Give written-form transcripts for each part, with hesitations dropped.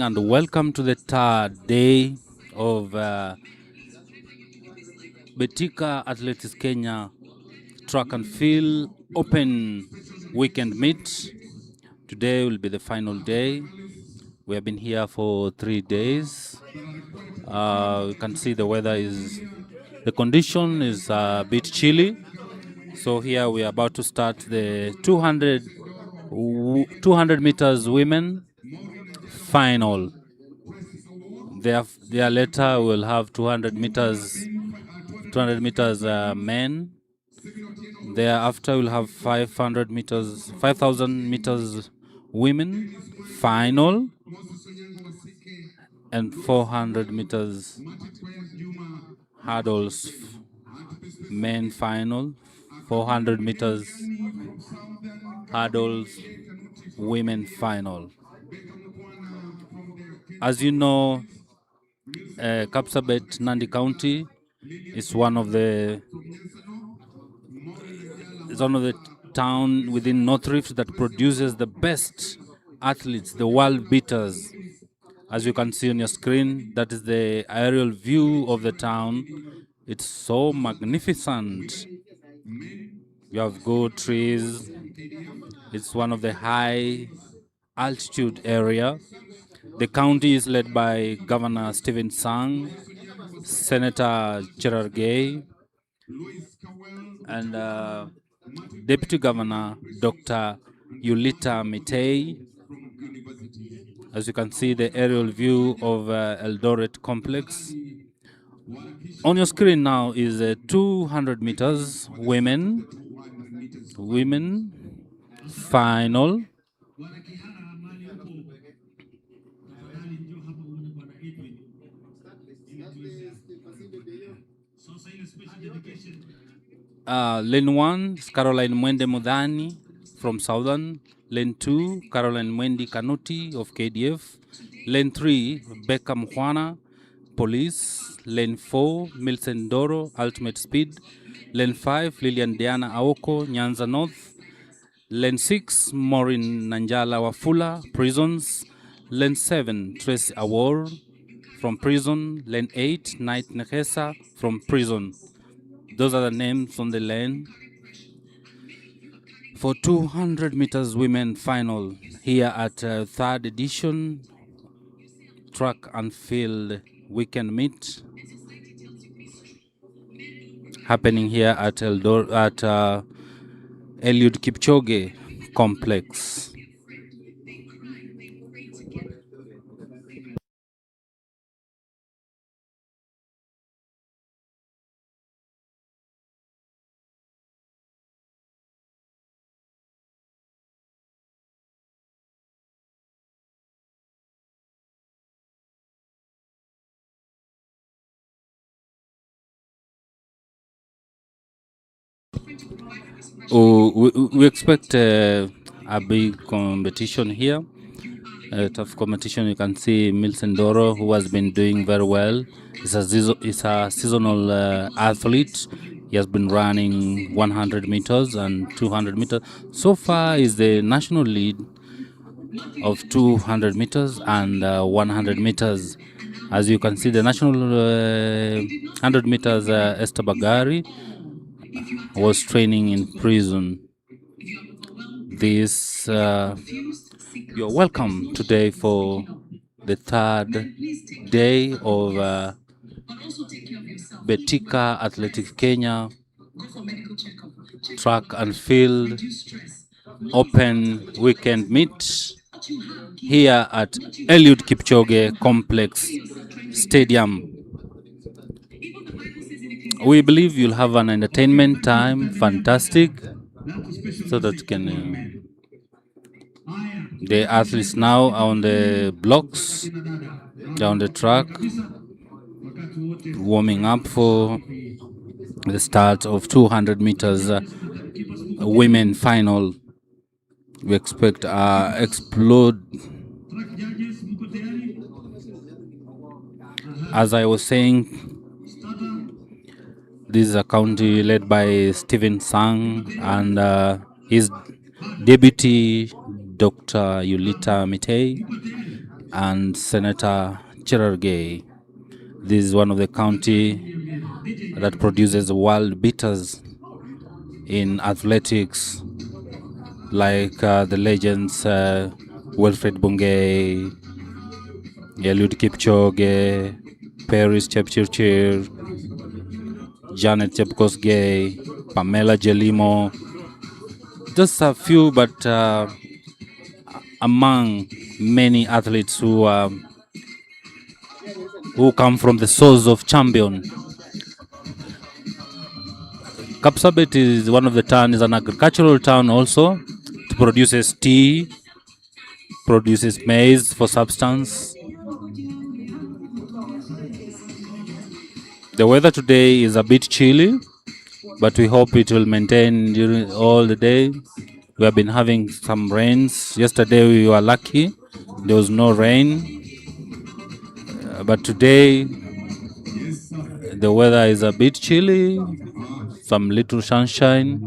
And welcome to the third day of Betika Athletics Kenya Track and Field Open Weekend Meet. Today will be the final day. We have been here for 3 days. You can see the condition is a bit chilly. So here we are about to start the 200 meters women final. There later we'll have 200 meters men. Thereafter we'll have 500 meters, 5,000 meters women final, and 400 meters hurdles men final, 400 meters hurdles women final. As you know, Kapsabet, Nandi County, is one of the town within North Rift that produces the best athletes, the world beaters. As you can see on your screen, that is the aerial view of the town. It's so magnificent. You have good trees. It's one of the high altitude area. The county is led by Governor Stephen Sang, Senator Gerard Gay, and Deputy Governor Dr. Yulita Mitei. As you can see, the aerial view of Eldoret complex. On your screen now is 200 meters women final. Lane 1 is Caroline Mwende Mudhani from Southern. Lane 2, Caroline Mwendi Kanuti of KDF. Lane 3, Becca Mwana, Police. Lane 4, Milson Doro, Ultimate Speed. Lane 5, Lilian Diana Aoko, Nyanza North. Lane 6, Maureen Nanjala Wafula, Prisons. Lane 7, Tracy Awor from Prison. Lane 8, Night Nekesa from Prison. Those are the names on the lane. For 200 meters women final here at third edition Track and Field Weekend Meet happening here at Eliud Kipchoge Complex. We expect a big competition here. A tough competition. You can see Milson Doro, who has been doing very well. He's a seasonal athlete. He has been running 100 meters and 200 meters. So far, is the national lead of 200 meters and 100 meters. As you can see, the national 100 meters, Esther Bagari was training in Prison. You're welcome today for the third day of Betika Athletics Kenya Track and Field Open Weekend Meet here at Eliud Kipchoge Complex Stadium. We believe you'll have an entertainment time, fantastic, so that you can. The athletes now are on the blocks, down the track, warming up for the start of 200 meters women final. We expect explode. As I was saying, this is a county led by Stephen Sang and his deputy Dr. Yulita Mitei. and Senator Cherargei. This is one of the county that produces world beaters in athletics, like the legends Wilfred Bungei, Eliud Kipchoge, Paris Chepchirchir, Janet Chepkosgei, Pamela Jelimo. Just a few, but among many athletes who come from the source of champion. Kapsabet is one of the town, is an agricultural town also. It produces tea, produces maize for substance. The weather today is a bit chilly, but we hope it will maintain during all the day. We have been having some rains. Yesterday we were lucky, there was no rain. But today the weather is a bit chilly, some little sunshine.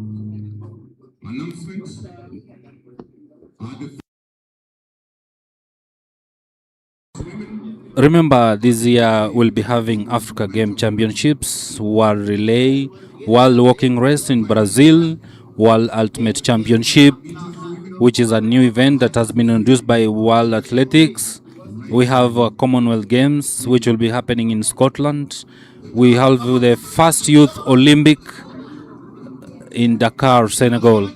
Remember, this year we'll be having Africa Game Championships, World Relay, World Walking Race in Brazil, World Ultimate Championship, which is a new event that has been introduced by World Athletics. We have Commonwealth Games, which will be happening in Scotland. We have the first Youth Olympic in Dakar, Senegal.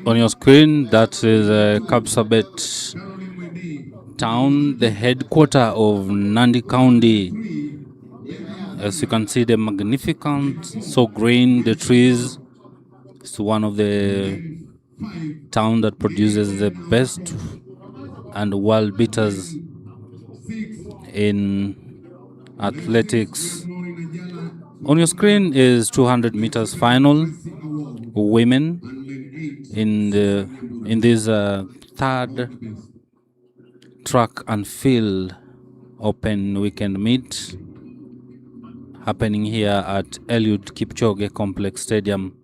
On your screen, that is Kapsabet town, the headquarter of Nandi County. As you can see, the magnificent, so green, the trees. It's one of the town that produces the best and world beaters in athletics. On your screen is 200 meters final, women in this third track and field open weekend meet happening here at Eliud Kipchoge Complex Stadium.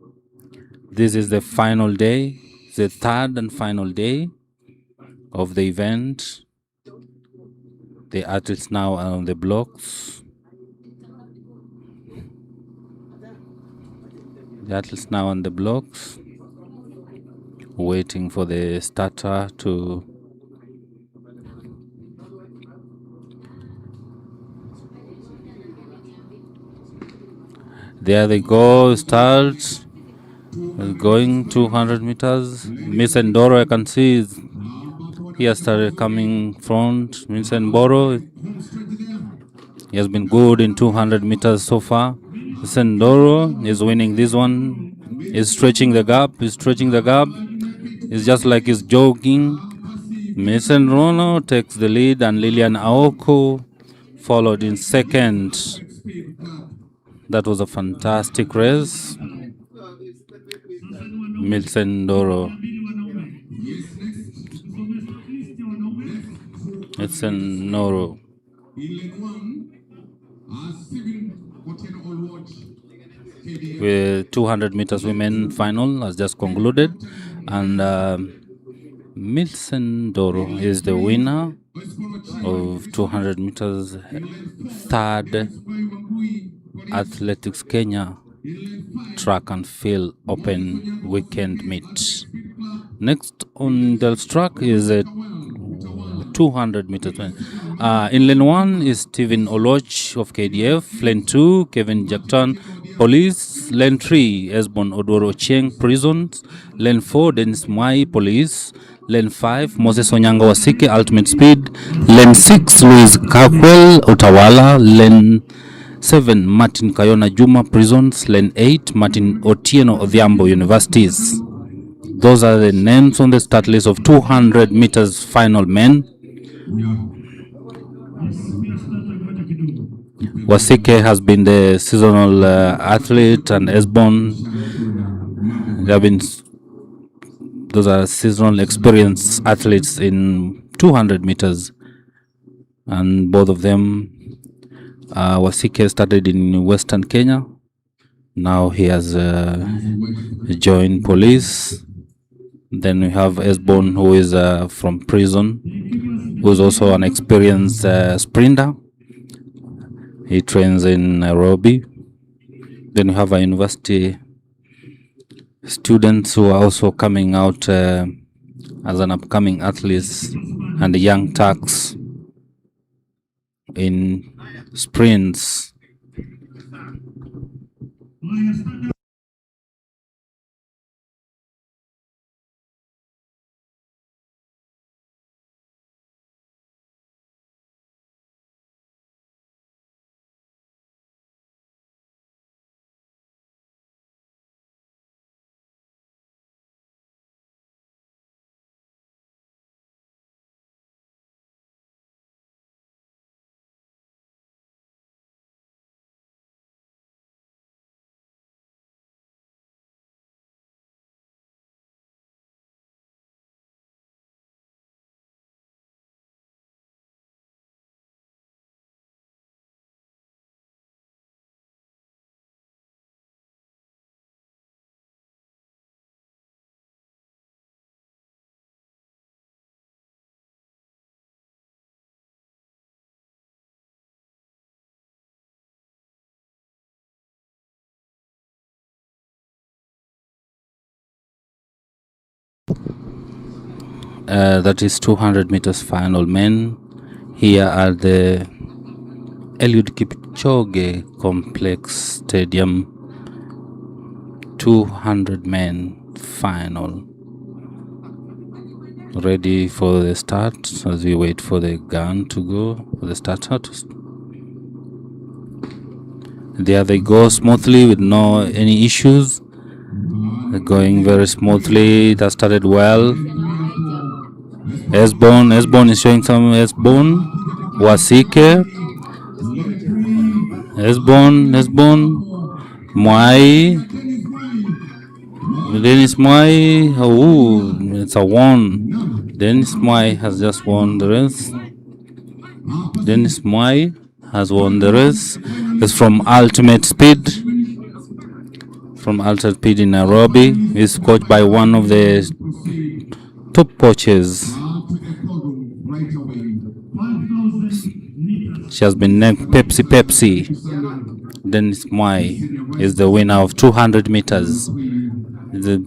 This is the final day, the third and final day of the event. The athletes now are on the blocks. The athletes now on the blocks, waiting for the starter to there they go, starts going 200 meters. Miss Endoro, I can see, is He has started coming front. Vincent Boro, he has been good in 200 meters so far. Vincent Boro is winning this one. He's stretching the gap. It's just like he's jogging. Mason Rono takes the lead, and Lilian Aoko followed in second. That was a fantastic race. Milton Doro. Milton Noro. With 200 meters women final has just concluded, and Milton Doro is the winner of 200 meters, third Athletics Kenya track and field open weekend meet. Next on the track is a 200 meters. In lane 1 is Stephen Oloch of KDF. Lane 2, Kevin Jackton, Police. Lane 3, Esbon Odoro Cheng, Prisons. Lane 4, Dennis Mai, Police. Lane 5, Moses Onyango Wasike, Ultimate Speed. Lane 6, Louis Kakwel, Utawala. Lane 7, Martin Kayona Juma, Prisons. Lane 8, Martin Otieno Odhiambo, Universities. Those are the names on the start list of 200 meters final men. Wasike has been the seasonal athlete, and Esbon, those are seasonal experienced athletes in 200 meters, and both of them, Wasike started in Western Kenya. Now he has joined police. Then we have Esbon, who is from prison, who is also an experienced sprinter. He trains in Nairobi. Then we have a university students who are also coming out as an upcoming athletes, and the young Turks in sprints. That is 200 meters final men. Here at the Eliud Kipchoge Complex Stadium, 200 men final. Ready for the start as we wait for the gun to go for the starter. There they go smoothly with no any issues. They're going very smoothly. That started well. Esbon is showing some Esbon. Wasike. Esbon. Mwai. Dennis Mwai. Oh, it's a one. Dennis Mwai has just won the race. Dennis Mwai has won the race. It's from Ultimate Speed. From Ultimate Speed in Nairobi. He's coached by one of the top coaches. She has been named Pepsi. Dennis Mwai is the winner of 200 meters. The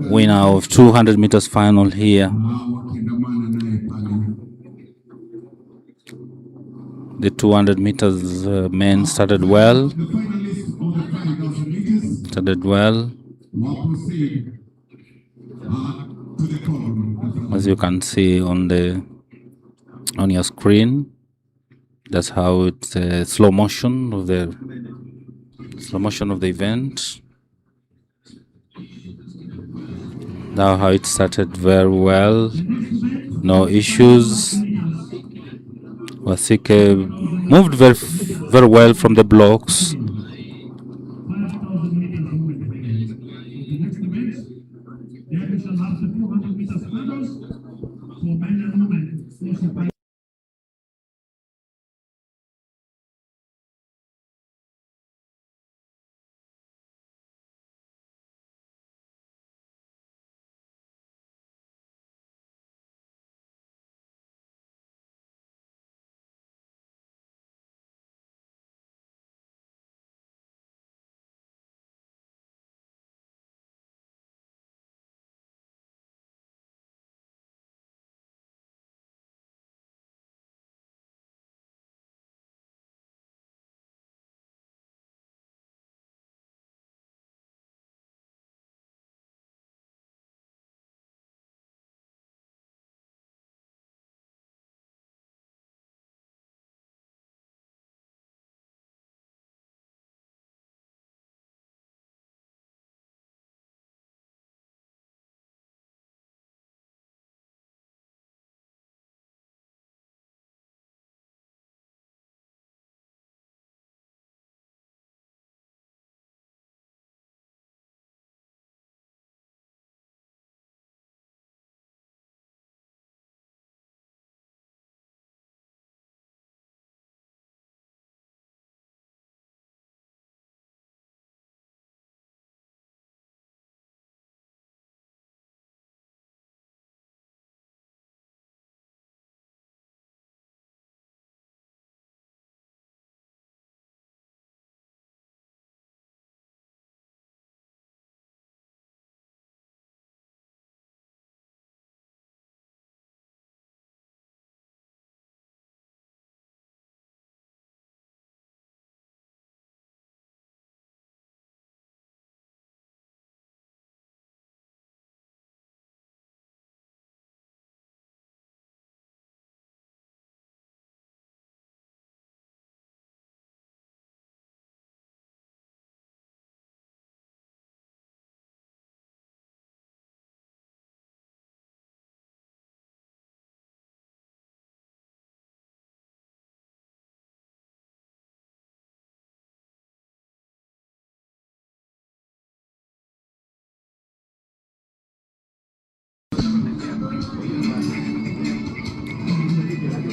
winner of 200 meters final here. The 200 meters men started well. as you can see on your screen. That's how it's slow motion of the event. Now how it started very well, no issues. Wasike moved very well from the blocks.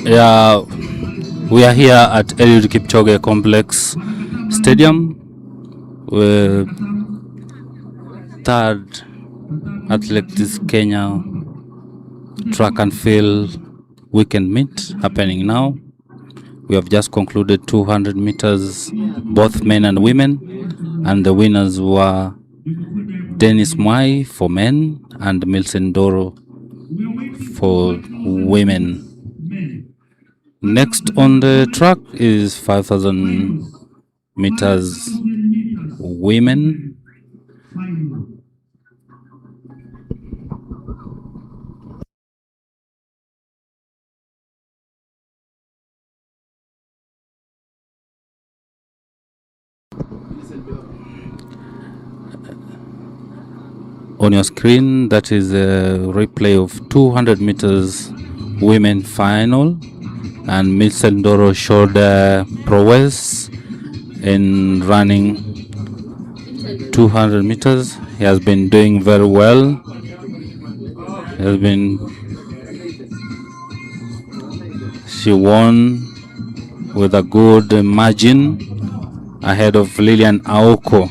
Yeah, we are here at Eliud Kipchoge Complex Stadium with third Athletics Kenya track and field weekend meet happening now. We have just concluded 200 meters, both men and women, and the winners were Dennis Mwai for men and Milson Doro for women. Next on the track is 5,000 meters women. On your screen, that is a replay of 200 meters women final, and Milson Doro showed prowess in running 200 meters. He has been doing very well. She won with a good margin ahead of Lilian Aoko.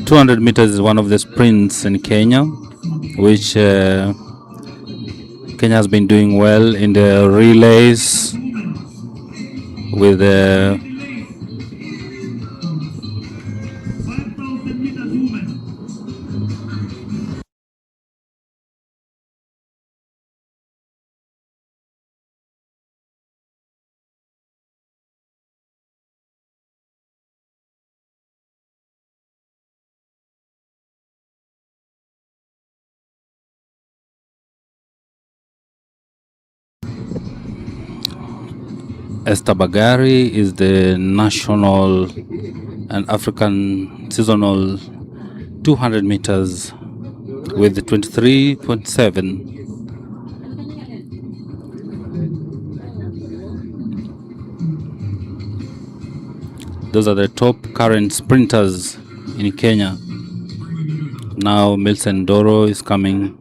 "200 meters is one of the sprints in Kenya, which Kenya has been doing well in the relays with Esther Bagari is the national and African seasonal 200 meters with 23.7. Those are the top current sprinters in Kenya. Now Milson Doro is coming.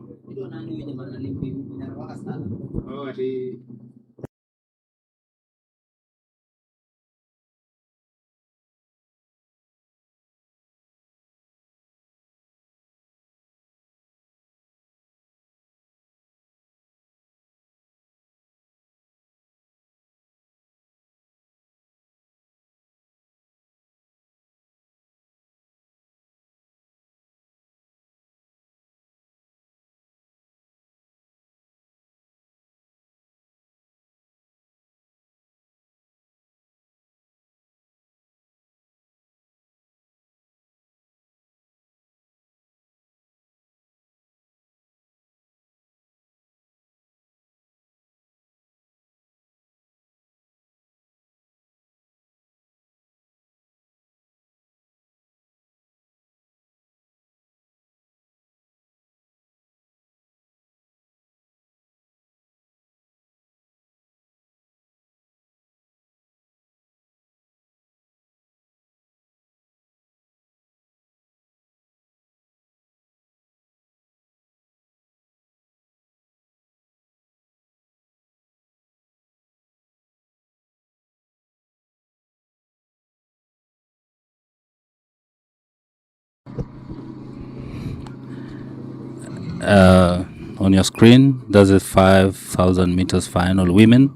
On your screen, there's a 5,000 meters final. Women,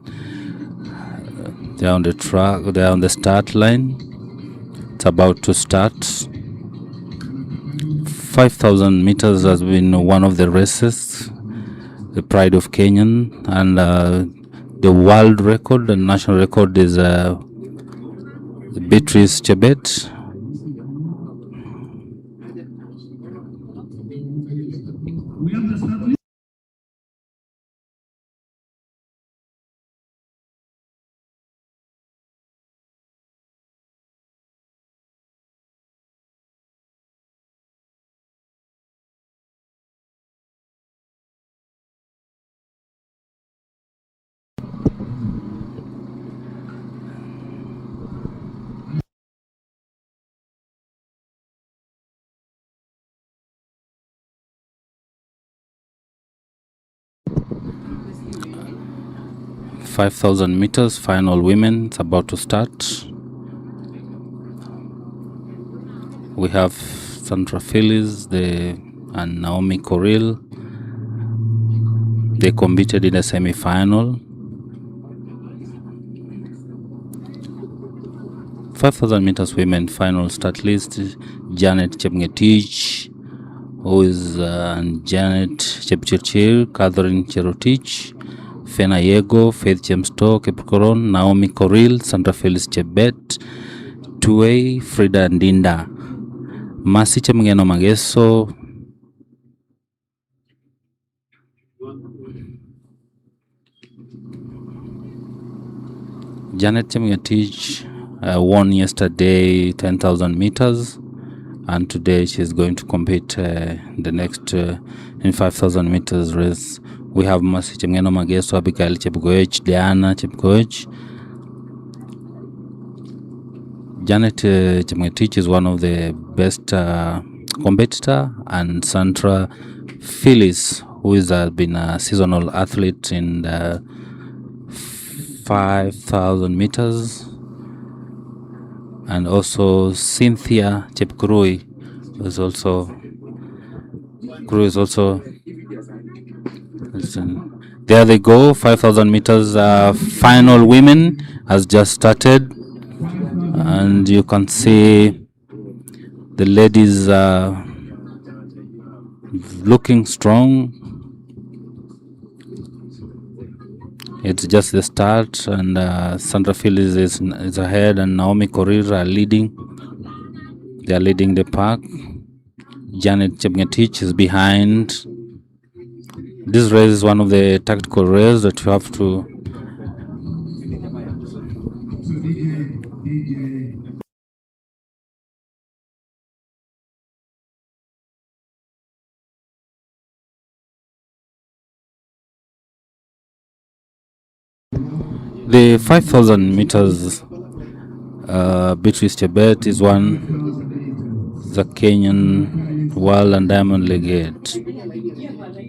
they're on the track, they're on the start line. It's about to start. 5,000 meters has been one of the races, the pride of Kenyan, and the world record, the national record is Beatrice Chebet. We 5,000 meters final women. It's about to start. We have Sandra Phillips and Naomi Coril. They competed in the semi-final. 5,000 meters women final start list. Janet Chepngetich, who is Janet Chepchirchir, Catherine Cherotich, Fena Yego, Faith Chemsto, Kepkoron, Naomi Coril, Sandra Phyllis Chebet, Tuei, Frida Ndinda, Masi Chemgeno Mageso, Janet Chemngetich won yesterday 10,000 meters, and today she's going to compete the next in 5,000 meters race. We have Masi Chemgeno Mageso, Abigail Chepkoech, Diana Chepkoech. Janet Chepngetich is one of the best competitor, and Sandra Phyllis, who has been a seasonal athlete in the 5,000 meters, and also Cynthia Chepkurui is also there they go. 5,000 meters final women has just started, and you can see the ladies looking strong. It's just the start, and Sandra Phillips is ahead, and Naomi Korir are leading. They are leading the pack. Janet Chepngetich is behind. This race is one of the tactical races that you have to. The 5,000 meters Beatrice Chebet is the Kenyan World and Diamond League.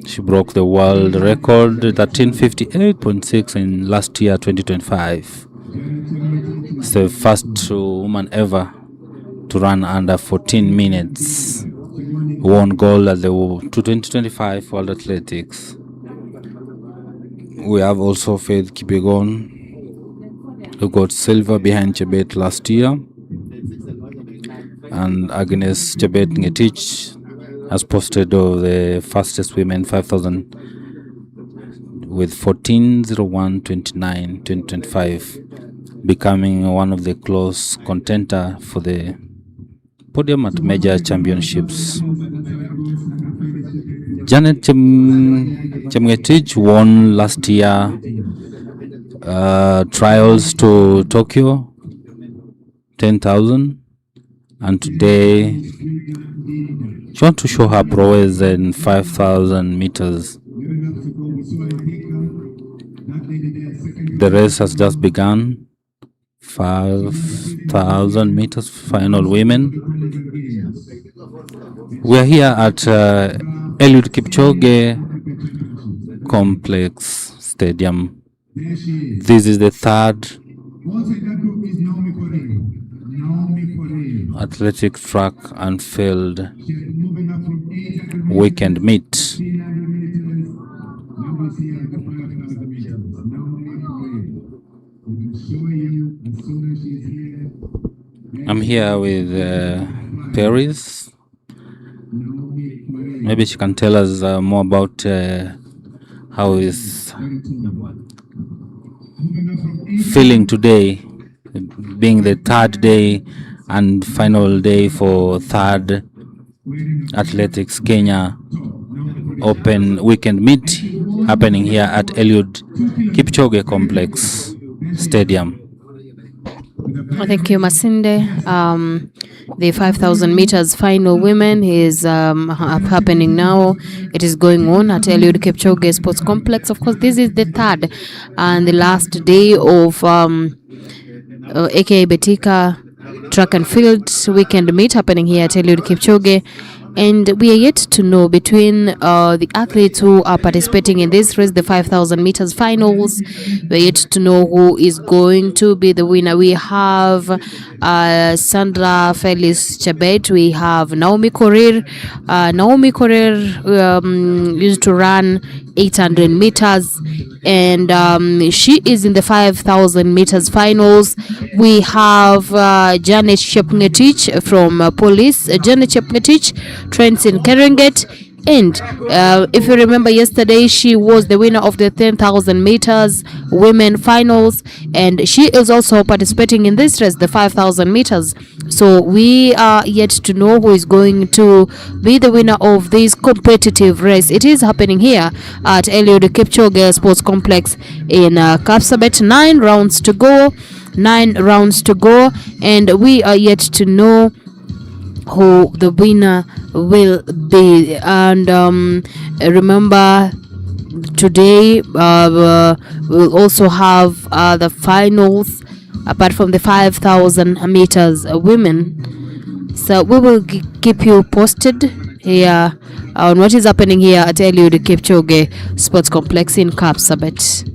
She broke the world record 1358.6 in last year 2025. It's the first woman ever to run under 14 minutes. Won gold at the 2025 World Athletics. We have also Faith Kipyegon, who got silver behind Chebet last year, and Agnes Chebet Ngetich has posted the fastest women 5,000 with 14:01:29 2025, becoming one of the close contender for the podium at major championships. Janet Chemgetich won last year trials to Tokyo 10,000, and today she wants to show her prowess in 5,000 meters. The race has just begun. 5,000 meters final women. We are here at Eliud Kipchoge Complex Stadium. This is the third athletic track and field weekend meet. I'm here with Paris. Maybe she can tell us more about how is feeling today, being the third day and final day for third Athletics Kenya Open weekend meet happening here at Eliud Kipchoge Complex Stadium. Thank you, Masinde. The 5,000 meters final women is happening now. It is going on at Eliud Kipchoge Sports Complex. Of course, this is the third and the last day of aka Betika track and field weekend meet happening here at Eliud Kipchoge. And we are yet to know between the athletes who are participating in this race, the 5,000 meters finals, we are yet to know who is going to be the winner. We have Sandra Felix Chebet, we have Naomi Korir. Naomi Korir used to run 800 meters, and she is in the 5,000 meters finals. We have Janet Chepngetich from Police. Janet Chepngetich trains in Keringet, and if you remember yesterday, she was the winner of the 10,000 meters women finals, and she is also participating in this race, the 5,000 meters. So we are yet to know who is going to be the winner of this competitive race. It is happening here at Eliud Kipchoge Sports Complex in Kapsabet. 9 rounds to go. 9 rounds to go, and we are yet to know who the winner will be. And remember, today we'll also have the finals apart from the 5,000 meters women. So we will keep you posted here on what is happening here at Eliud Kipchoge Sports Complex in Kapsabet.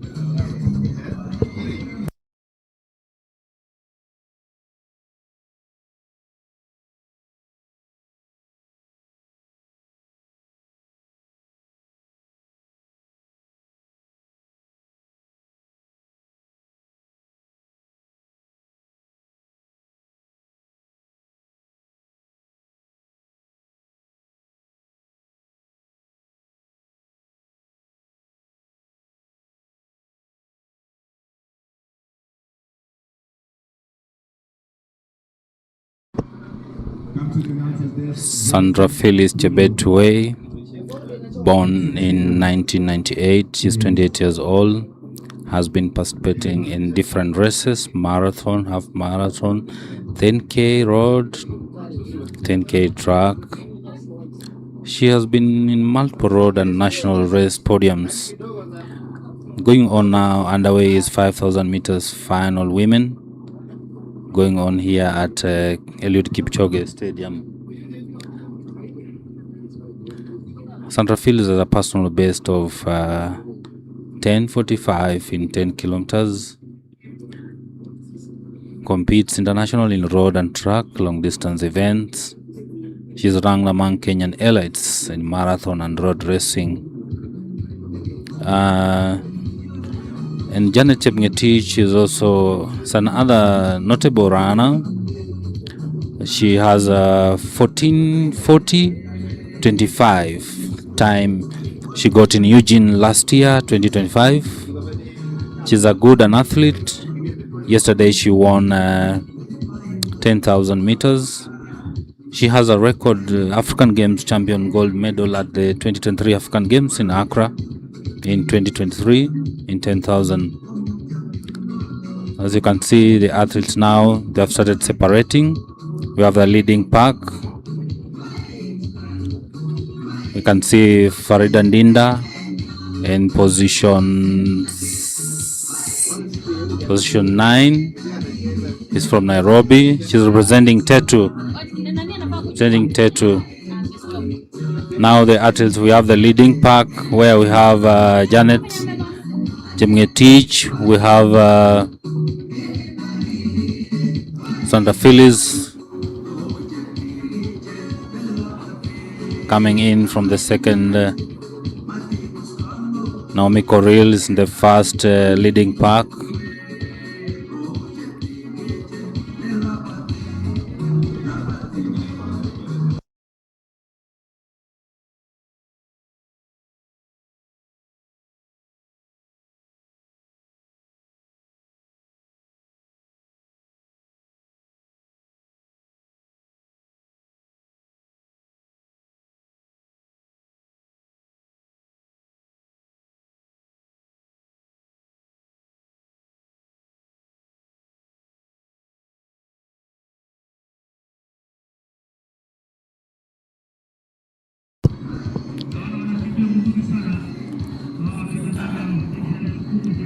Sandra Phyllis Chebet, born in 1998, she's 28 years old, has been participating in different races, marathon, half marathon, 10K road, 10K track. She has been in multiple road and national race podiums. Going on now, underway is 5,000 meters final women, going on here at Eliud Kipchoge Stadium. Sandra Fields has a personal best of 10:45 in 10 kilometers. Competes internationally in road and track long distance events. She's ranked among Kenyan elites in marathon and road racing. And Janet Chepngetich is also another notable runner. She has a 14:40:25 time she got in Eugene last year, 2025. She's a good an athlete. Yesterday she won 10,000 meters. She has a record African Games champion gold medal at the 2023 African Games in Accra in 2023 in 10,000. As you can see, the athletes now, they have started separating. We have the leading pack. We can see Farida Ndinda in position 9. He's from Nairobi. She's representing Tetu. Now the athletes, we have the leading pack where we have Janet Chemngetich, we have Sandra Phyllis coming in from the second. Naomi Corril is in the first leading pack.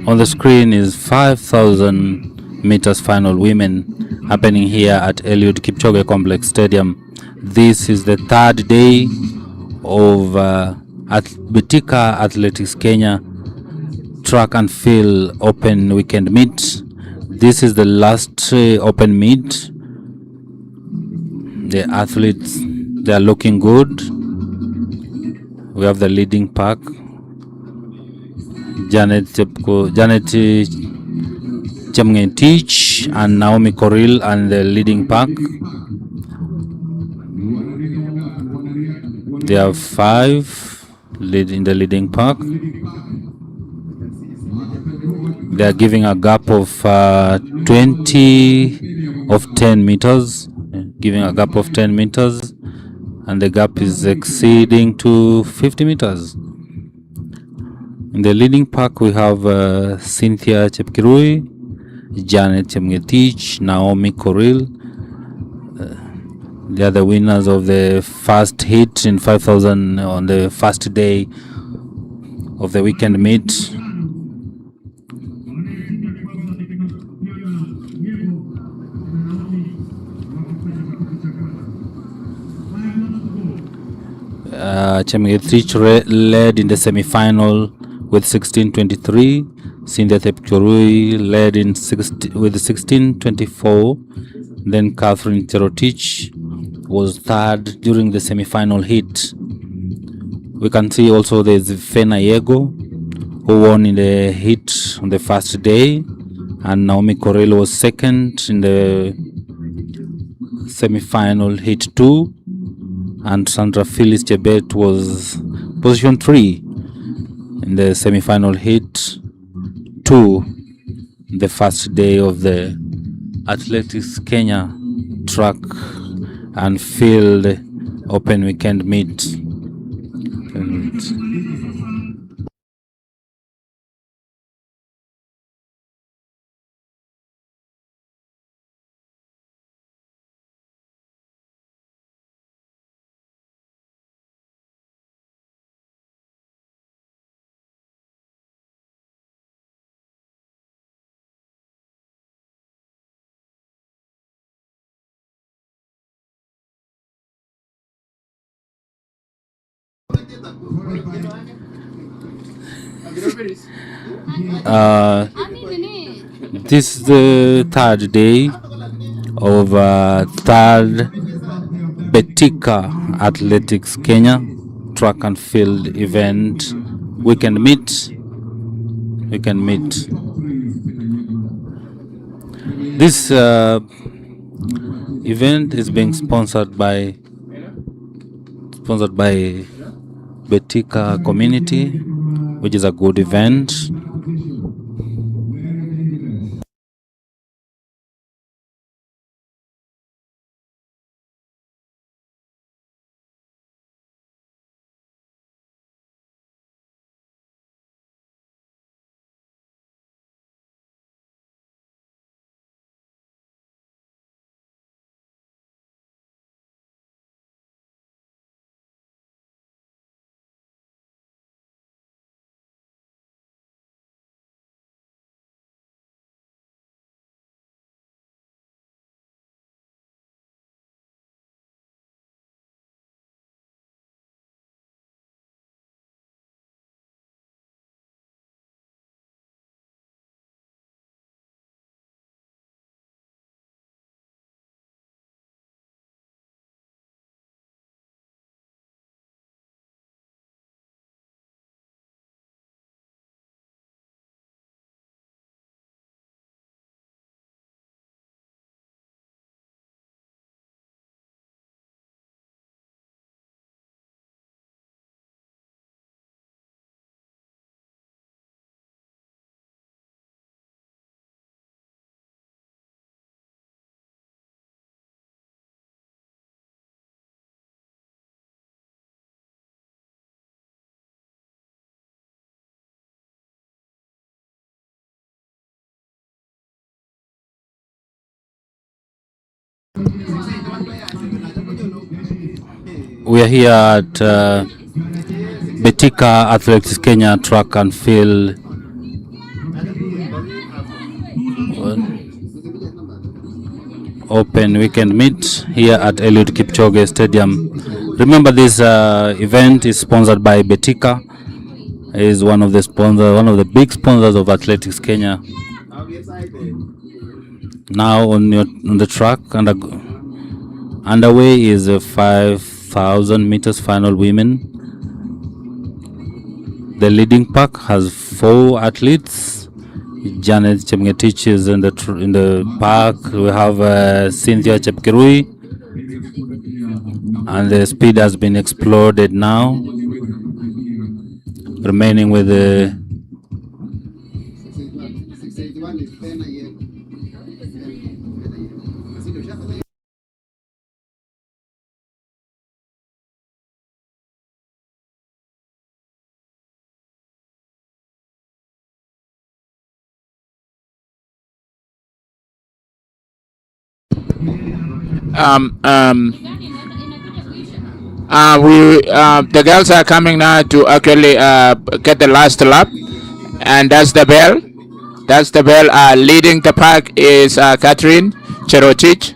On the screen is 5,000 meters final women happening here at Eliud Kipchoge Complex Stadium. This is the third day of at Betika Athletics Kenya track and field open weekend meet. This is the last open meet. The athletes, they are looking good. We have the leading pack. Janet Chemngetich and Naomi Corril and the leading pack. They have 5 in the leading pack. They are giving a gap of 20 of 10 meters, giving a gap of 10 meters, and the gap is exceeding to 50 meters. In the leading pack, we have Cynthia Chepkirui, Janet Chemngetich, Naomi Corril. They are the winners of the first hit in 5,000 on the first day of the weekend meet. Chemngetich led in the semi-final with 16:23. Cynthia Chepkirui led with 16:24. Then Catherine Cherotich was third during the semi-final heat. We can see also there's Fena Yego, who won in the heat on the first day, and Naomi Corril was second in the semi-final heat 2, and Sandra Phyllis Chebet was position 3 in the semi-final heat 2, the first day of the Athletics Kenya track and field open weekend meet. Uh, this is the third day of third Betika Athletics Kenya track and field event. We can meet. This event is being sponsored by Betika community, which is a good event. We are here at Betika Athletics Kenya track and field open weekend meet here at Eliud Kipchoge Stadium. Remember, this event is sponsored by Betika. Is one of the big sponsors of Athletics Kenya. Now on the track and underway is a 5,000 meters final women. The leading pack has 4 athletes. Janet Chemgetich is in the pack. We have Cynthia Chepkirui, and the speed has been exploded now. Remaining with the the girls are coming now to actually get the last lap, and that's the bell. Leading the pack is Catherine Cherotich,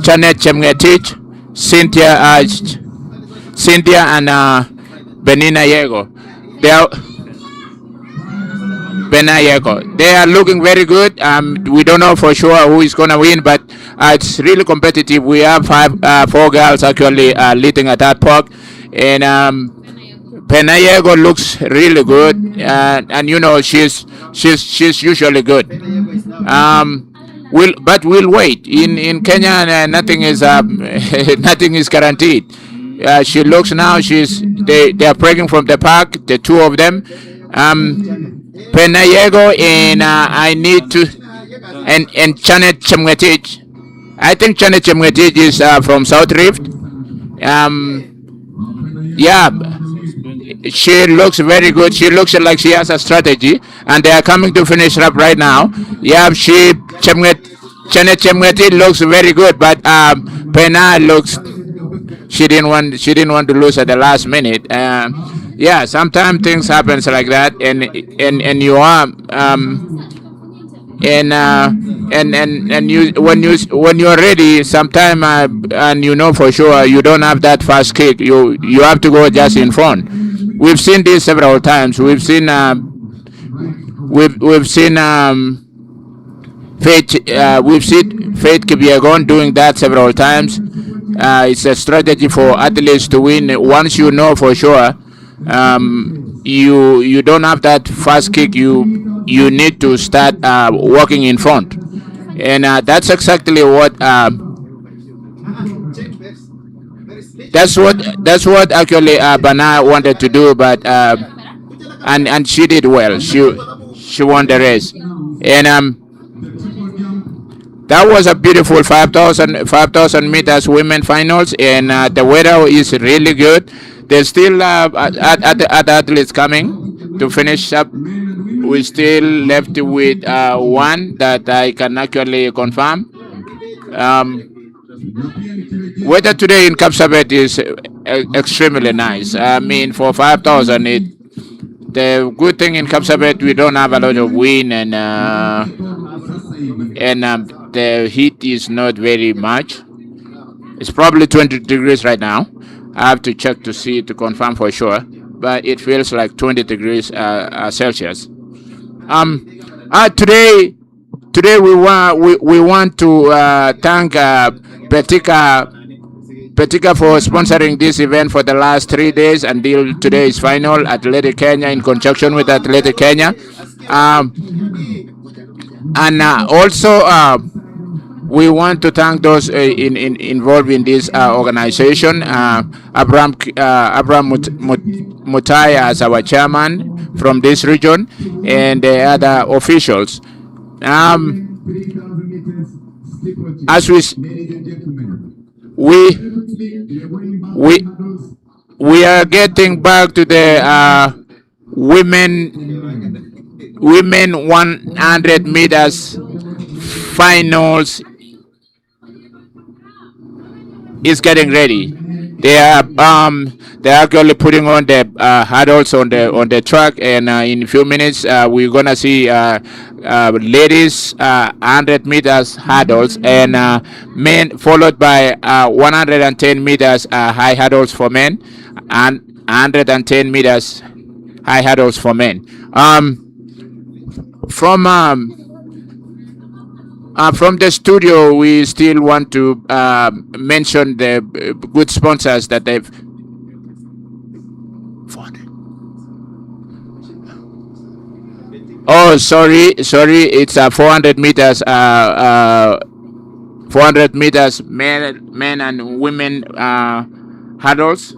Janet Chemgetich, Cynthia and Benina Yego. They are Benayeko. They are looking very good. We don't know for sure who is gonna win, but it's really competitive. We have 4 girls actually leading at that park, and Benayeko looks really good, and you know she's usually good. We'll wait. In Kenya, nothing is nothing is guaranteed. She looks now. They are breaking from the park. The 2 of them. Penayego and I need to and Janet Chemgetich. I think Janet Chemgetich is from South Rift. Yeah, she looks very good. She looks like she has a strategy, and they are coming to finish up right now. Yeah, Janet Chemgetich looks very good, but Pena looks. She didn't want to lose at the last minute. Yeah, sometimes things happens like that, and And you when you're ready sometime, and you know for sure you don't have that fast kick, you have to go just in front. We've seen this several times. We've seen Faith Kipyegon doing that several times. It's a strategy for athletes to win. Once you know for sure, you don't have that fast kick. You need to start walking in front, and that's what actually Bana wanted to do, but and she did well. She won the race, and that was a beautiful 5,000 meters women finals, and the weather is really good. There's still other athletes coming to finish up. We still left with one that I can actually confirm. Weather today in Kapsabet is extremely nice. I mean, for 5,000, the good thing in Kapsabet, we don't have a lot of wind, and the heat is not very much. It's probably 20 degrees right now. I have to check to confirm for sure, but it feels like 20 degrees Celsius. Today we want to thank Betika for sponsoring this event for the last 3 days until today's final. Athletic Kenya in conjunction with Athletic Kenya, and also we want to thank those involved in this organization. Abraham Mutai as our chairman from this region, and the other officials. As we are getting back to the women 100 meters finals is getting ready. They're actually putting on the hurdles on the track, and in a few minutes we're gonna see ladies 100 meters hurdles, and men, followed by 110 meters high hurdles for men, and 110 meters high hurdles for men. From the studio, we still want to mention the good sponsors that they've. Oh, sorry, it's 400 meters. 400 meters men and women hurdles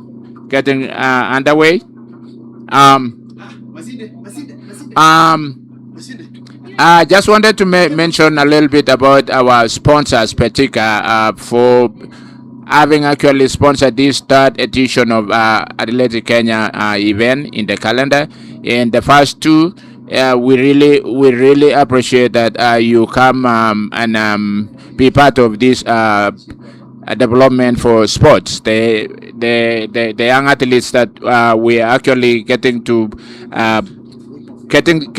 getting underway. I just wanted to mention a little bit about our sponsors, Betika, for having actually sponsored this third edition of Athletic Kenya event in the calendar. And the first two, we really appreciate that you come and be part of this development for sports. The young athletes that we are actually getting to. Getting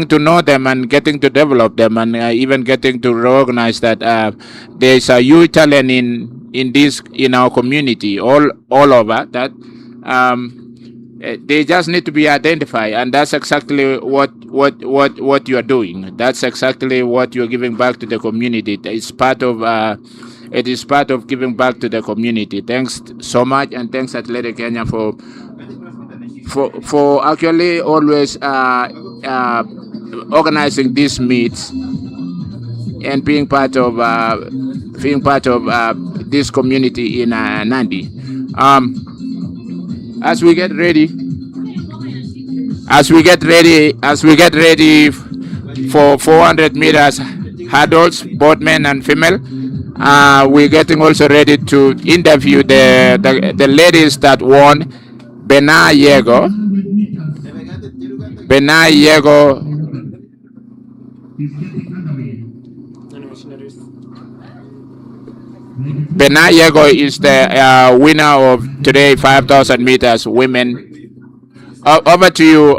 to know them and getting to develop them, and even getting to recognize that there's a huge talent in our community all over that they just need to be identified, and that's exactly what you are doing. That's exactly what you're giving back to the community. It is part of giving back to the community. Thanks so much, and thanks Athletic Kenya for actually always organizing these meets and being part of this community in Nandi. As we get ready for 400 meters hurdles, both men and female, we're getting also ready to interview the ladies that won. Bena Yego. Bena Yego is the winner of today 5,000 meters women. Over to you,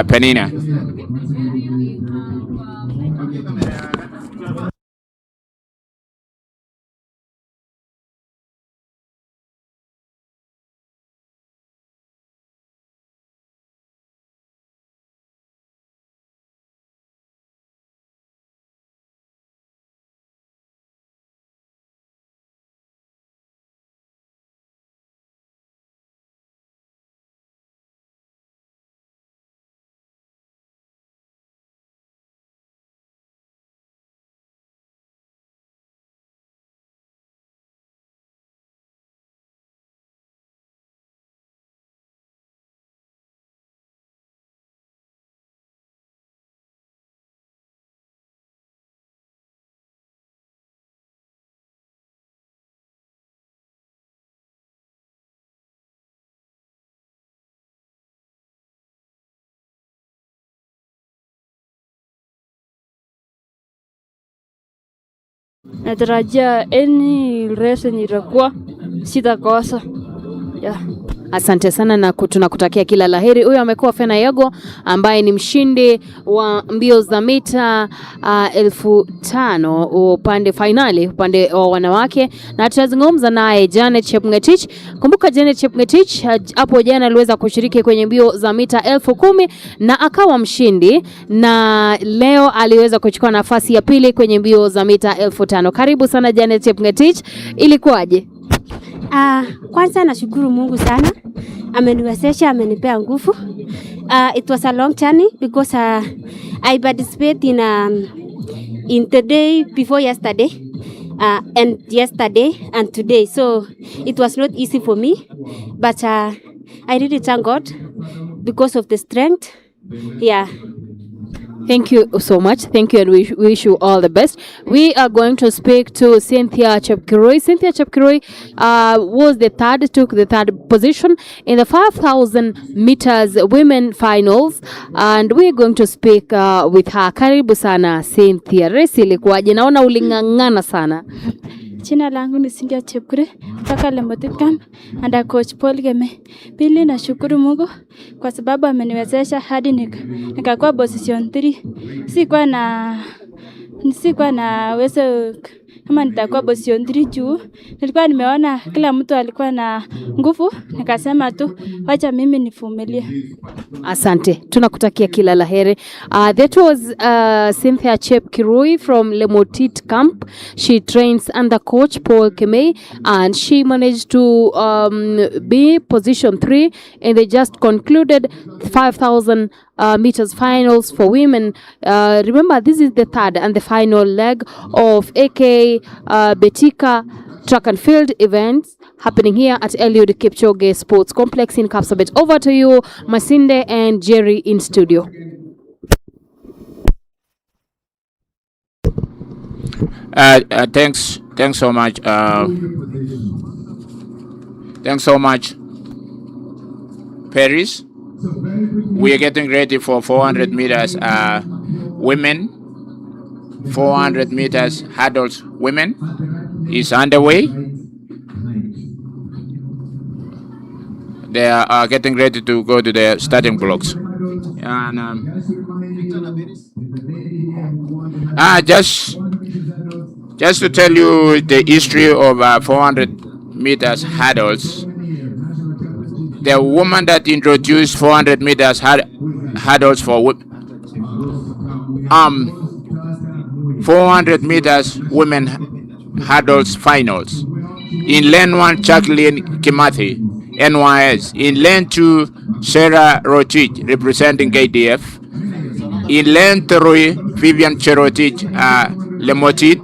Penina. natarajia any race yenye itakuwa sitakosa. Yeah. Asante sana na tunakutakia kila laheri. Huyo amekuwa Fena Yogo ambaye ni mshindi wa mbio za mita 1500 upande finali upande wa wanawake, na tutazungumza naye Janet Chepngetich. Kumbuka Janet Chepngetich hapo jana aliweza kushiriki kwenye mbio za mita 10,000 na akawa mshindi, na leo aliweza kuchukua nafasi ya pili kwenye mbio za mita 1500. Karibu sana Janet Chepngetich, ilikuwaje? Kwanza nashukuru Mungu sana, ameniwezesha, amenipea nguvu. It was a long journey because I participate in the day before yesterday, and yesterday and today, so it was not easy for me, but I really thank God because of the strength. Yeah. Thank you so much. Thank you, and we wish you all the best. We are going to speak to Cynthia Chepkirui. Cynthia Chepkirui took the third position in the 5,000 meters women finals, and we are going to speak with her. Karibu sana Cynthia. Race ilikuwaje? Naona uling'ang'ana sana. Jina langu ni Cynthia Chepkirui kutoka Lemotit Camp under coach Paul Geme. Pili, nashukuru Mungu kwa sababu ameniwezesha hadi nikakuwa position 3. Sikuwa na uwezo kama nitakuwa position 3 juu nilikuwa nimeona kila mtu alikuwa na nguvu, nikasema tu wacha mimi nivumilie. Asante, tunakutakia kila laheri. That was Cynthia Chepkirui from Lemotit Camp. She trains under coach Paul Kemei, and she managed to be position 3 in the just concluded 5,000 meters finals for women. Remember, this is the third and the final leg of AK Betika track and field events happening here at Eliud Kipchoge Sports Complex in Kapsabet. Over to you, Masinde and Jerry in studio. Thanks so much. Thanks so much, Paris. We are getting ready for 400 meters women. 400 meters hurdles women is underway. They are getting ready to go to the starting blocks. And just to tell you the history of 400 meters hurdles. The woman that introduced 400 meters hurdles for 400 meters women hurdles finals. In lane 1, Jacqueline Kimathi, NYS. In lane 2, Sarah Rotich, representing KDF. In lane 3, Vivian Cherotich, Lemotit.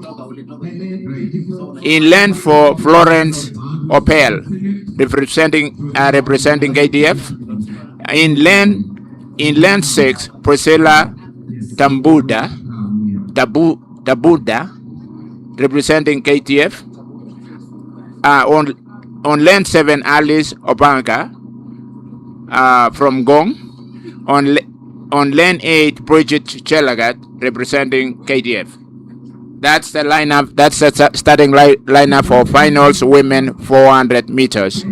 In lane 4, Florence Opel, representing KDF. In lane 6, Priscilla Tabuda, representing KTF. On lane 7, Alice Obanka from Gong. On lane 8, Bridget Chelagat, representing KTF. That's the lineup. That's the starting lineup for finals women 400 meters.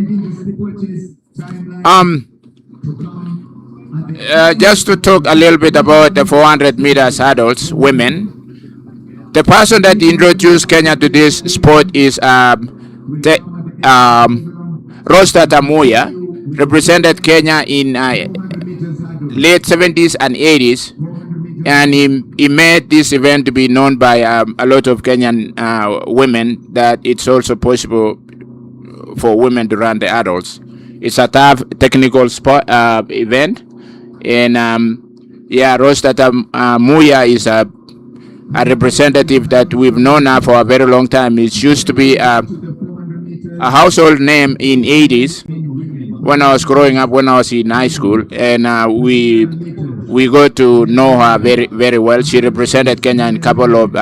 Just to talk a little bit about the 400 meters hurdles women. The person that introduced Kenya to this sport is Rosta Tamuya, represented Kenya in late 70s and 80s, and he made this event to be known by a lot of Kenyan women that it's also possible for women to run the adults. It's a tough technical sport event, and Rosta Tamuya is a representative that we've known now for a very long time. It used to be a household name in 80s when I was growing up, when I was in high school, and we got to know her very, very well. She represented Kenya in a couple of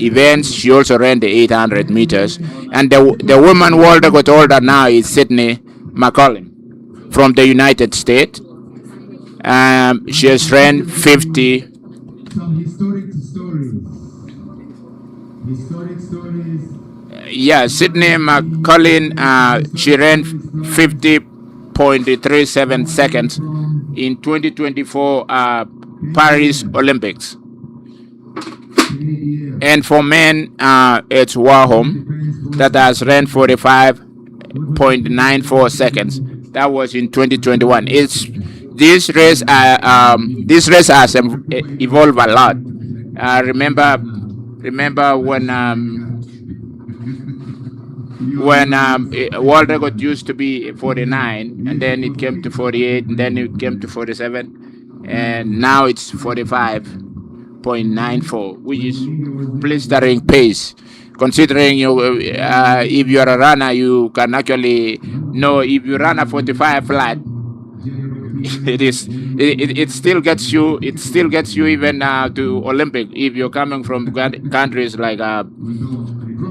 events. She also ran the 800 meters. And the woman world record holder now is Sydney McCollum from the United States. She has ran 50 Yeah, Sydney McCollin, she ran 50.37 seconds in 2024 Paris Olympics. And for men, it's Warholm that has ran 45.94 seconds. That was in 2021. It's this race has evolved a lot. Remember when world record used to be 49, and then it came to 48, and then it came to 47, and now it's 45.94, which is blistering pace. Considering if you are a runner, you can actually know if you run a 45 flat, it still gets you. It still gets you even to Olympic if you're coming from countries like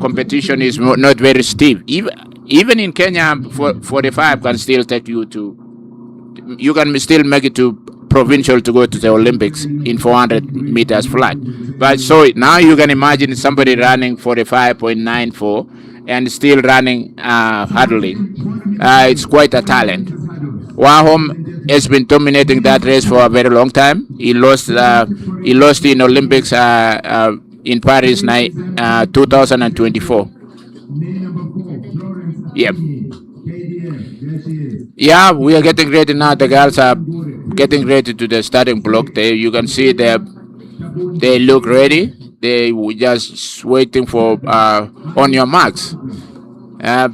competition is not very steep. Even in Kenya, 45 can still take you to. You can still make it to provincial to go to the Olympics in 400 meters flat. But so now you can imagine somebody running 45.94 and still running hurdling. It's quite a talent. Wahom has been dominating that race for a very long time. He lost in Olympics in Paris 2024. Yeah. Yeah, we are getting ready now. The girls are getting ready to the starting block. You can see they look ready. They were just waiting for on your marks.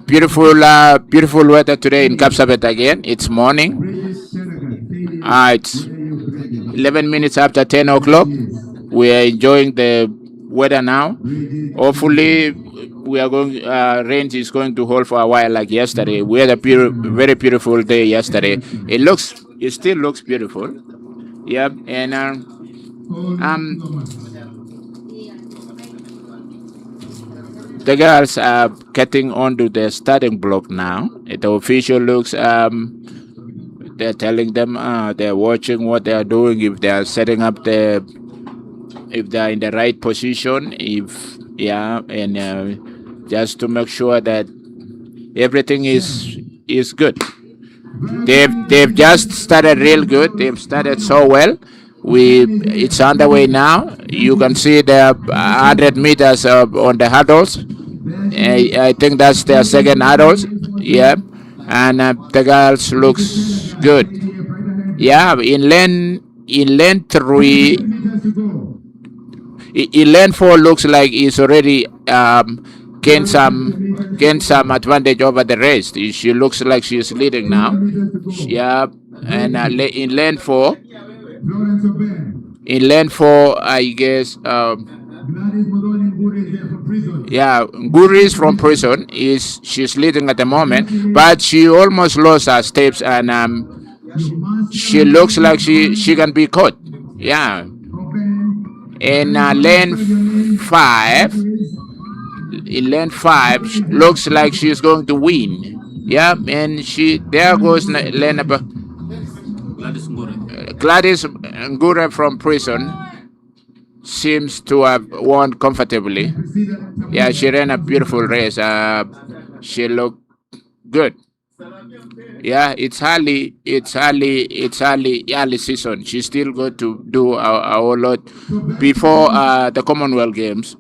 Beautiful weather today in Kapsabet again. It's morning. It's 11 minutes after 10 o'clock. We are enjoying the weather now. Hopefully, we are going. Rain is going to hold for a while, like yesterday. We had a very beautiful day yesterday. It still looks beautiful. Yep, and the girls are getting onto the starting block now. The official looks. They're telling them they're watching what they are doing, if they are setting up if they are in the right position, and just to make sure that everything is good. They've just started real good. They've started so well. It's underway now. You can see the 100 meters on the hurdles. I think that's their second hurdles. Yeah, and the girls looks good. Yeah, in lane 3, in lane 4 looks like he's already gained some advantage over the rest. She looks like she's leading now. Yeah, and in lane 4, I guess. Yeah, Guris from prison she's leading at the moment, but she almost lost her steps, and she looks like she can be caught. Yeah, in lane 5. In lane 5, looks like she's going to win. Yeah, and there goes Gladys Ngure from prison. Seems to have won comfortably. Yeah, she ran a beautiful race. She looked good. Yeah, it's early season. She's still going to do a whole lot before the Commonwealth Games.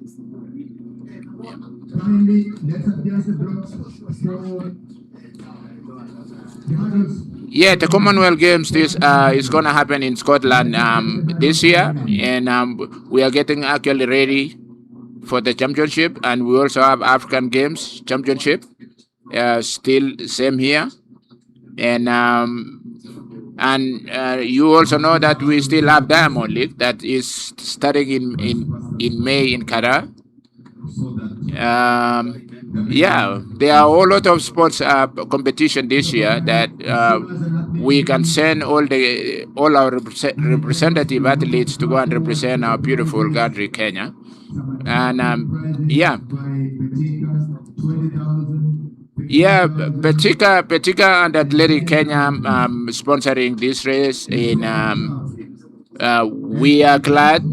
Yeah, the Commonwealth Games is going to happen in Scotland this year, and we are getting actually ready for the championship, and we also have African Games championship, still same here, and you also know that we still have Diamond League that is starting in May in Qatar. Yeah, there are a whole lot of sports competition this year that we can send all our representative athletes to go and represent our beautiful country, Kenya. And Betika and Athletic Kenya sponsoring this race, and we are glad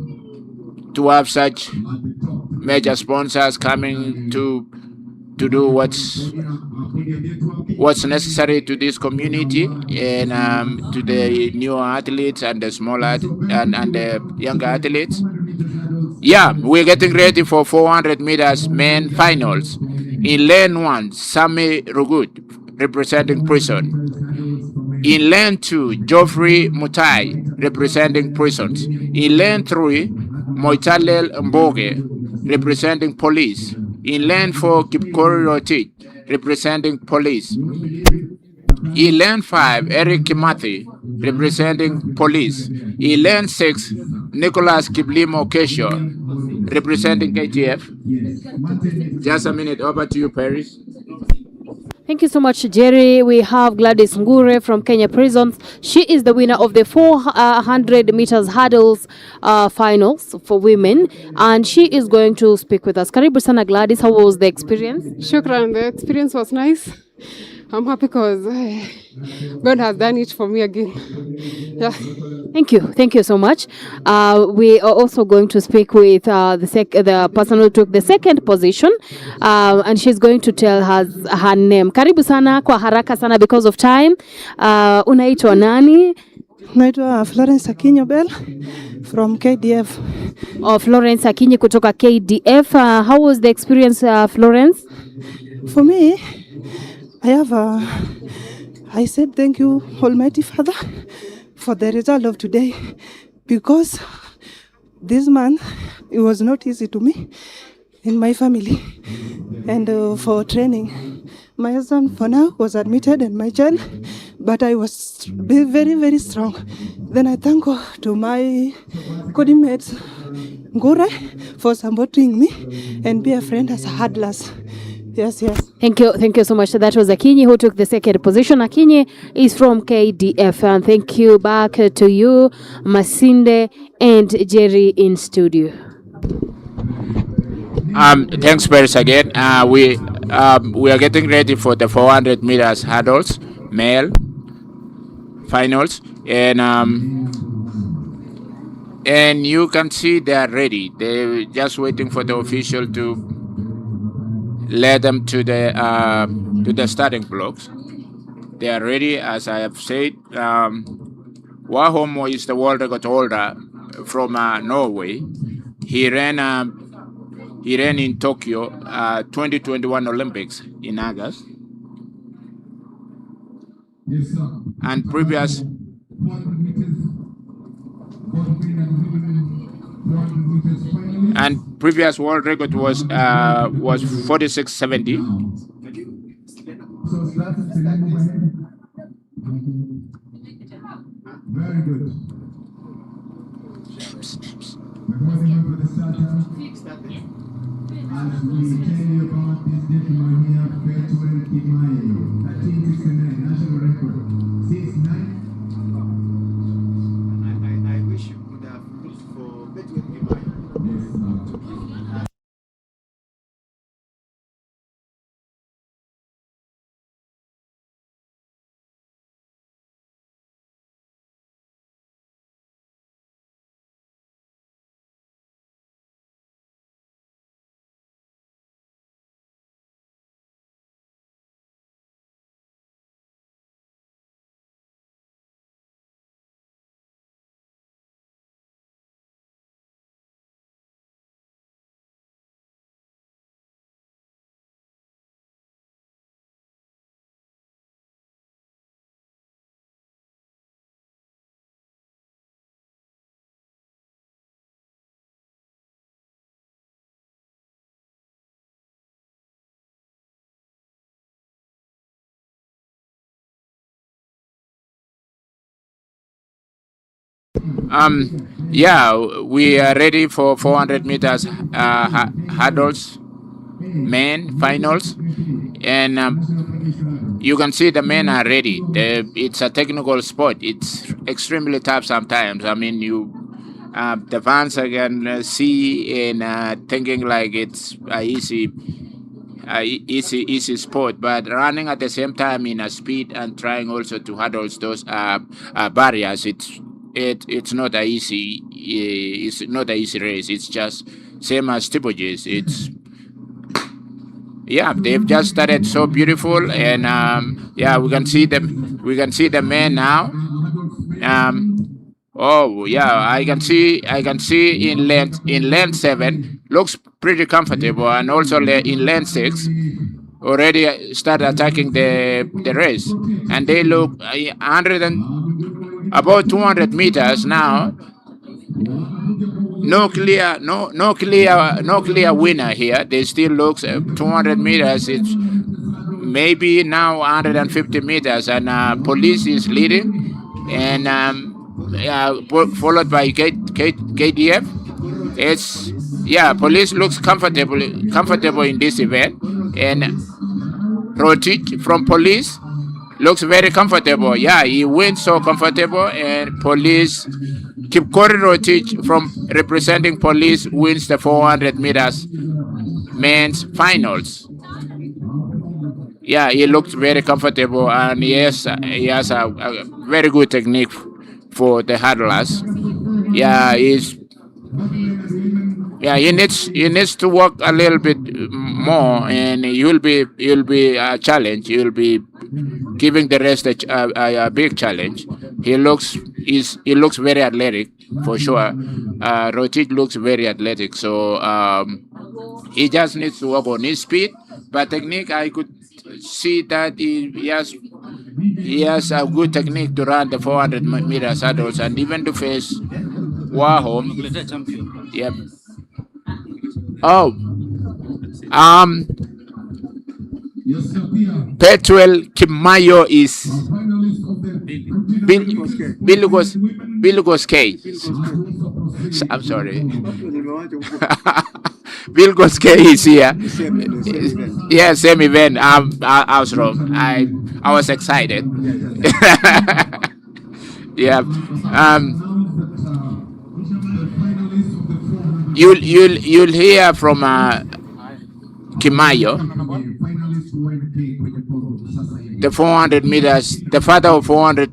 to have such major sponsors coming to do what's necessary to this community and to the new athletes and the small and the younger athletes. Yeah, we're getting ready for 400 meters men finals. In lane 1, Sami Rugut, representing Prison. In lane 2, Geoffrey Mutai, representing Prisons. In lane 3, Moitalel Mboge, representing Police. In lane 4, Kipkori Rotich, representing Police. In lane 5, Eric Kimathi, representing Police. In lane 6, Nicholas Kiblimo Kesho, representing KTF. Just a minute, over to you, Paris. Thank you so much, Jerry. We have Gladys Ngure from Kenya Prisons. She is the winner of the 400 meters hurdles finals for women, and she is going to speak with us. Karibu sana, Gladys. How was the experience? Shukran. The experience was nice. I'm happy because God has done it for me again. Yeah. Thank you so much. We are also going to speak with the person who took the second position, and she's going to tell us her name. Karibu sana kwa haraka sana because of time. Unaitwa nani? Naitwa Florence Akinyo Bell from KDF. Florence Akinyi kutoka KDF. How was the experience, Florence? For me, I said thank you, Almighty Father, for the result of today, because this month it was not easy to me in my family, and for training. My husband for now was admitted and my child, but I was very, very strong. Then I thank God to my co-mates, Ngure, for supporting me and be a friend as a hurdlers. Yes. Thank you so much. That was Akinyi who took the second position. Akinyi is from KDF, and thank you back to you, Masinde and Jerry in studio. Thanks, Paris, again. We are getting ready for the 400 meters hurdles male finals, and you can see they are ready. They're just waiting for the official to lead them to the starting blocks. They are ready, as I have said. Wahomo is the world record holder from Norway. He ran in Tokyo 2021 Olympics in August. And previous world record was 46.70. Very good. As we tell you about this gentleman here, Petruel Kimayo, 1369 national record, 6'9". I wish you could have looked for Petruel Kimayo. Yes, Yeah, we are ready for 400 meters hurdles men finals, and you can see the men are ready. It's a technical sport. It's extremely tough sometimes. I mean, the fans can see and thinking like it's a easy sport, but running at the same time in a speed and trying also to hurdle those barriers, it's not a easy race. It's just same as steeplages. They've just started so beautiful, and we can see them. We can see the men now. I can see. In lane 7 looks pretty comfortable, and also in lane 6 already start attacking the race, and they look 100 and about 200 meters now. No clear winner here. They still looks 200 meters. It's maybe now 150 meters, and police is leading, and followed by KDF. It's police looks comfortable in this event, and Rotich from police looks very comfortable. Yeah, he wins so comfortable, and police keep calling Rotich from representing police wins the 400 meters men's finals. Yeah, he looks very comfortable, and he has a very good technique for the hurdlers. Yeah, he needs to work a little bit more, and you'll be a challenge. You'll be giving the rest a big challenge. He looks very athletic for sure. Rotich looks very athletic, so he just needs to work on his speed. But technique, I could see that he has a good technique to run the 400 meters hurdles, and even to face Wahom. Yep. Oh, Petuel Kimayo is Bilgos K. I'm sorry. Bilgos K is here. Yeah, same event. I was wrong. I was excited. Yeah. You'll hear from Kimayo, the 400 meters, the father of 400.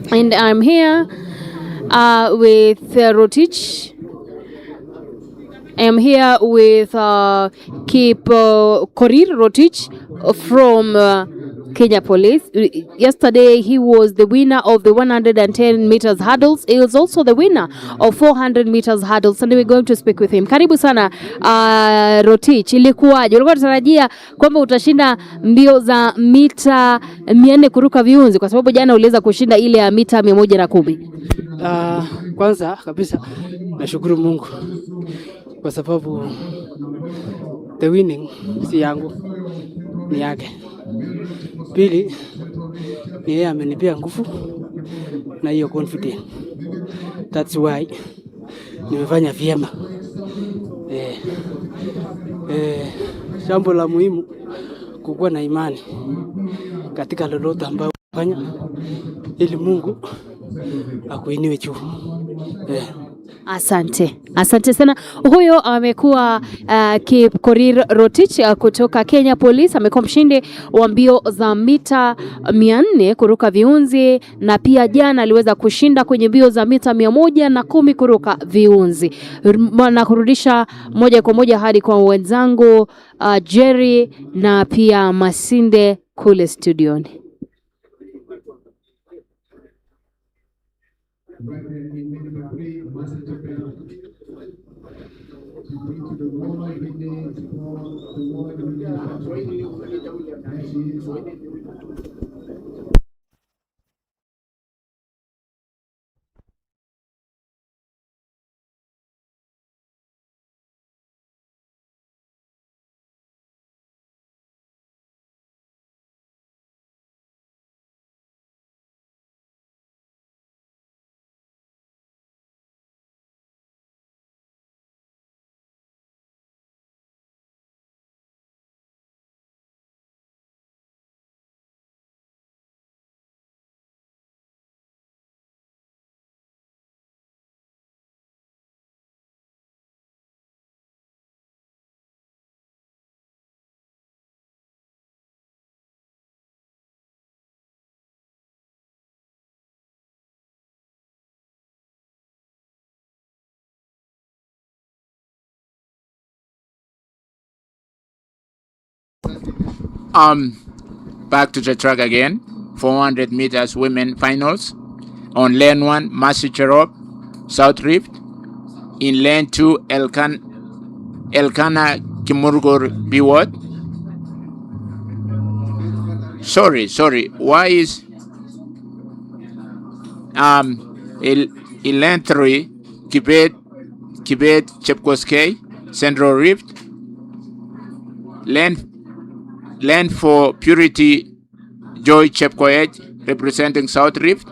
And I'm here with Rotich I am here with Kip Korir Rotich from Kenya Police. Yesterday, he was the winner of the 110 meters hurdles. He was also the winner of 400 meters hurdles, and we're going to speak with him. Karibu sana Rotich, ilikuwaje? Ulikuwa unatarajia kwamba utashinda mbio za mita 400 kuruka viunzi, kwa sababu jana uliweza kushinda ile ya mita 110? Kwanza kabisa nashukuru Mungu kwa sababu the winning si yangu, ni yake. Pili, ni yeye amenipea nguvu na hiyo confidence. That's why nimefanya vyema. Jambo la muhimu kukuwa na imani katika lolote ambalo unafanya ili Mungu akuinue juu. Asante sana. Huyo amekuwa Kip Korir Rotich kutoka Kenya Police. Amekuwa mshindi wa mbio za mita 400 kuruka viunzi, na pia jana aliweza kushinda kwenye mbio za mita 110 kuruka viunzi. Na kurudisha moja kwa moja hadi kwa wenzangu Jerry na pia Masinde kule studioni. Back to the track again. 400 meters women finals. On lane 1, Mercy Cherop, South Rift. In lane 2, Elkana Kimurgur Biwot. Sorry. Why is in lane 3, Kibet Chepkoskei, Central Rift. Lane 4, Purity Joy Chepkoech, representing South Rift.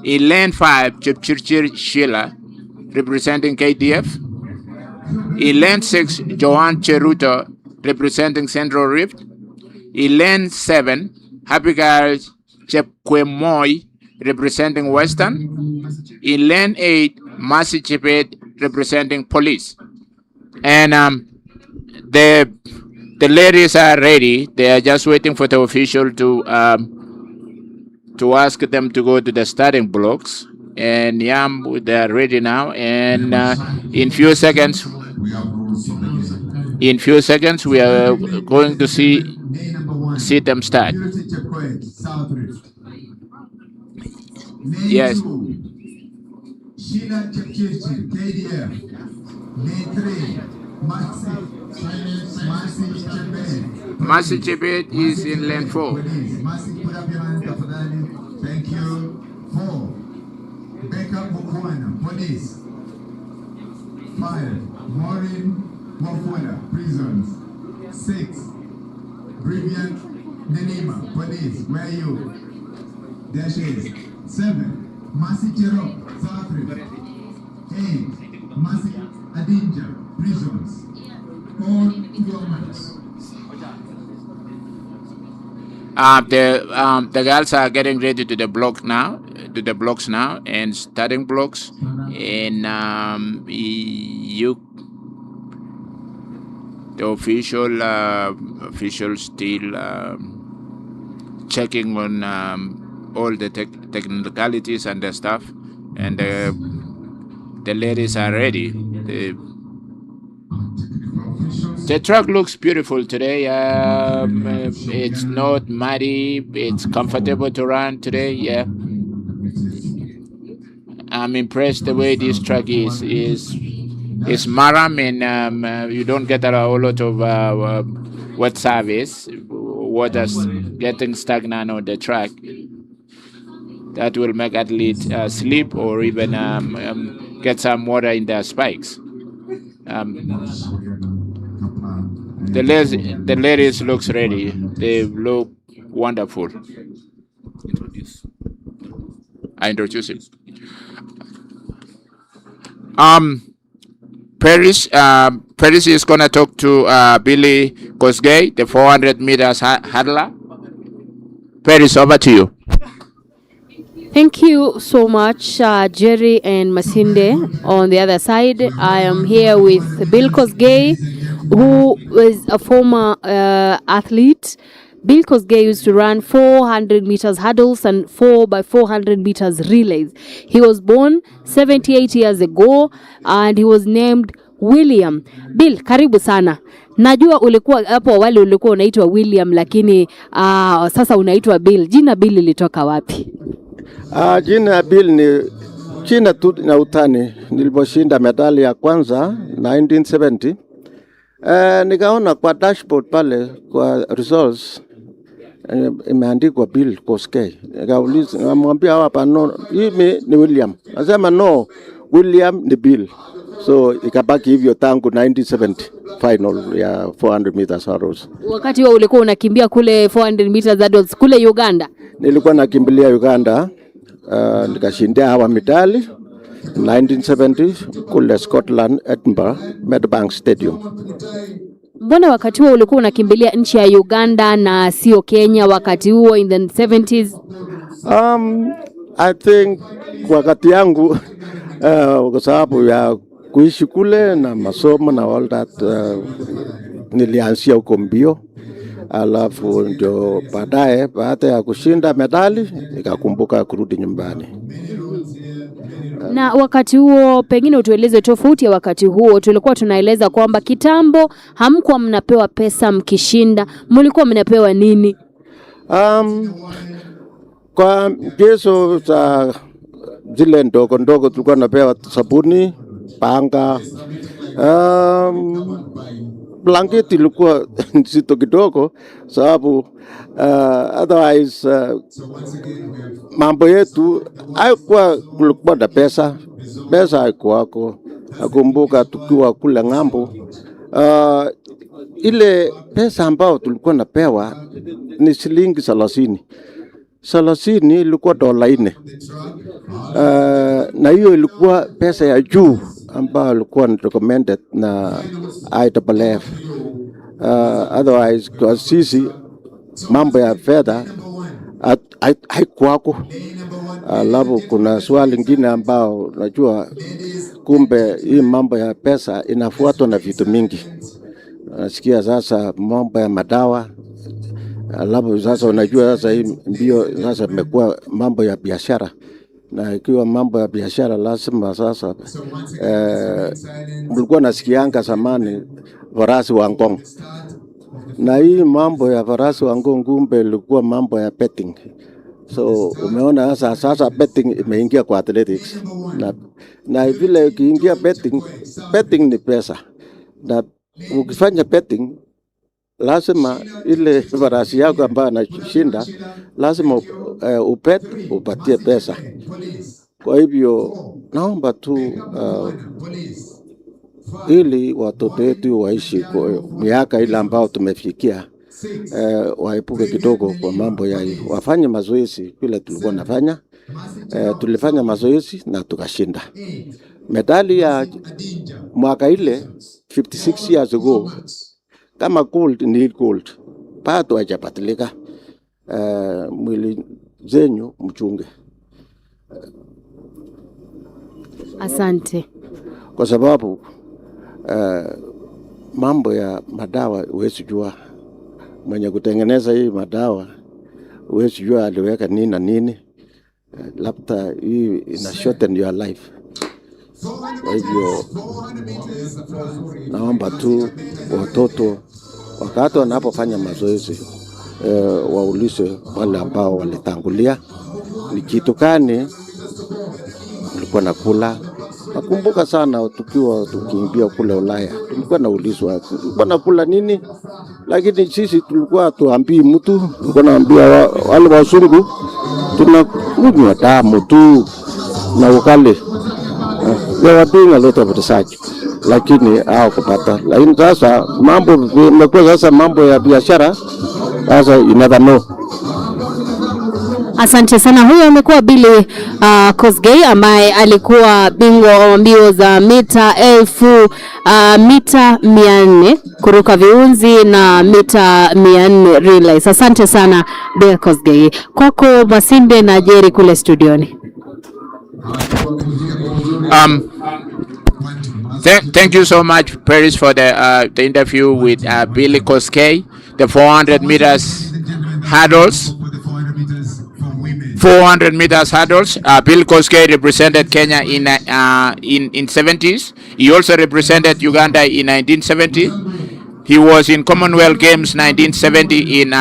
In lane 5, Chepchirchir Sheila, representing KDF. In lane 6, Johan Cheruto, representing Central Rift. In lane 7, Happy Girls Chepkwemoy, representing Western. In lane 8, Mercy Chepet, representing Police. And the ladies are ready. They are just waiting for the official to ask them to go to the starting blocks. And they are ready now. And in few seconds, we are going to see them start. Yes. Sheila Chepchirchir, KDF. Lane 3, Mercy Chepet is in lane 4. Mercy, put up your hand, tafadhali. Thank you. 4, Becca Mukwana, Police. 5, Maureen Wafula, Prisons. 6, Brilliant Nenima, Police. Where are you? There she is. 7, Mercy Cherop, South Rift. 8, Mercy Adinja, Prisons. All governments. The girls are getting ready to the blocks now, and starting blocks. And the official still checking on all the technicalities and the stuff. And the ladies are ready. The track looks beautiful today. It's not muddy. It's comfortable to run today. Yeah, I'm impressed the way this track is. It's maram, and you don't get a whole lot of wet service. Water's getting stagnant on the track. That will make athletes slip or even get some water in their spikes. The ladies looks ready. They look wonderful. I introduce him. Paris is gonna talk to Billy Kosgei, the 400 meters hurdler. Paris, over to you. Thank you so much, Jerry and Masinde. On the other side, I am here with Bill Kosgei, who is a former athlete. Bill Kosgei used to run 400 meters hurdles and 4x400 meters relays. He was born 78 years ago and he was named William. Bill, karibu sana. Najua ulikuwa hapo awali ulikuwa unaitwa William, lakini sasa unaitwa Bill. Jina Bill lilitoka wapi? Jina Bill ni jina tu na utani. Niliposhinda medali ya kwanza 1970. Nikaona kwa dashboard pale kwa results imeandikwa Bill Kosgei. Nikauliza, namwambia hapa no, mimi ni William. Nasema no, William ni Bill. So ikabaki hivyo tangu 1970 final ya 400 meters hurdles. Wakati wewe ulikuwa unakimbia kule 400 meters hurdles kule Uganda? Nilikuwa nakimbilia Uganda, nikashindia hawa medali 1970 kule Scotland, Edinburgh, Meadowbank Stadium. Mbona wakati huo ulikuwa unakimbilia nchi ya Uganda na sio Kenya wakati huo in the 70s? I think wakati yangu kwa sababu ya kuishi kule na masomo na all that, nilianzia huko mbio. Alafu ndio baadaye baada ya kushinda medali nikakumbuka kurudi nyumbani. Na wakati huo pengine utueleze tofauti ya wakati huo. Tulikuwa tunaeleza kwamba kitambo hamkuwa mnapewa pesa mkishinda, mlikuwa mnapewa nini? Kwa mchezo za zile ndogo ndogo tulikuwa tunapewa sabuni, panga, blanketi ilikuwa nzito kidogo sababu otherwise mambo yetu haikuwa kulikuwa na pesa haikuwako. Nakumbuka tukiwa kule ng'ambo, ile pesa ambao tulikuwa napewa ni shilingi 30 ilikuwa $4. Na hiyo ilikuwa pesa ya juu ambayo ilikuwa recommended na IAAF. Otherwise kwa sisi mambo ya fedha haikuwako. Alafu kuna swali lingine ambao najua kumbe hii mambo ya pesa inafuatwa na vitu mingi. Nasikia sasa mambo ya madawa. Alafu sasa unajua sasa hii mbio sasa imekuwa mambo ya biashara. Na ikiwa mambo ya biashara lazima sasa mlikuwa nasikianga zamani farasi wa Ngong. Na hii mambo ya farasi wa Ngong kumbe ilikuwa mambo ya betting. So umeona sasa betting imeingia kwa athletics. Na vile ukiingia betting ni pesa. Na ukifanya betting lazima ile farasi yako ambayo anashinda lazima upatie pesa. Kwa hivyo naomba tu ili watoto wetu waishi kwa miaka ile ambao tumefikia, waepuke kidogo kwa mambo ya hiyo. Wafanye mazoezi vile tulikuwa nafanya. Tulifanya mazoezi na tukashinda. Medali ya mwaka ile 56 years ago kama gold ni gold. Bado hajapatilika. Mwili zenyu mchunge. Asante. Kwa sababu mambo ya madawa huwezi jua. Mwenye kutengeneza hii madawa huwezi jua aliweka nini na nini. Labda hii ina shorten your life. Kwa hivyo naomba tu watoto wakati wanapofanya mazoezi waulize wale ambao walitangulia ni kitu gani ulikuwa nakula. Nakumbuka sana tukiwa tukimbia kule Ulaya, tulikuwa naulizwa ulikuwa nakula nini, lakini sisi tulikuwa tuambii mtu, tulikuwa naambia wale wazungu tunakunywa damu tu na ukali. They were doing a lot of research, lakini hawakupata. Lakini sasa mambo imekuwa sasa mambo ya biashara, sasa you never know. Asante sana. Huyo amekuwa Billy Kosgei ambaye alikuwa bingwa wa mbio za mita 400 kuruka viunzi na mita 400 relays. Asante sana Billy Kosgei. Kwako Masinde na Jerry kule studioni. Thank you so much, Paris, for the interview with Billy Kosgei, the 400 meters hurdles. 400 meters hurdles. Bill Kosgei represented Kenya in 70s. He also represented Uganda in 1970. He was in Commonwealth Games 1970 in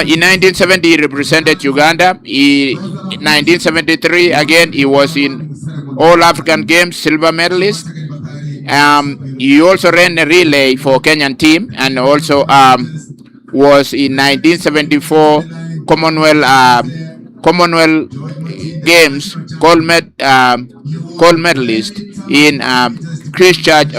in 1970 he represented Uganda. In 1973 again he was in All African Games silver medalist. He also ran a relay for Kenyan team and also was in 1974 Commonwealth Games gold medalist in Christchurch.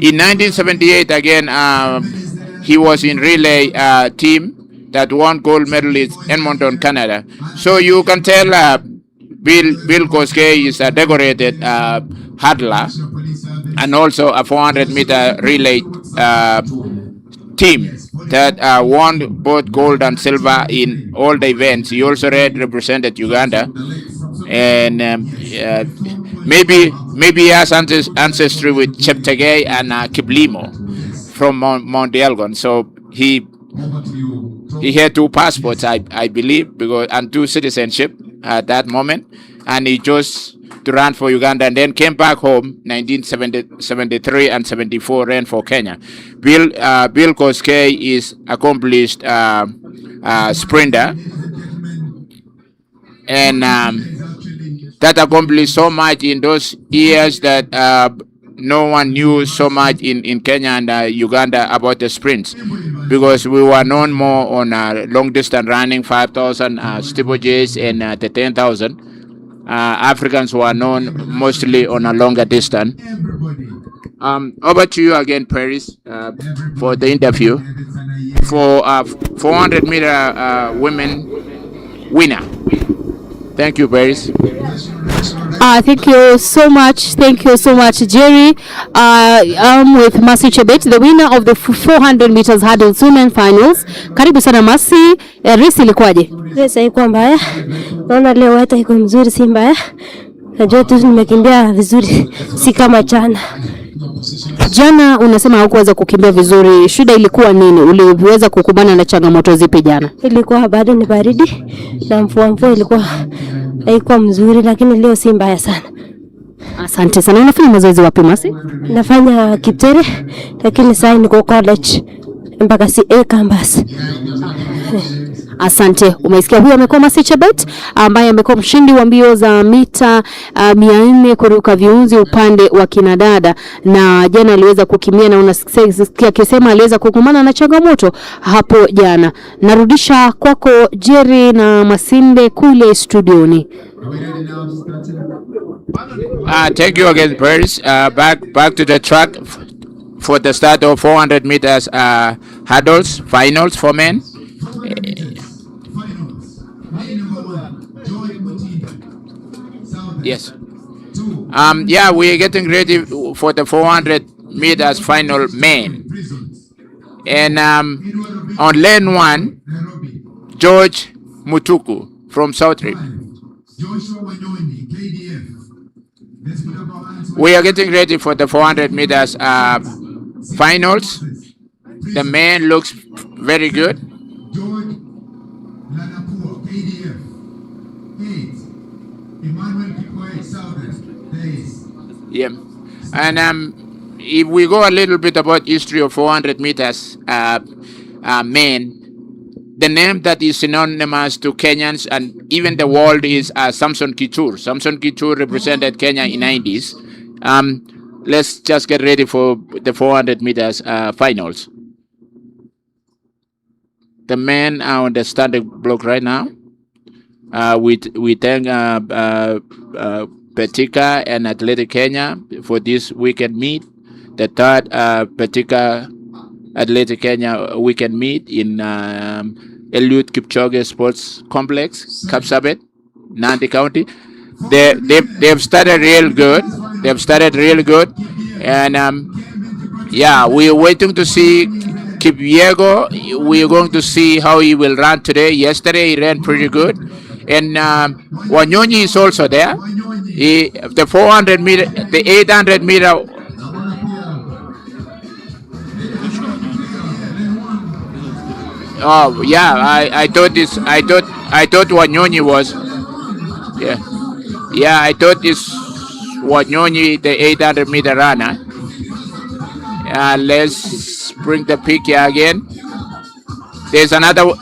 In 1978 again, he was in relay team that won gold medal in Edmonton, Canada. So you can tell Bill Kosgei is a decorated hurdler and also a 400-meter relay team that won both gold and silver in all the events. He also represented Uganda, and maybe he has ancestry with Cheptegei and Kiblimo from Mount Elgon. So he had 2 passports, I believe, and 2 citizenship at that moment, and he chose to run for Uganda and then came back home 1973 and 74, ran for Kenya. Bill Kosgei is accomplished sprinter, and that accomplished so much in those years that no one knew so much in Kenya and Uganda about the sprints, because we were known more on long distance running, 5,000 steeplechases and the 10,000. Africans were known mostly on a longer distance. Over to you again, Paris, for the interview for 400 meter women winner. Thank you, Paris. Thank you so much. Thank you so much, Jerry. I'm with Mercy Chebet, the winner of the 400 meters hurdles women finals. Karibu sana Mercy. Race ilikuwaje? Race haikuwa mbaya. Naona leo hata iko mzuri, si mbaya. Najua tu nimekimbia vizuri, si kama jana. Jana unasema haukuweza kukimbia vizuri. Shida ilikuwa nini? Uliweza kukumbana na changamoto zipi jana? Ilikuwa bado ni baridi na mvua ilikuwa haikuwa mzuri, lakini leo si mbaya sana. Asante sana. Unafanya mazoezi wapi Mercy? Nafanya Kiptere, lakini sasa niko college mpaka CA campus. Asante. Umesikia, huyo amekuwa Mercy Chebet ambaye amekuwa mshindi wa mbio za mita 400 kuruka viunzi upande wa kinadada, na jana aliweza kukimbia, na unasikia akisema aliweza kukumbana na changamoto hapo jana. Narudisha kwako Jerry na Masinde kule studioni. Thank you again, Paris. Back to the track for the start of 400 meters hurdles finals for men. Yes. Yeah, we're getting ready for the 400 meters final men. And on lane 1, George Mutuku from South Rib. Joshua Wanyoni, KDF. Let's put up our hands. We are getting ready for the 400 meters finals. The man looks very good. George Lanapur, KDF. 8. Emmanuel Kikoe, Southern. Days. Yeah. And if we go a little bit about history of 400 meters men, the name that is synonymous to Kenyans and even the world is Samson Kitur. Samson Kitur represented Kenya in 90s. Let's just get ready for the 400 meters finals. The men are on the starting block right now. We thank Betika and Athletic Kenya for this weekend meet. The third Betika Athletic Kenya weekend meet in Eliud Kipchoge Sports Complex, Kapsabet, Nandi County. They've started real good. And yeah, we're waiting to see Kipyego. We're going to see how he will run today. Yesterday he ran pretty good. And Wanyonyi is also there. The 400 meter, the 800 meter. Oh yeah, I thought Wanyonyi was. Yeah, I thought this Wanyonyi, the 800 meter runner. Let's bring the pick here again. There's another.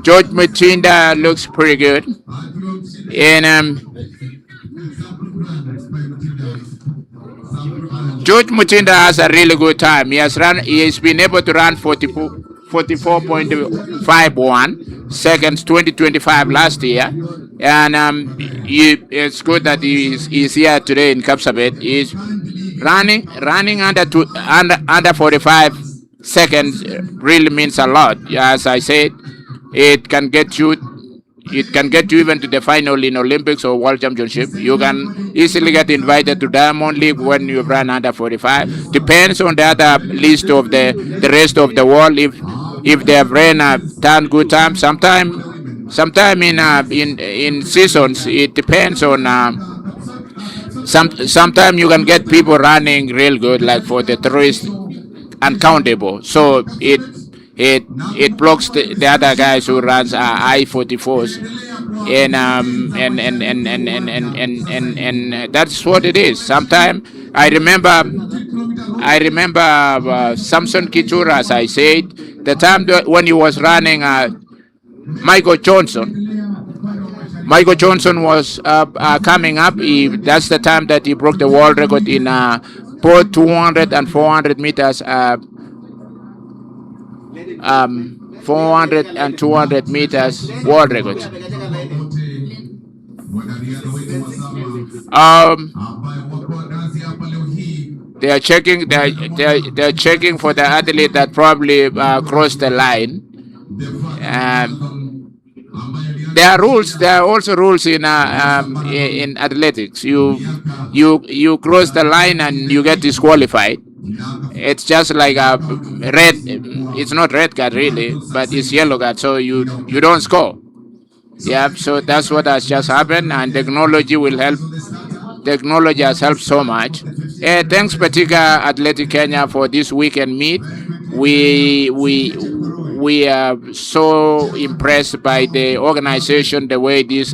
George Mutinda looks pretty good, and George Mutinda has a really good time. He has been able to run 44.51 seconds 2025 last year, and it's good that he's here today in Kapsabet. He's running under 45 seconds really means a lot. As I said, it can get you even to the final in Olympics or World Championship. You can easily get invited to Diamond League when you run under 45. Depends on the other list of the rest of the world. If they have ran a good time, sometime in seasons, it depends on. Sometimes you can get people running real good, like for the tourist, uncountable. So it blocks the other guys who runs I-44s, and that's what it is. Sometimes I remember Samson Kitura, as I said, the time when he was running Michael Johnson. Michael Johnson was coming up. That's the time that he broke the world record in both 200 and 400 meters. 400 and 200 meters world records. They are checking. They are checking for the athlete that probably crossed the line. There are rules. There are also rules in athletics. You cross the line and you get disqualified. It's just like a red. It's not red card really, but it's yellow card. So you don't score. Yeah. So that's what has just happened, and technology will help. Technology has helped so much. Thanks, Betika Athletic Kenya, for this weekend meet. We are so impressed by the organization, the way this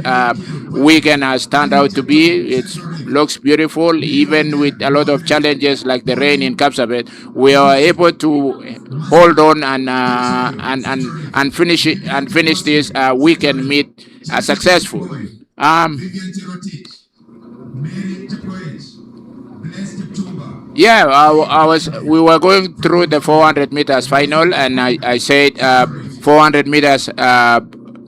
weekend has turned out to be. It looks beautiful, even with a lot of challenges like the rain in Kapsabet. We are able to hold on and finish this weekend meet successful. Yeah, we were going through the 400 meters final, and I said 400 meters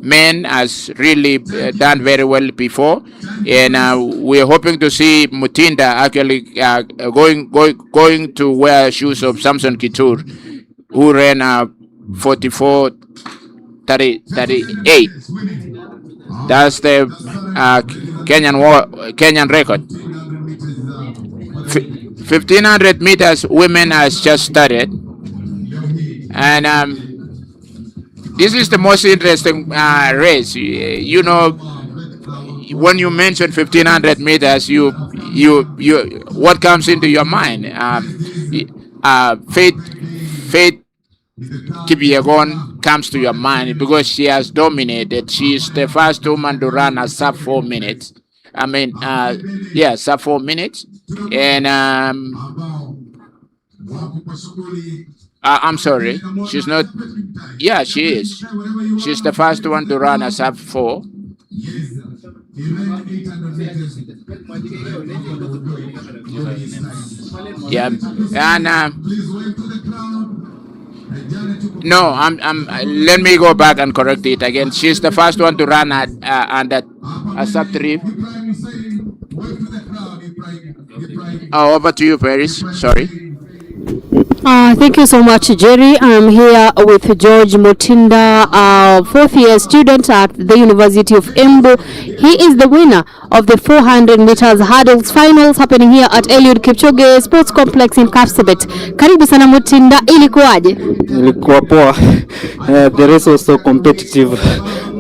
men has really done very well before, and we're hoping to see Mutinda actually going to wear shoes of Samson Kitur, who ran 44:38. That's the Kenyan record. 1500 meters women has just started, and this is the most interesting race. You know, when you mention 1500 meters, you what comes into your mind? Faith Kipyegon comes to your mind because she has dominated. She is the first woman to run a sub 4 minutes. I mean, yeah, sub 4 minutes, and I'm sorry, she's not. Yeah, she is. She's the first one to run a sub 4. Yeah, and no, I'm. Let me go back and correct it again. She's the first one to run at under a sub 3. Oh, over to you, Paris. Sorry. Thank you so much, Jerry. I'm here with George Mutinda, a fourth-year student at the University of Embu. He is the winner of the 400 meters hurdles finals happening here at Eliud Kipchoge Sports Complex in Kapsabet. Karibu sana Mutinda, ilikuwaje? Ilikuwa poa. The race was so competitive,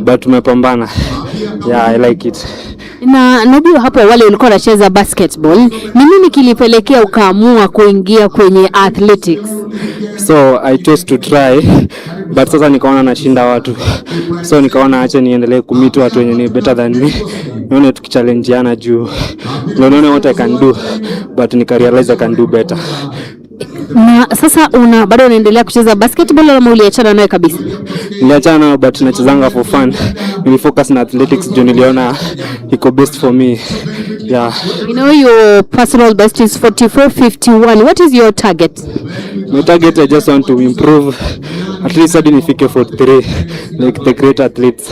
but tumepambana. Yeah, I like it. Na najua hapo wale ulikuwa unacheza basketball, ni nini kilipelekea ukaamua kuingia kwenye athletics? So I chose to try, but sasa nikaona nashinda watu, so nikaona acha niendelee kumit watu wenye ni better than me, nione tukichallengeana juu nione what I can do, but nika realize I can do better. Na sasa bado unaendelea kucheza basketball ama uliachana nayo kabisa? Niliachana nayo, but nachezanga for fun. Nilifocus na athletics juu niliona iko best for me. Yeah. You know your personal best is 44:51. What is your target? My target, I just want to improve at least hadi nifike 43 like the great athletes.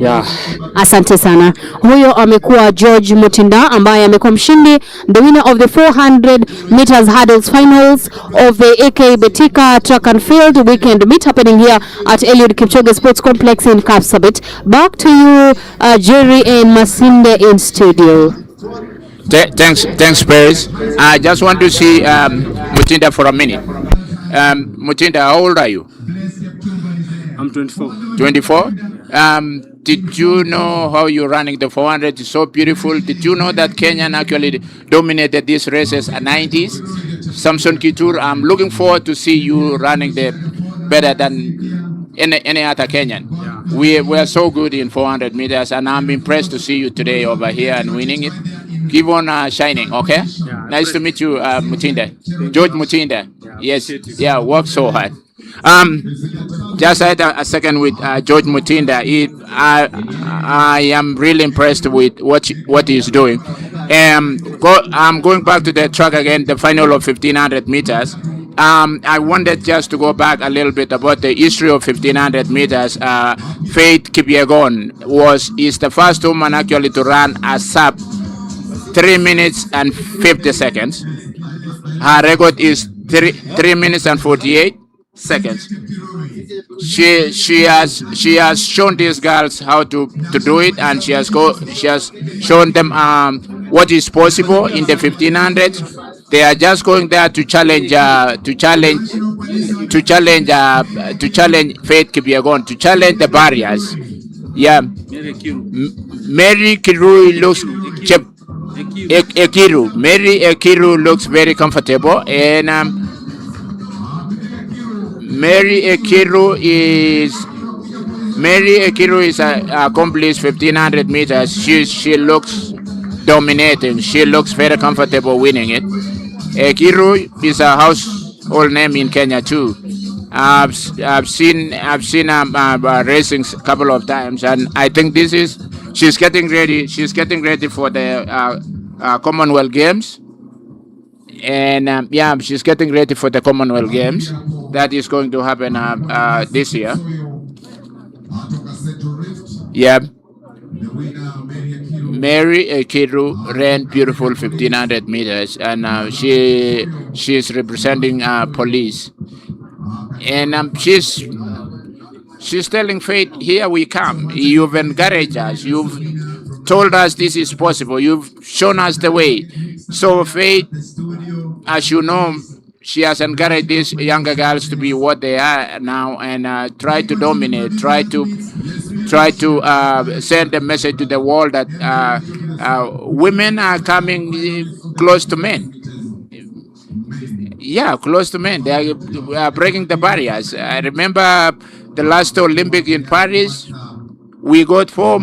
Yeah. Asante sana. Huyo amekuwa George Mutinda ambaye amekuwa mshindi, the winner of the 400 meters hurdles finals of the AK Betika track and field weekend meet happening here at Eliud Kipchoge Sports Complex in Kapsabet. Back to you, Jerry and Masinde in studio. Thanks, Paris. I just want to see Mutinda for a minute. Mutinda, how old are you? I'm 24. 24. Did you know how you're running the 400? It's so beautiful. Did you know that Kenyan actually dominated these races at 90s? Samson Kitur, I'm looking forward to see you running the better than any other Kenyan. Yeah. We are so good in 400 meters, and I'm impressed to see you today over here and winning it. Keep on shining, okay? Yeah, nice to meet you, Mutinda. George Mutinda. Yeah. Yes. Yeah, work so hard. Just had a second with George Mutinda. I am really impressed with what he's doing. I'm going back to the track again, the final of 1500 meters. I wanted just to go back a little bit about the history of 1500 meters. Faith Kipyegon is the first woman actually to run a sub 3 minutes and 50 seconds. Her record is 3 minutes and 48 seconds. She has shown these girls how to do it, and she has shown them what is possible in the 1500s. They are just going there to challenge Faith Kipyegon, to challenge the barriers. Yeah, Mary Kiru looks Mary Ekiru looks very comfortable, and Mary Ekiru is accomplished 1500 meters. She looks dominating. She looks very comfortable winning it. Ekiru is a household name in Kenya too. I've seen racing a couple of times, and I think she's getting ready. She's getting ready for the Commonwealth Games, and she's getting ready for the Commonwealth Games that is going to happen this year. Yeah. Mary Ekiru ran beautiful 1500 meters, and she's representing police, and she's telling Faith, here we come. You've encouraged us. You've told us this is possible. You've shown us the way. So Faith, as you know, she has encouraged these younger girls to be what they are now, and try to dominate, try to send a message to the world that women are coming close to men. Yeah, close to men. They are breaking the barriers. I remember the last Olympic in Paris. We got 4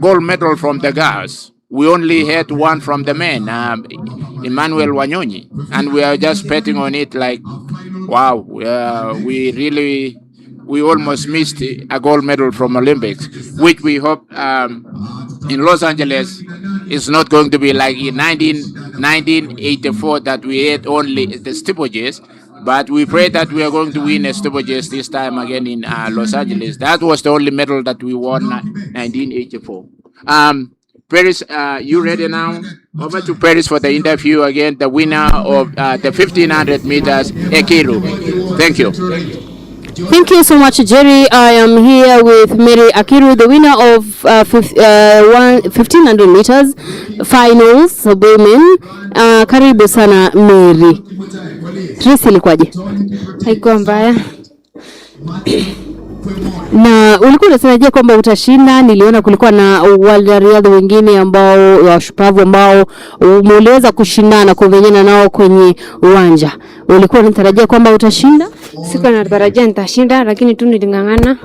gold medal from the girls. We only had 1 from the men, Emmanuel Wanyonyi, and we are just betting on it like, wow, we almost missed a gold medal from Olympics, which we hope in Los Angeles is not going to be like in 1984 that we had only the steeplechase. But we pray that we are going to win a steeplechase this time again in Los Angeles. That was the only medal that we won 1984. Paris, you ready now? Over to Paris for the interview again. The winner of the 1500 meters, Ekiru. Thank you. Thank you so much, Jerry. I am here with Mary Akiru, the winner of 1500 meters finals women. Karibu sana Mary. Race ilikuwaje? Haikuwa mbaya. Na ulikuwa unatarajia kwamba utashinda? Niliona kulikuwa na wanariadha wengine ambao washupavu ambao umeweza kushindana kumenyana nao kwenye uwanja. Ulikuwa unatarajia kwamba utashinda? Sikuwa natarajia nitashinda, lakini tu niling'ang'ana.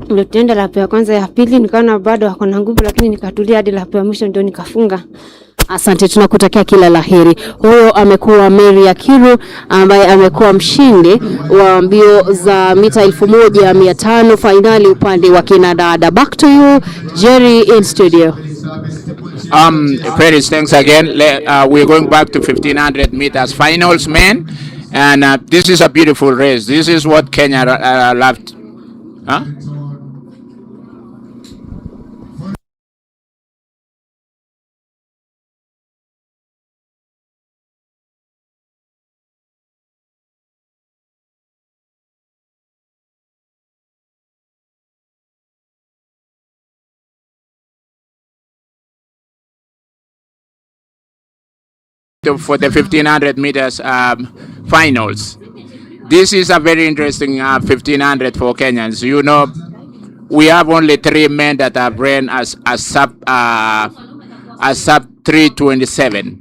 Nilienda lap ya kwanza, ya pili nikaona bado wako na nguvu, lakini nikatulia hadi lap ya mwisho ndio nikafunga. Asante, tunakutakia kila laheri. Huyo amekuwa Mary Akiru ambaye amekuwa mshindi wa mbio za mita 1500 finali upande wa kinadada. Back to you, Jerry, in studio. Paris, thanks again. We're going back to 1500 meters finals, men, and this is a beautiful race. This is what Kenya loved. Huh? For the 1500 meters finals. This is a very interesting 1500 for Kenyans. You know, we have only 3 men that have ran as sub 327.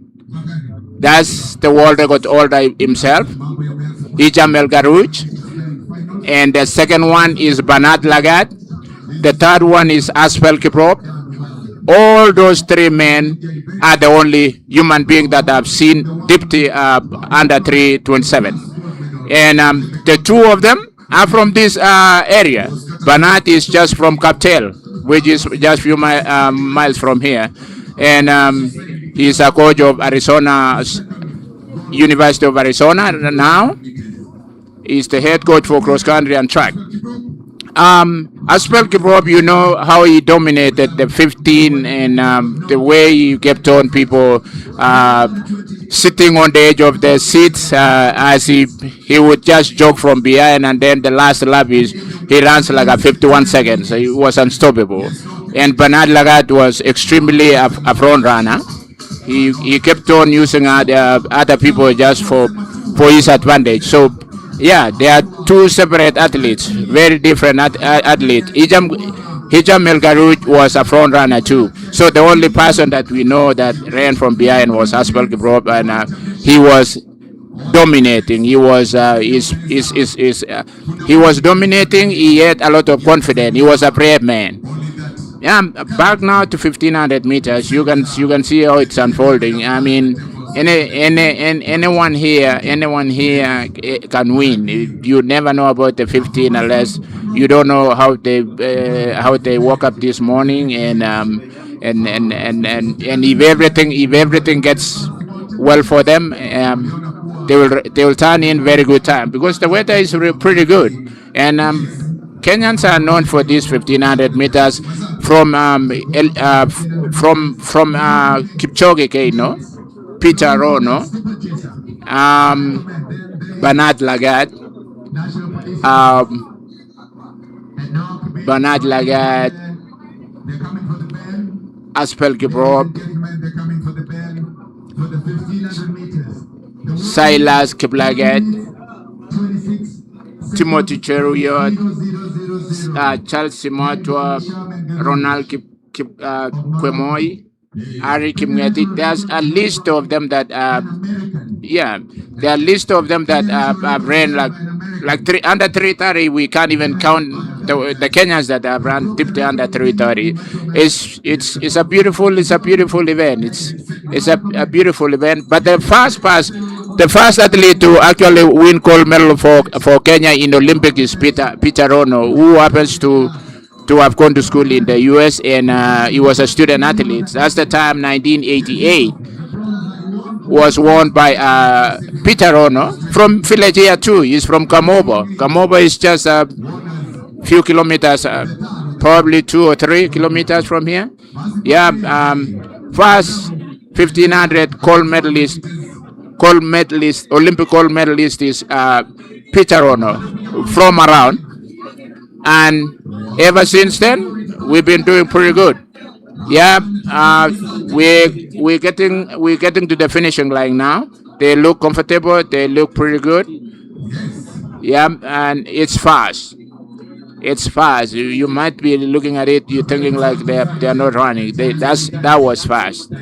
That's the world record holder himself, Ijamel Garouch, and the second one is Bernard Lagat. The third one is Asfel Kiprop. All those 3 men are the only human being that I've seen dipped under 327. And the 2 of them are from this area. Bernard is just from Kaptel, which is just a few miles from here. And he's a coach of Arizona, University of Arizona now. He's the head coach for cross country and track. Aspel Kiprop, you know how he dominated the 15 and the way he kept on people sitting on the edge of their seats as he would just jog from behind, and then the last lap he runs like a 51 seconds. So he was unstoppable. And Bernard Lagat was extremely a front runner. He kept on using other people just for his advantage. So yeah, they are 2 separate athletes, very different athletes. Hijam Melgaruj was a front runner too. So the only person that we know that ran from behind was Aspel Kiprop, and he was dominating. He was he was dominating. He had a lot of confidence. He was a brave man. Yeah, back now to 1500 meters. You can see how it's unfolding. I mean, anyone here can win. You never know about the 15 unless you don't know how they woke up this morning, and if everything gets well for them, they will turn in very good time because the weather is pretty good. And Kenyans are known for these 1500 meters from Kipchoge, no? Peter Rono, Bernard Lagat, Aspel Kiprop, Silas Kiplagat, Timothy Cheruiyot, Charles Simotwa, Ronald Kwemoi, Ari Kimweti. There's a list of them that there are a list of them that have ran like under 330. We can't even count the Kenyans that have run deeply under 330. It's a beautiful event. It's a beautiful event. But the first athlete to actually win gold medal for Kenya in Olympic is Peter Rono, who happens to have gone to school in the US, and he was a student athlete. That's the time 1988 was won by Peter Rono from village here too. He's from Kamobo. Kamobo is just a few kilometers, probably 2 or 3 kilometers from here. First 1500 Olympic gold medalist is Peter Rono from around, and ever since then we've been doing pretty good. We're getting to the finishing line now. They look comfortable. They look pretty good. And it's fast. It's fast. You might be looking at it, you're thinking like they're not running. That was fast.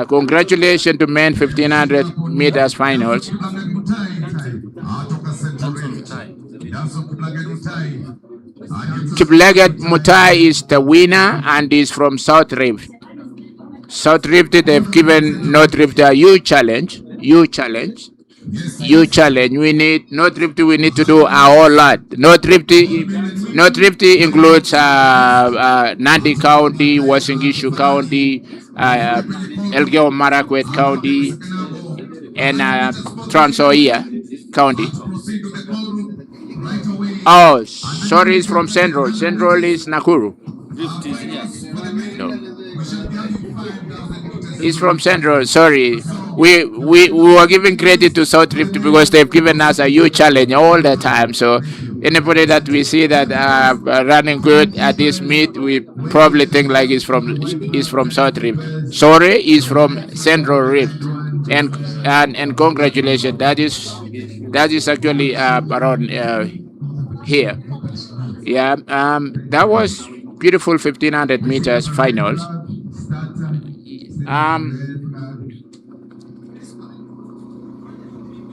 Congratulations to men 1500 meters finals. Kiplagat Mutai is the winner and is from South Rift. South Rift, they've given North Rift a huge challenge. We need North Rift. We need to do a whole lot. North Rift includes Nandi County, Wasingishu County, Elgeyo Marakwet County, and Trans Nzoia County. Oh, sorry, it's from Central. Central is Nakuru. No. It's from Central. Sorry. We were giving credit to South Rift because they've given us a huge challenge all the time. So anybody that we see that running good at this meet, we probably think like is from South Rift. Sorry, is from Central Rift. And congratulations. That is actually around here. That was beautiful 1500 meters finals.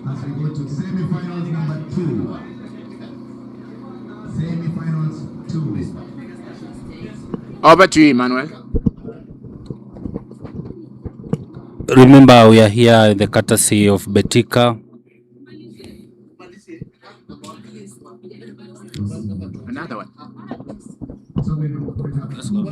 As we go to semi-finals number 2. Semi-finals 2. Over to you, Emmanuel. Remember, we are here in the courtesy of Betika. Another one. Let's go.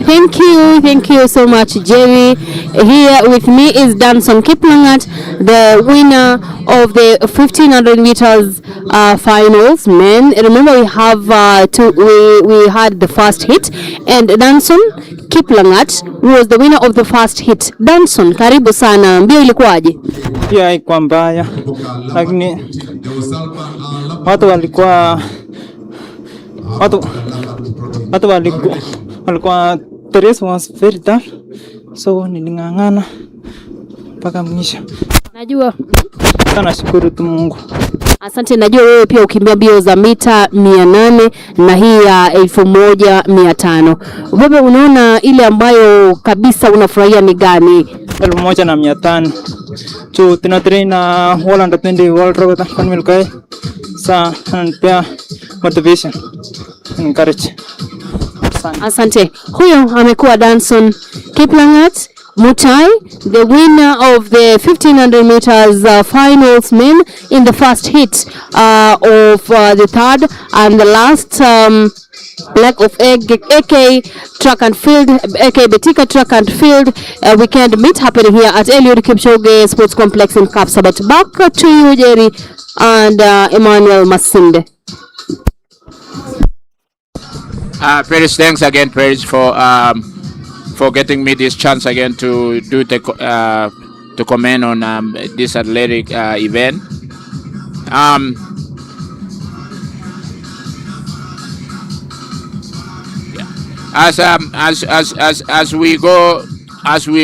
Thank you so much, Jerry. Here with me is Danson Kiplangat, the winner of the 1500 meters finals men. Remember, we have we had the first hit, and Danson Kiplangat was the winner of the first hit. Danson, karibu sana. Mbio ilikuwaje? Pia haikuwa mbaya, lakini watu walikuwa watu walikuwa the race was very tough, so niling'ang'ana mpaka mwisho. Najua Nashukuru tu Mungu. Asante. Najua wewe pia ukimbia mbio za mita 800 na hii ya 1500. Wewe unaona ile ambayo kabisa unafurahia ni gani? 1500. So tuna train na Holland 20 World Record kan milkai. Sa pia motivation encourage. Asante. Huyo amekuwa Danson Kiplangat Mutai, the winner of the 1500 meters finals men in the first hit of the third and the last leg of AK track and field, AK Betika track and field weekend meet happening here at Eliud Kipchoge Sports Complex in Kapsabet. Back to you, Jerry and Emmanuel Masinde. Paris, thanks again, Paris, for getting me this chance again to do the to comment on this athletic event. As we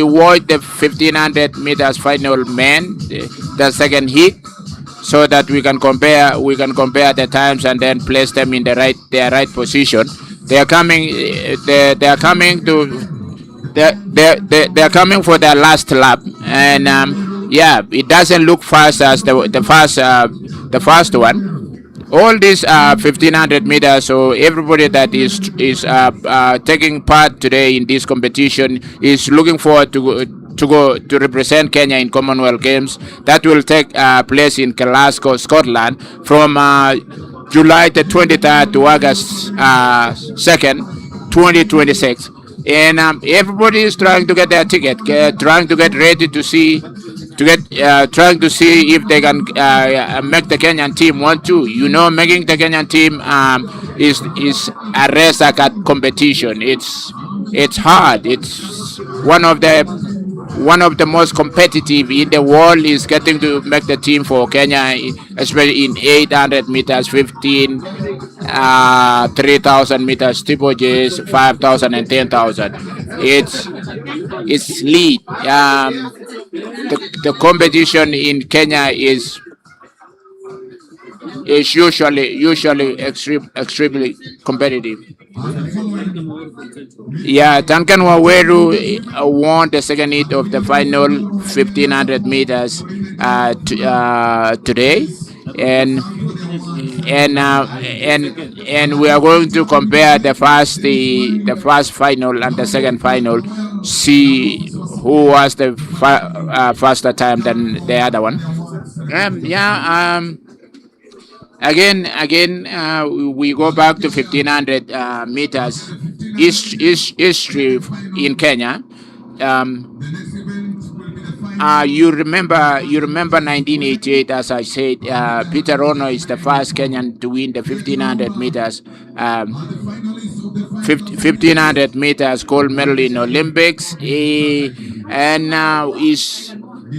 watch the 1500 meters final men, the second heat, so that we can compare the times and then place them in their right position. They are coming for their last lap, and it doesn't look fast as the first one. All these 1500 meters, so everybody that is taking part today in this competition is looking forward to go to represent Kenya in Commonwealth Games that will take place in Glasgow, Scotland, from July the 23rd to August 2nd, 2026. And everybody is trying to get their ticket, trying to get ready to see, trying to see if they can make the Kenyan team want to. You know, making the Kenyan team is a race competition. It's hard. It's one of the most competitive in the world is getting to make the team for Kenya, especially in 800 meters, 15, 3,000 meters, steeplechases, 5,000 and 10,000. It's lead. The competition in Kenya is usually extremely competitive. Yeah, Duncan Waweru won the second heat of the final 1500 meters today, and we are going to compare the first final and the second final, see who was the faster time than the other one. Again, we go back to 1500 meters history in Kenya. You remember 1988, as I said, Peter Rono is the first Kenyan to win the 1500 meters. 1500 meters gold medal in Olympics, and now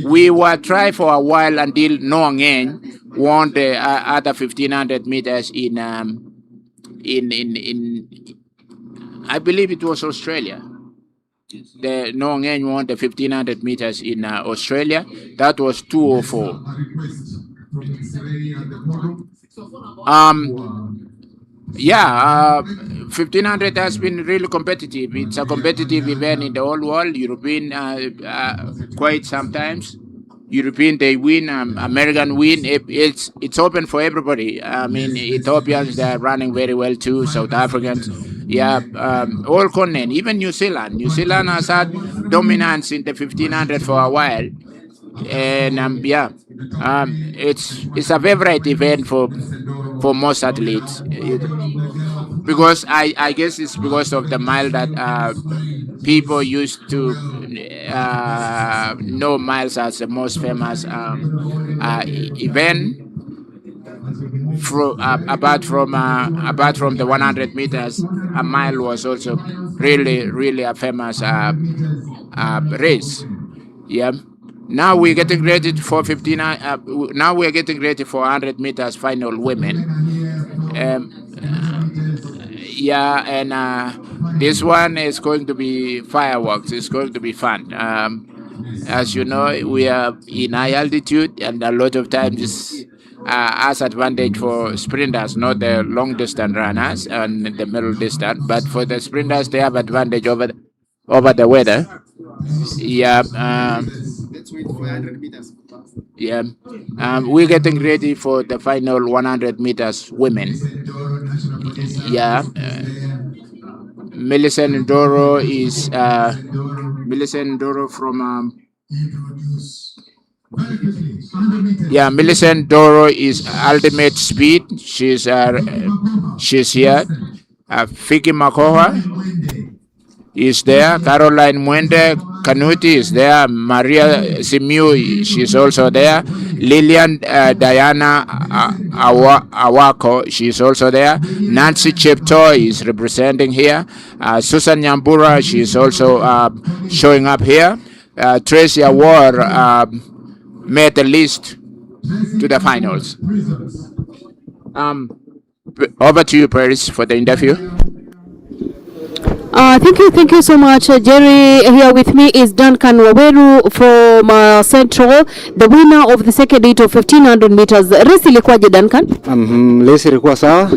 we were trying for a while until Noah Ngeny won the other 1500 meters in I believe it was Australia. The Noah Ngeny won the 1500 meters in Australia. That was 204. 1500 has been really competitive. It's a competitive event in the whole world. European quite sometimes. European they win, American win. It's open for everybody. I mean, Ethiopians, they are running very well too. South Africans, all continent, even New Zealand. New Zealand has had dominance in the 1500 for a while, and it's a favorite event for most athletes, because I guess it's because of the mile that people used to know miles as the most famous event. Apart from the 100 meters, a mile was also really a famous race. Yeah. Now we're getting ready for 15. Now we're getting ready for 100 meters final women. Yeah, and this one is going to be fireworks. It's going to be fun. As you know, we are in high altitude, and a lot of times this has advantage for sprinters, not the long distance runners and the middle distance. But for the sprinters, they have advantage over the weather. Yeah. Yeah. We're getting ready for the final 100 meters women. Yeah. Millicent Ndoro is Millicent Ndoro from yeah, Millicent Ndoro is ultimate speed. She's here. Fiki Makoha is there. Caroline Mwende Kanuti is there. Maria Simiu, she's also there. Lillian Diana Awako, she's also there. Nancy Chepto is representing here. Susan Nyambura, she's also showing up here. Tracy Award made the list to the finals. Over to you, Paris, for the interview. Thank you so much, Jerry. Here with me is Duncan Waweru from Central, the winner of the second heat of 1500 meters. Race ilikuwaje, Duncan? Race ilikuwa sawa.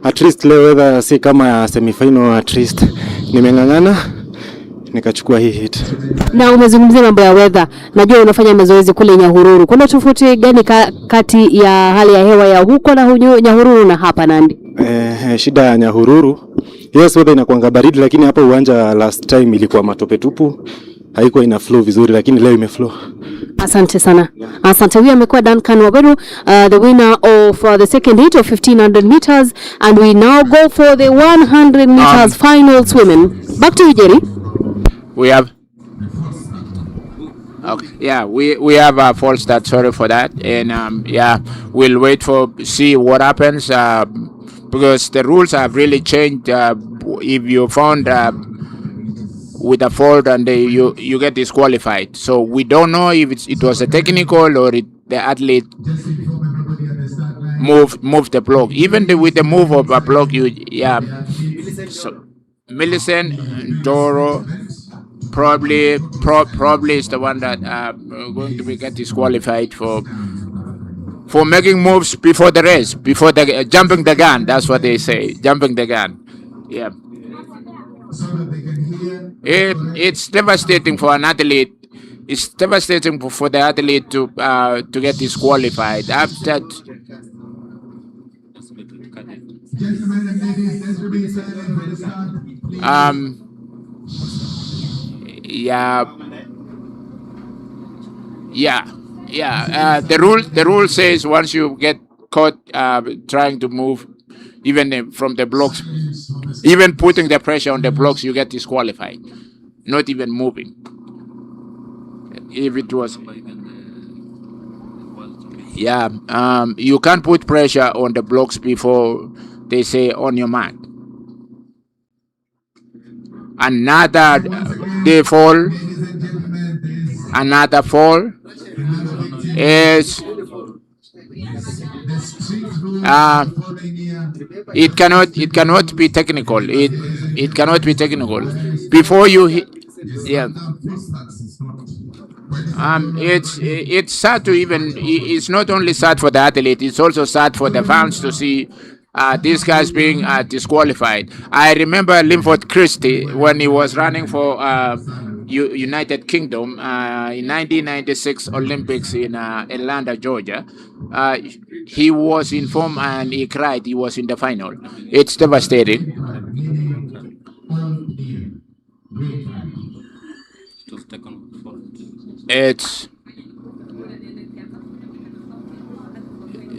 At least leo weather si kama ya semifinal, at least nimeng'ang'ana nikachukua hii hit. Na umezungumzia mambo ya weather. Najua unafanya mazoezi kule Nyahururu. Kuna tofauti gani kati ya hali ya hewa ya huko na Nyahururu na hapa Nandi? Shida ya Nyahururu, yes, weather inakuanga baridi, lakini hapa uwanja last time ilikuwa matope tupu, haikuwa ina flow vizuri, lakini leo imeflow. Asante sana. Asante. Huyu amekuwa Duncan Waweru, the winner of the second heat of 1500 meters, and we now go for the 100 meters finals women. Back to you, Jerry. We have okay. Yeah, we have a false start. Sorry for that. And yeah, we'll wait for see what happens because the rules have really changed. If you found with a fault and you get disqualified, so we don't know if it was a technical or the athlete moved the block. Even with the move of a block, So Millicent Ndoro probably is the one that going to get disqualified for making moves before the race, before the jumping the gun. That's what they say, jumping the gun. Yeah. It's devastating for an athlete. It's devastating for the athlete to get disqualified after. The rule says once you get caught trying to move, even from the blocks, even putting the pressure on the blocks, you get disqualified. Not even moving. If it was, you can't put pressure on the blocks before they say on your mark. Another fall is it cannot be technical. It cannot be technical before you hit. Yeah. It's sad to even. It's not only sad for the athlete. It's also sad for the fans to see these guys being disqualified. I remember Linford Christie when he was running for United Kingdom in 1996 Olympics in Atlanta, Georgia. He was informed and he cried. He was in the final. It's devastating. It's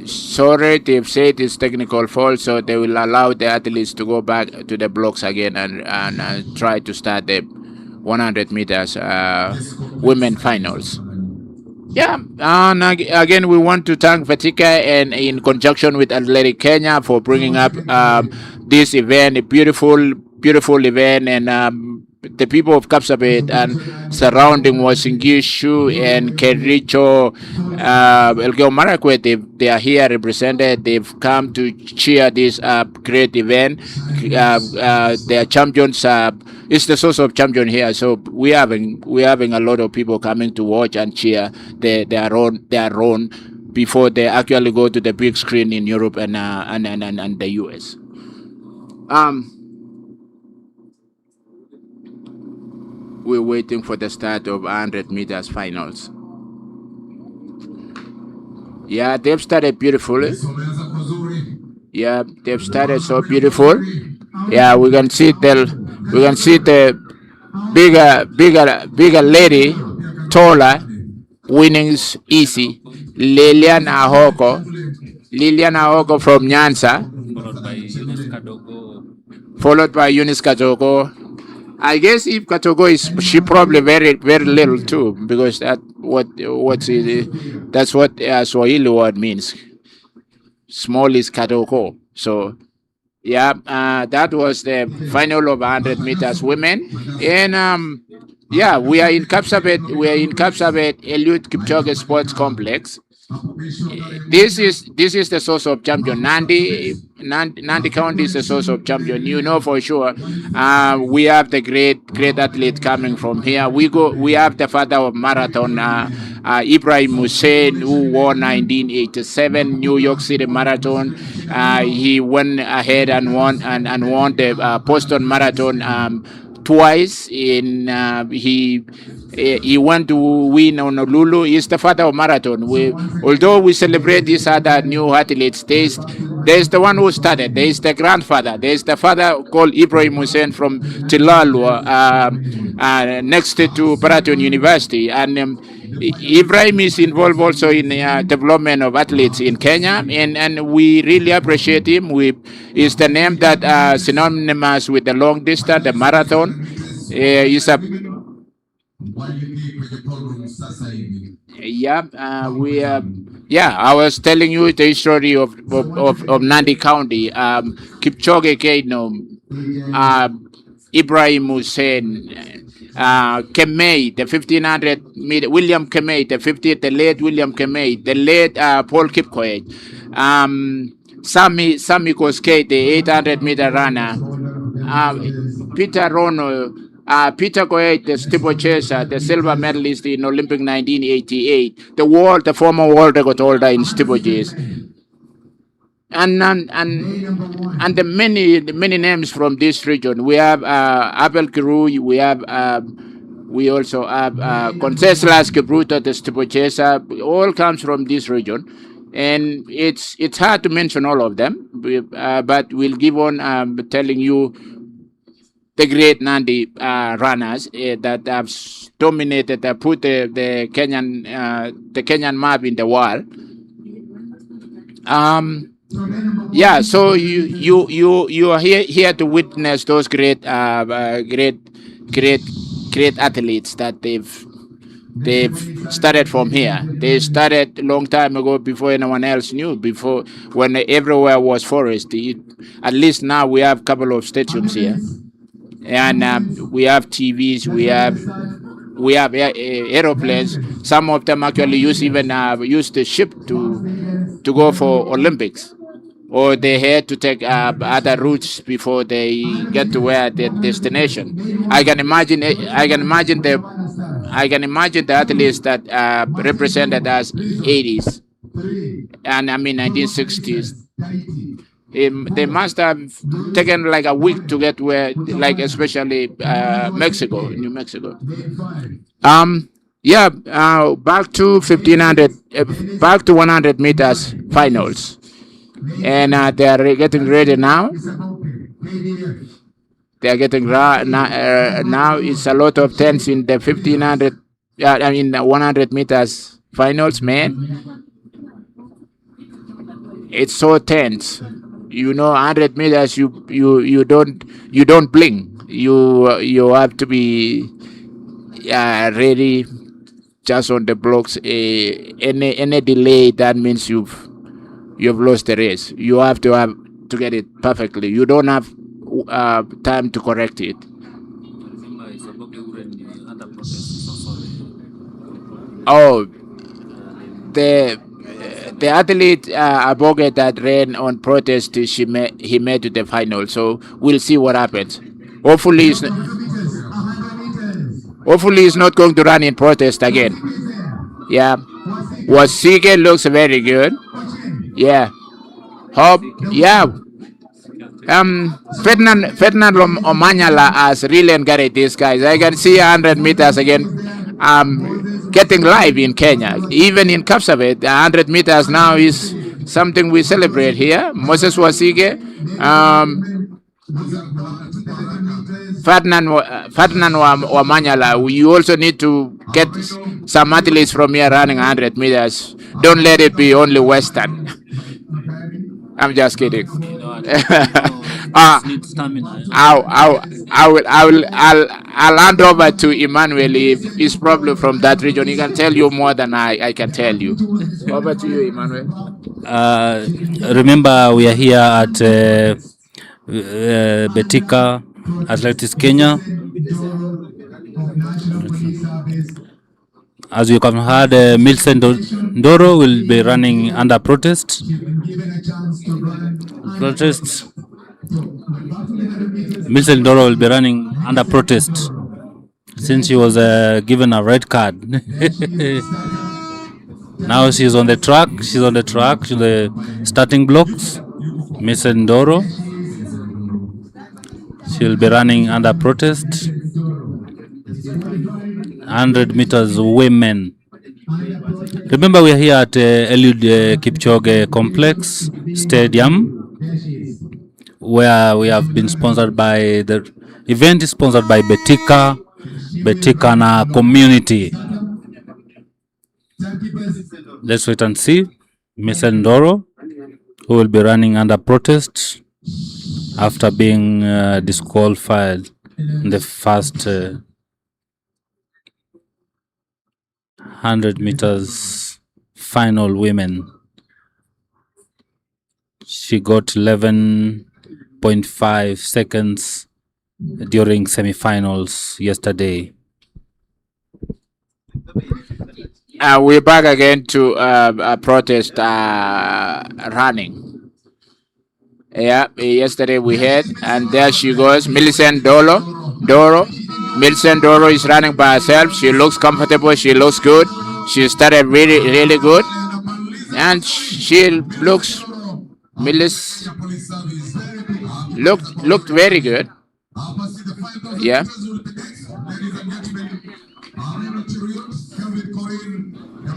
sorry, they've said it's technical fault, so they will allow the athletes to go back to the blocks again and try to start the 100 meters women finals. Yeah, and again, we want to thank Betika and in conjunction with Athletic Kenya for bringing up this event, a beautiful event, and the people of Kapsabet and surrounding Wasingishu and Kericho, Elgeyo Marakwet, they are here represented. They've come to cheer this great event. Their champions. It's the source of champion here. So we're having a lot of people coming to watch and cheer their own before they actually go to the big screen in Europe and the US. We're waiting for the start of 100 meters finals. Yeah, they've started beautifully. Yeah, they've started so beautiful. Yeah, we can see the bigger lady, taller, winnings easy. Lilian Ahoko from Nyanza, followed by Eunice Katogo. I guess if Katogo she probably very very little too, because that's what Swahili word means. Small is Katogo. So yeah, that was the final of 100 meters women, and yeah, we are in Kapsabet. Eliud Kipchoge Sports Complex. This is the source of champion. Nandi County is the source of champion. You know for sure. We have the great athlete coming from here. We have the father of marathon, Ibrahim Hussein, who won 1987 New York City Marathon. He went ahead and won the Boston Marathon twice. He went to win Honolulu. He's the father of marathon. Although we celebrate these other new athletes, there's the one who started. There's the grandfather. There's the father called Ibrahim Hussein from Tilalwa, next to Baraton University. And Ibrahim is involved also in development of athletes in Kenya, and we really appreciate him. Is the name that synonymous with the long distance, the marathon. Is a I was telling you the story of Nandi County. Kipchoge Keino, Ibrahim Hussein, Kemei, the 1500 meter, William Kemei, the late William Kemei, the late Paul Kipkoech, Sammy Koskei, the 800 meter runner, Peter Rono, Peter Koech, the steeplechaser, the silver medalist in Olympic 1988, the former world record holder in steeplechase, and the many names from this region. We have Abel Kirui, we also have Conseslus Kipruto, the steeplechaser. All comes from this region, and it's hard to mention all of them, but we'll give on telling you the great Nandi runners that have dominated, put the Kenyan map in the world. So you are here to witness those great athletes that they've started from here. They started a long time ago, before anyone else knew, before when everywhere was forest. At least now we have a couple of stadiums here. And we have TVs, we have aeroplanes. Some of them actually use the ship to go for Olympics, or they had to take other routes before they get to where their destination. I can imagine the athletes that represented us 80s, and 1960s. They must have taken like a week to get where, like especially Mexico, New Mexico. Back to 1500, back to 100 meters finals, and they are getting ready now. They are getting now. It's a lot of tents in the 1500. 100 meters finals, man. It's so tense. 100 meters. You don't blink. You have to be ready, just on the blocks. Any delay, that means you've lost the race. You have to get it perfectly. You don't have time to correct it. Oh, the the athlete Aboge that ran on protest, he made to the final. So we'll see what happens. Hopefully, he's not going to run in protest again. Yeah, Wasike looks very good. Yeah, hope. Yeah, Ferdinand Omanyala has really encouraged these guys. I can see 100 meters again. Getting live in Kenya, even in Kapsabet, 100 meters now is something we celebrate here. Moses Wasige, Ferdinand Wamanyala. You also need to get some athletes from here running 100 meters. Don't let it be only Western. I'm just kidding. I'll hand over to Emmanuel if he's probably from that region. He can tell you more than I can tell you. Over to you, Emmanuel. Remember, we are here at Betika, Athletics Kenya. As you can heard, Milsen Ndoro will be running under protest. Milsen Ndoro will be running under protest since she was given a red card. Now she's on the track. She's on the track to the starting blocks. Milsen Ndoro. She'll be running under protest. 100 meters women. Remember, we are here at Eliud Kipchoge Complex Stadium, where we have been sponsored by the event is sponsored by Betika na community. Let's wait and see. Miss Ndoro, who will be running under protest after being disqualified in the first 100 meters final women. She got 11.5 seconds during semifinals yesterday. We're back again to protest running. Yeah, yesterday we had, and there she goes, Millicent Doro. Millicent Doro is running by herself. She looks comfortable. She looks good. She started really good, and she looks looked very good. Yeah.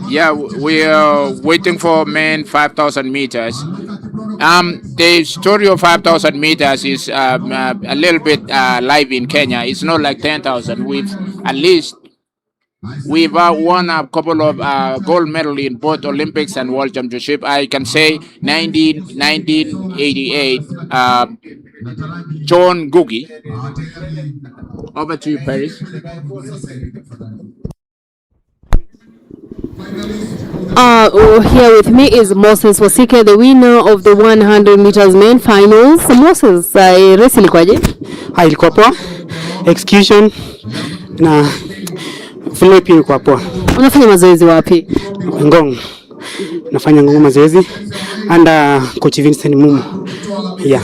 Yeah, we are waiting for men 5,000 meters. The story of 5,000 meters is a little bit live in Kenya. It's not like 10,000. We've won a couple of gold medals in both Olympics and World Championship. I can say 1988, John Gugi. Over to you, Paris. Here with me is Moses Wasike, the winner of the 100 meters men finals. Moses, race ilikuwaje? Ilikuwa poa. Execution na flow pia ilikuwa poa. Unafanya mazoezi wapi? Ngong. Nafanya Ngong mazoezi under coach Vincent Mumu. Yeah.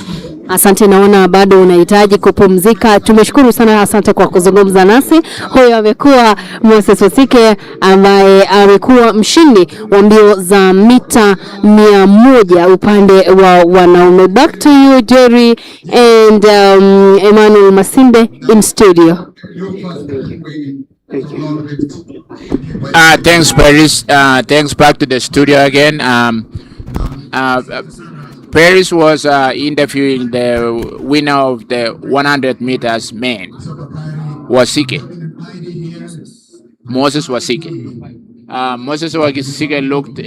Asante, naona bado unahitaji kupumzika. Tumeshukuru sana, asante kwa kuzungumza nasi. Huyo amekuwa Moses Wasike ambaye amekuwa mshindi wa mbio za mita 100 upande wa wanaume. Back to you, Jerry and Emmanuel Masinde in studio. Thanks, Paris. Thanks, back to the studio again. Paris was interviewing the winner of the 100 meters men, Wasike. Moses Wasike. Moses Wasike looked,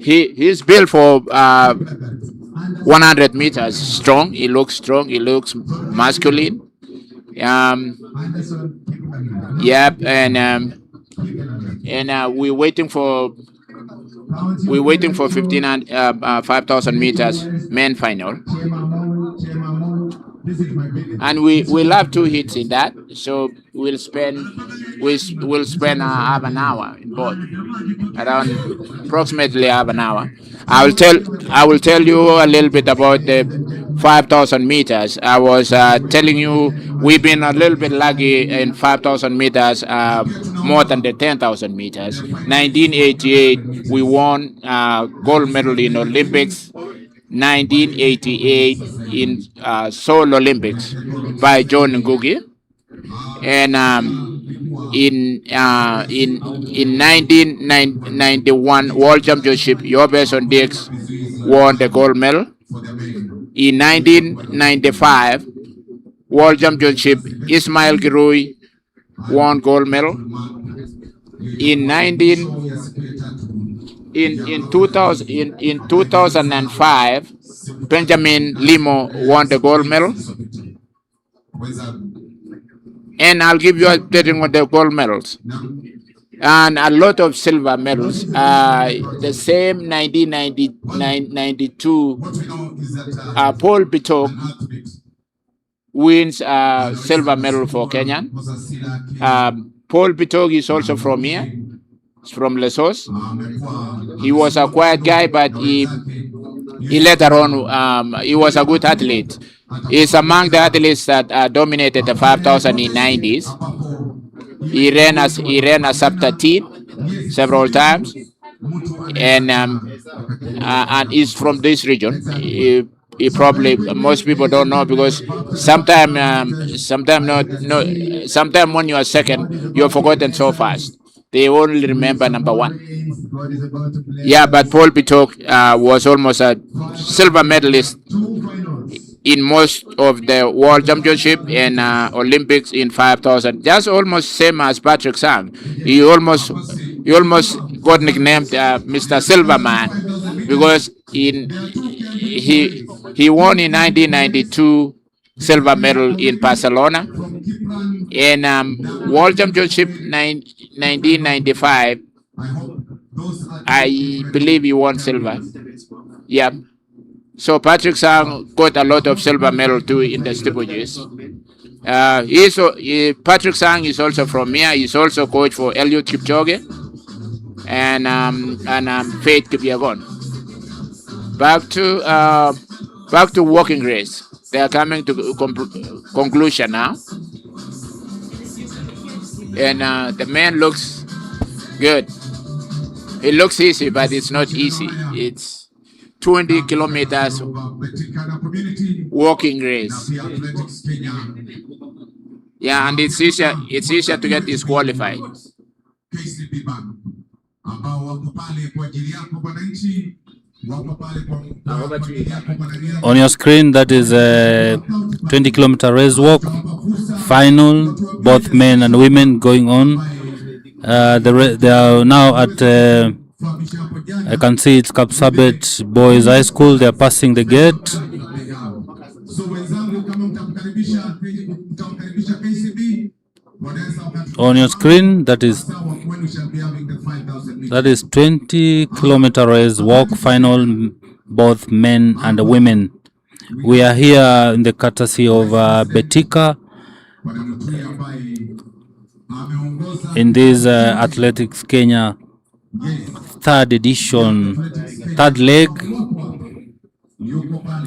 he's built for 100 meters, strong. He looks strong. He looks masculine. Yep, and we're waiting for 15 and 5,000 meters men final, and we love 2 hits in that. So we'll spend we'll spend half an hour in both, around approximately half an hour. I will tell you a little bit about the 5,000 meters. I was telling you we've been a little bit lucky in 5,000 meters, more than the 10,000 meters. 1988 we won gold medal in Olympics. 1988 in Seoul Olympics by John Ngugi, and in 1991 World Championship, Yobeson Dix won the gold medal. In 1995 World Championship, Ismail Girui won gold medal. In 2005, Benjamin Limo won the gold medal. And I'll give you a updating on the gold medals. And a lot of silver medals. The same 1992, Paul Bitok wins silver medal for Kenya. Paul Bitok is also from here. He's from Lesotho. He was a quiet guy, but he later on, he was a good athlete. He's among the athletes that dominated the 5,000 in 90s. He ran as sub-13 several times, and he's from this region. He probably, most people don't know, because sometimes when you are second, you're forgotten so fast. They only remember number one. Yeah, but Paul Bitok was almost a silver medalist in most of the World Championship and Olympics in 5,000. Just almost same as Patrick Sang. He almost got nicknamed Mr. Silverman, because he won in 1992 silver medal in Barcelona, and World Championship 1995. I believe he won silver. Yeah. So Patrick Sang got a lot of silver medal too in the steeplechases. Patrick Sang is also from here. He's also coach for Eliud Kipchoge and Faith Kipyegon. Back to walking race. They are coming to conclusion now, and the man looks good. It looks easy, but it's not easy. It's 20 kilometers walking race. Yeah, and it's easier to get disqualified. On your screen, that is a 20-kilometer race walk final, both men and women going on. They are now at, I can see it's Kapsabet Boys High School. They are passing the gate. On your screen, that is 20-kilometer race walk final, both men and women. We are here in the courtesy of Betika in this Athletics Kenya third leg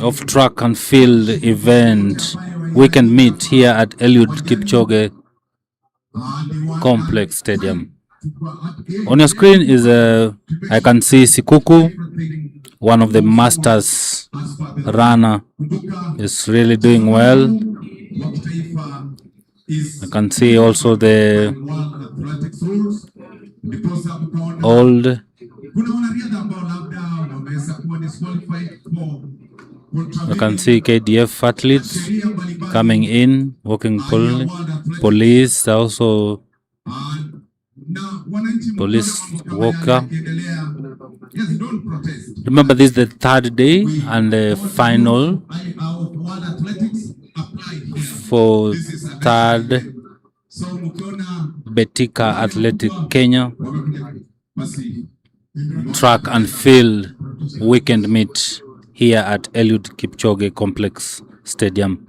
of track and field event weekend meet here at Eliud Kipchoge Complex Stadium. On your screen is I can see Sikuku, one of the masters runner, is really doing well. I can see also the old. I can see KDF athletes coming in, walking police, also police walker. Remember, this is the third day and the final for third Betika Athletic Kenya track and field weekend meet here at Eliud Kipchoge Complex Stadium.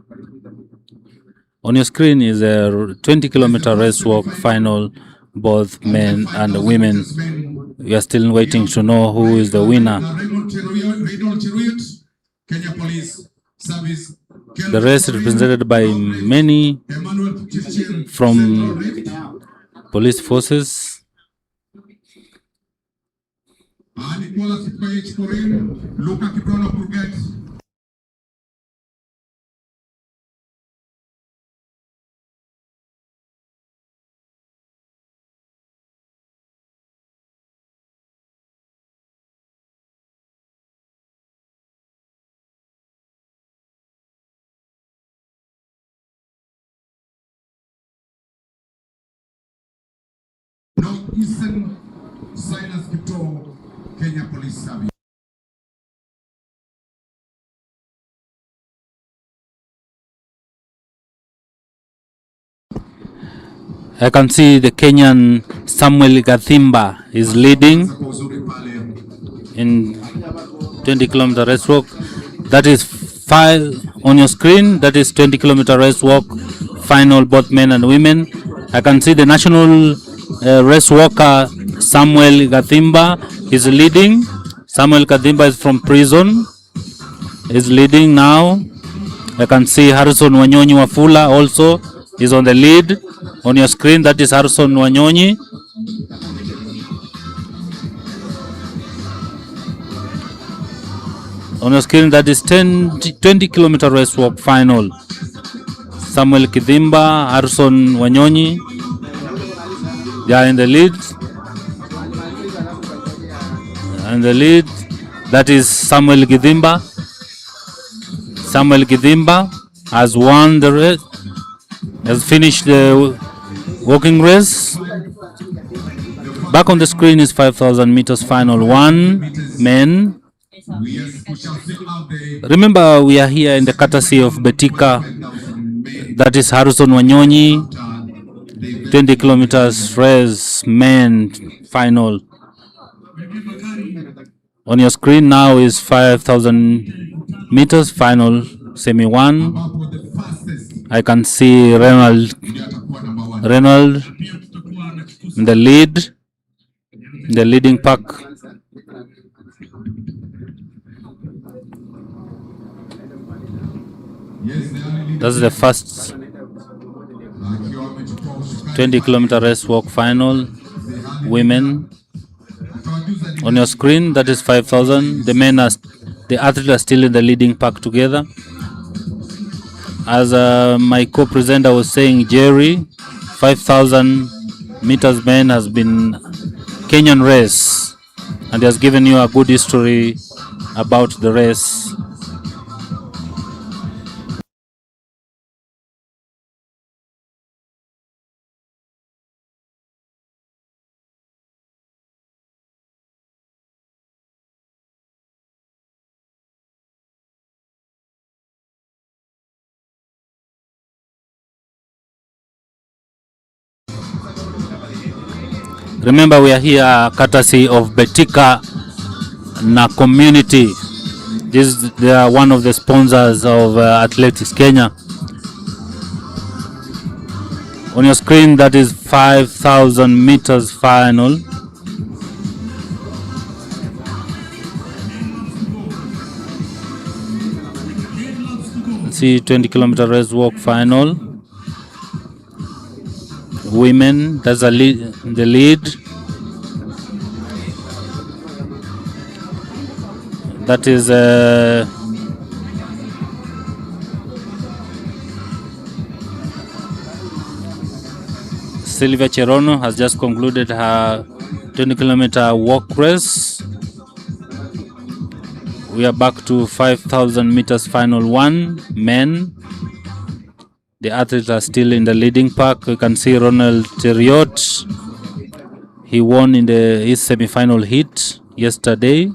On your screen is a 20-kilometer race walk final, both men and women. We are still waiting to know who is the winner. The race represented by many from police forces. Northeastern Silas Kipto, Kenya Police Service. I can see the Kenyan Samuel Gathimba is leading in 20-kilometer race walk. That is 5 on your screen. That is 20-kilometer race walk final, both men and women. I can see the national race walker Samuel Gathimba is leading. Samuel Gathimba is from prison. Is leading now. I can see Harrison Wanyonyi Wafula also is on the lead. On your screen, that is Harrison Wanyonyi. On your screen, that is 20-kilometer race walk final. Samuel Kidhimba, Harrison Wanyonyi, they are in the lead. And the lead, that is Samuel Kidhimba. Samuel Kidhimba has won the race, has finished the walking race. Back on the screen is 5,000 meters final, 1 men. Remember, we are here in the courtesy of Betika. That is Harrison Wanyonyi, 20 kilometers race, men final. On your screen now is 5,000 meters final, semi 1. I can see Reynolds in the lead, in the leading pack. That's the first 20-kilometer race walk final, women. On your screen, that is 5,000. The men are, the athletes are still in the leading pack together. As my co-presenter was saying, Jerry, 5,000 meters men has been Kenyan race, and he has given you a good history about the race. Remember, we are here courtesy of Betika na community. They are one of the sponsors of Athletics Kenya. On your screen, that is 5,000 meters final. See 20-kilometer race walk final. Women, that's the lead. That is Sylvia Cherono has just concluded her 20-kilometer walk race. We are back to 5,000 meters final, 1 men. The athletes are still in the leading pack. You can see Ronald Theriot. He won in his semi-final heat yesterday.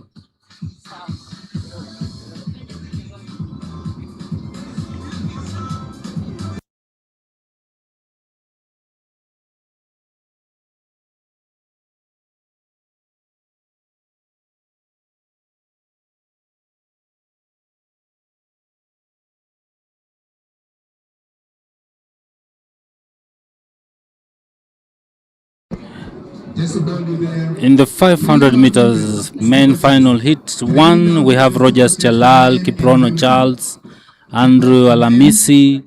In the 500 meters men final hit 1, we have Rogers Chalal, Kiprono Charles, Andrew Alamisi,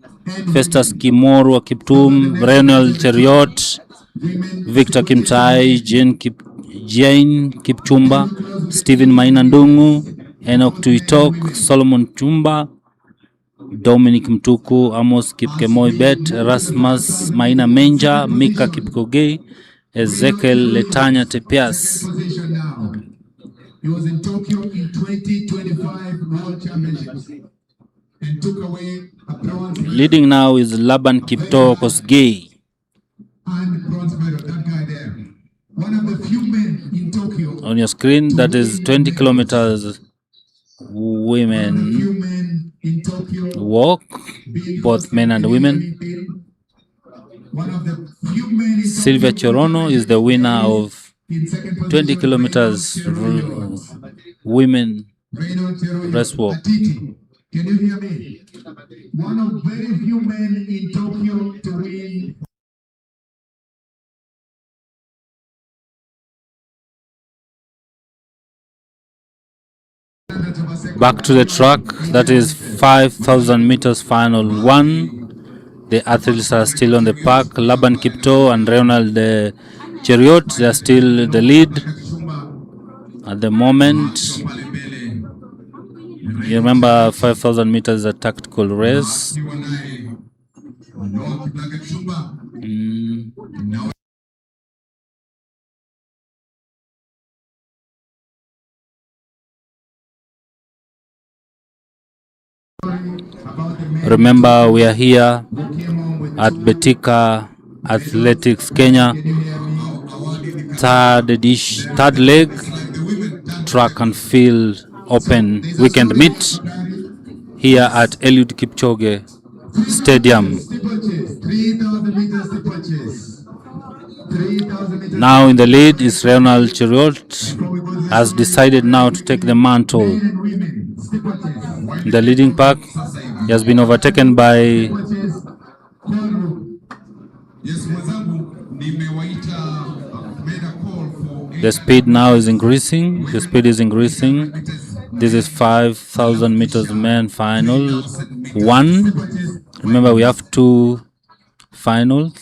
Festus Kimoru wa Kiptum, Renal Cheriot, Victor Kimtai, Jane Kipchumba, Stephen Maina Ndungu, Enoch Tuitok, Solomon Chumba, Dominic Mtuku, Amos Kipkemoi Bet, Erasmus Maina Menja, Mika Kipkogei, Ezekiel Letanya Tepias. He was in Tokyo in 2025 World Championships and took away a bronze medal. Leading now is Laban Kipto Kosgei. And bronze medal, that guy there. One of the few men in Tokyo. On your screen, that is 20 kilometers women walk, both men and women. Sylvia Chorono is the winner of 20 kilometers women breast walk. Can you hear me? One of very few men in Tokyo to win. Back to the track, that is 5,000 meters final 1. The athletes are still on the pack. Laban Kipto and Ronald Cheriot, they are still the lead at the moment. You remember 5,000 meters is a tactical race. Remember, we are here at Betika Athletics Kenya, third leg, track and field open weekend meet here at Eliud Kipchoge Stadium. Now in the lead is Ronald Cheriot, has decided now to take the mantle. In the leading pack, he has been overtaken by the speed now is increasing. The speed is increasing. This is 5,000 meters men final 1. Remember, we have 2 finals.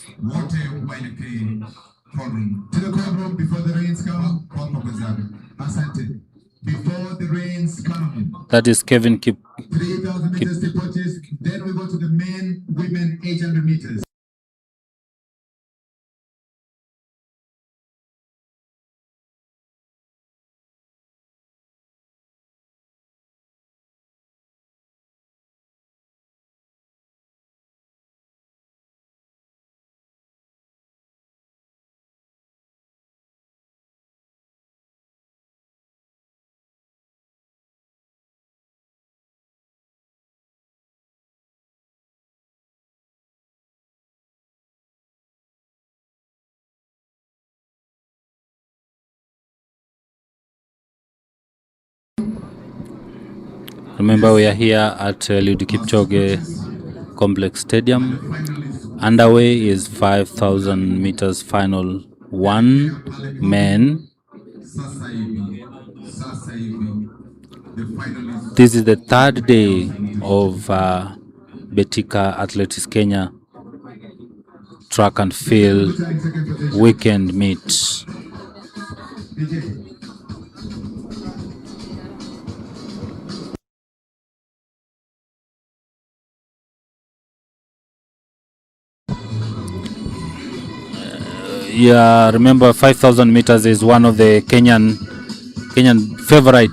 That is Kevin Kip. 3,000 meters steeplechase. Then we go to the men, women, 800 meters. Remember, we are here at Eliud Kipchoge Complex Stadium. Underway is 5,000 meters final 1 men. This is the 3rd day of Betika Athletics Kenya track and field weekend meet. Yeah, remember 5,000 meters is one of the Kenyan favorite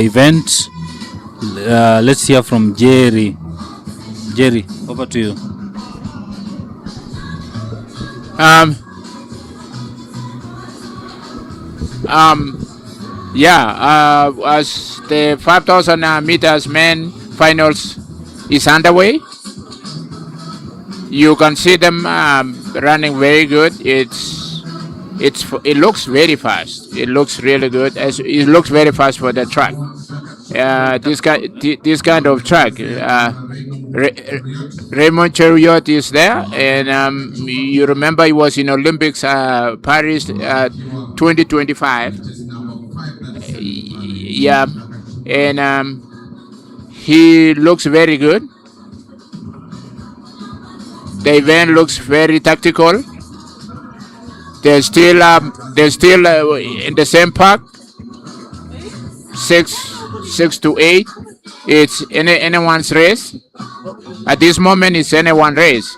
event. Let's hear from Jerry. Jerry, over to you. As the 5,000 meters men finals is underway, you can see them running very good. It looks very fast. It looks really good. It looks very fast for the track. This kind of track, Raymond Chariot is there, and you remember he was in Olympics Paris 2025. Yeah, and he looks very good. The event looks very tactical. They're still in the same park, six to eight. It's anyone's race. At this moment, it's anyone's race,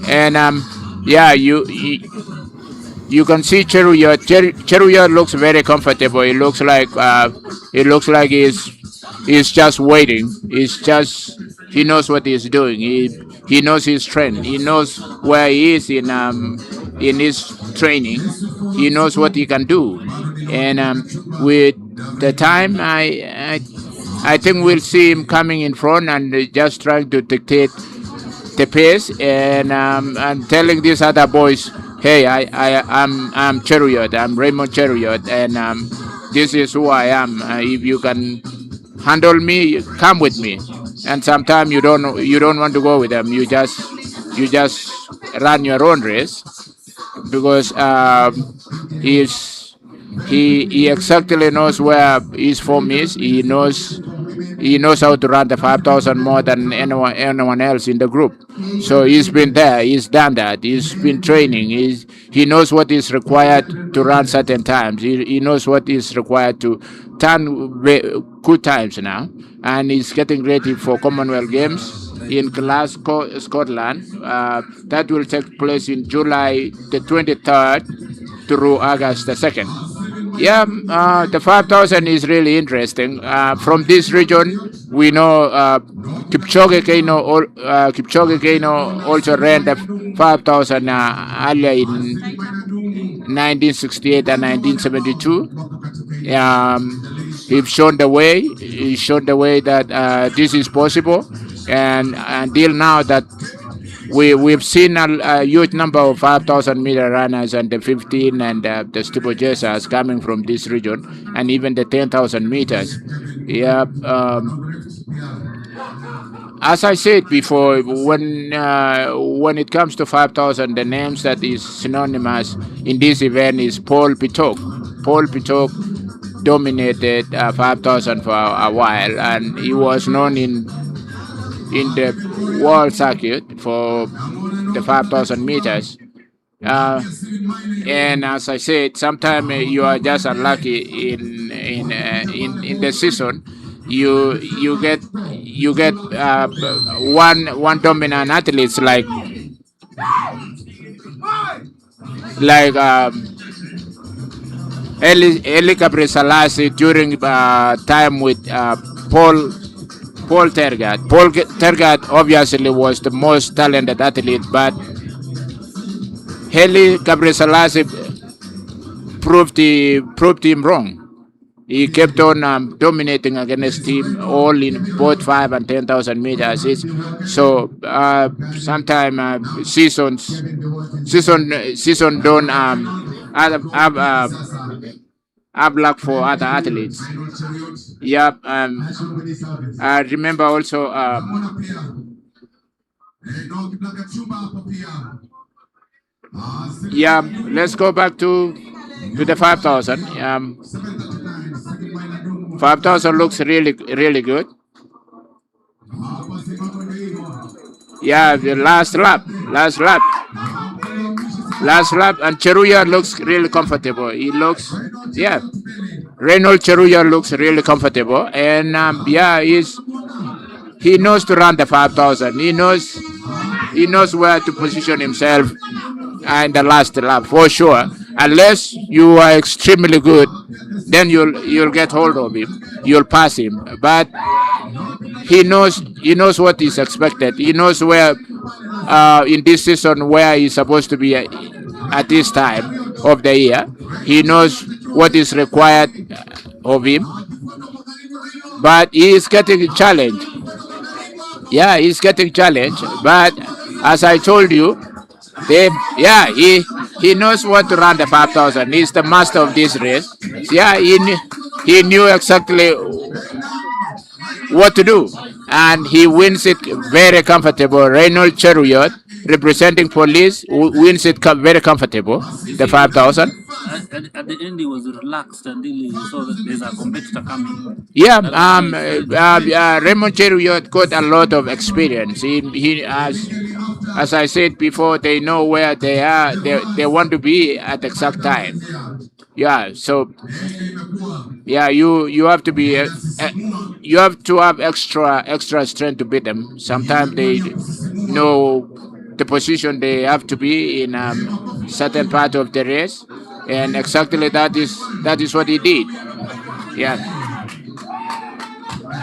and yeah, you can see Cheruiyot. Cheruiyot looks very comfortable. It looks like he's just waiting. He knows what he's doing. He knows his strength. He knows where he is in his training. He knows what he can do, and with the time, I think we'll see him coming in front and just trying to dictate the pace, and telling these other boys, hey, I'm Chariot, I'm Raymond Chariot, and this is who I am. If you can handle me, come with me. And sometimes you don't want to go with them. You just run your own race, because he exactly knows where his form is. He knows how to run the 5,000 more than anyone else in the group. So he's been there. He's done that. He's been training. He knows what is required to run certain times. He knows what is required to turn good times now. And he's getting ready for Commonwealth Games in Glasgow, Scotland. That will take place in July the 23rd through August the 2nd. Yeah, the 5,000 is really interesting. From this region, we know Kipchoge Keino also ran the 5,000 earlier in 1968 and 1972. He's shown the way. He showed the way that this is possible, and until now that we've seen a huge number of 5,000 meter runners and the 15 and the steeplechasers coming from this region, and even the 10,000 meters. Yeah. As I said before, when it comes to 5,000, the names that is synonymous in this event is Paul Pitok. Paul Pitok dominated 5,000 for a while, and he was known in the world circuit for the 5,000 meters. And as I said, sometimes you are just unlucky in the season. You get one dominant athletes like Eli Gabriel during time with Paul Tergat. Paul Tergat obviously was the most talented athlete, but Haile Gabriel proved him wrong. He kept on dominating against him all in both 5 and 10,000 meters. So sometimes season don't have luck for other athletes. Yeah, I remember also. Yeah, let's go back to the 5,000. 5,000 looks really good. Yeah, the last lap, and Cheruiyot looks really comfortable. Reynold Cheruiyot looks really comfortable, and he knows to run the 5,000. He knows where to position himself in the last lap for sure. Unless you are extremely good, then you'll get hold of him. You'll pass him, but he knows what is expected. He knows where in this season where he's supposed to be at this time of the year. He knows what is required of him, but he is getting challenged. Yeah, he's getting challenged, but as I told you, he knows what to run the 5,000. He's the master of this race. Yeah, he knew exactly what to do. and he wins it very comfortable. Reynolds Chariot, representing police, wins it very comfortable. The 5,000. At the end, he was relaxed until he saw that there's a competitor coming. Yeah, Raymond Chariot got a lot of experience. He as I said before, they know where they are. They want to be at the exact time. Yeah, so yeah, you have to be you have to have extra strength to beat them. Sometimes they know the position they have to be in certain part of the race, and exactly that is what he did. Yeah.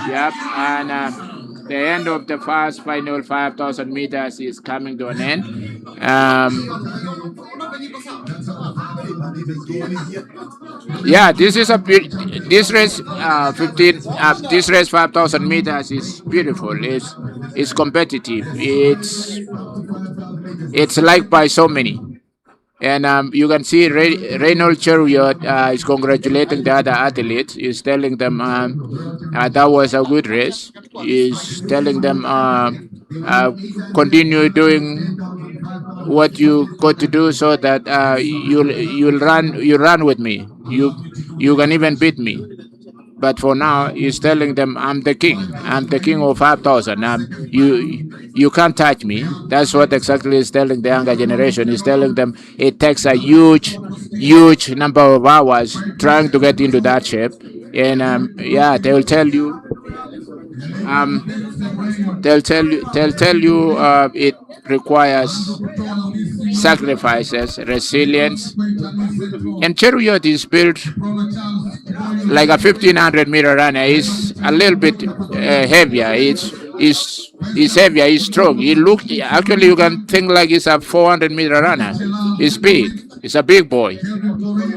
Yep, and the end of the first final 5,000 meters is coming to an end. Yeah, this is this race 15 this race 5,000 meters is beautiful. It's competitive. It's liked by so many. And you can see Reynolds Chariot is congratulating the other athletes. He's telling them that was a good race. He's telling them continue doing what you got to do so that you'll run with me. You can even beat me. But for now, he's telling them, I'm the king. I'm the king of 5,000. You can't touch me. That's what exactly he's telling the younger generation. He's telling them it takes a huge number of hours trying to get into that shape. And yeah, they'll tell you it requires sacrifices, resilience. And Chariot is built like a 1,500-meter runner. Is a little bit heavier. It's heavier. It's strong. Actually, you can think like it's a 400-meter runner. It's big. It's a big boy.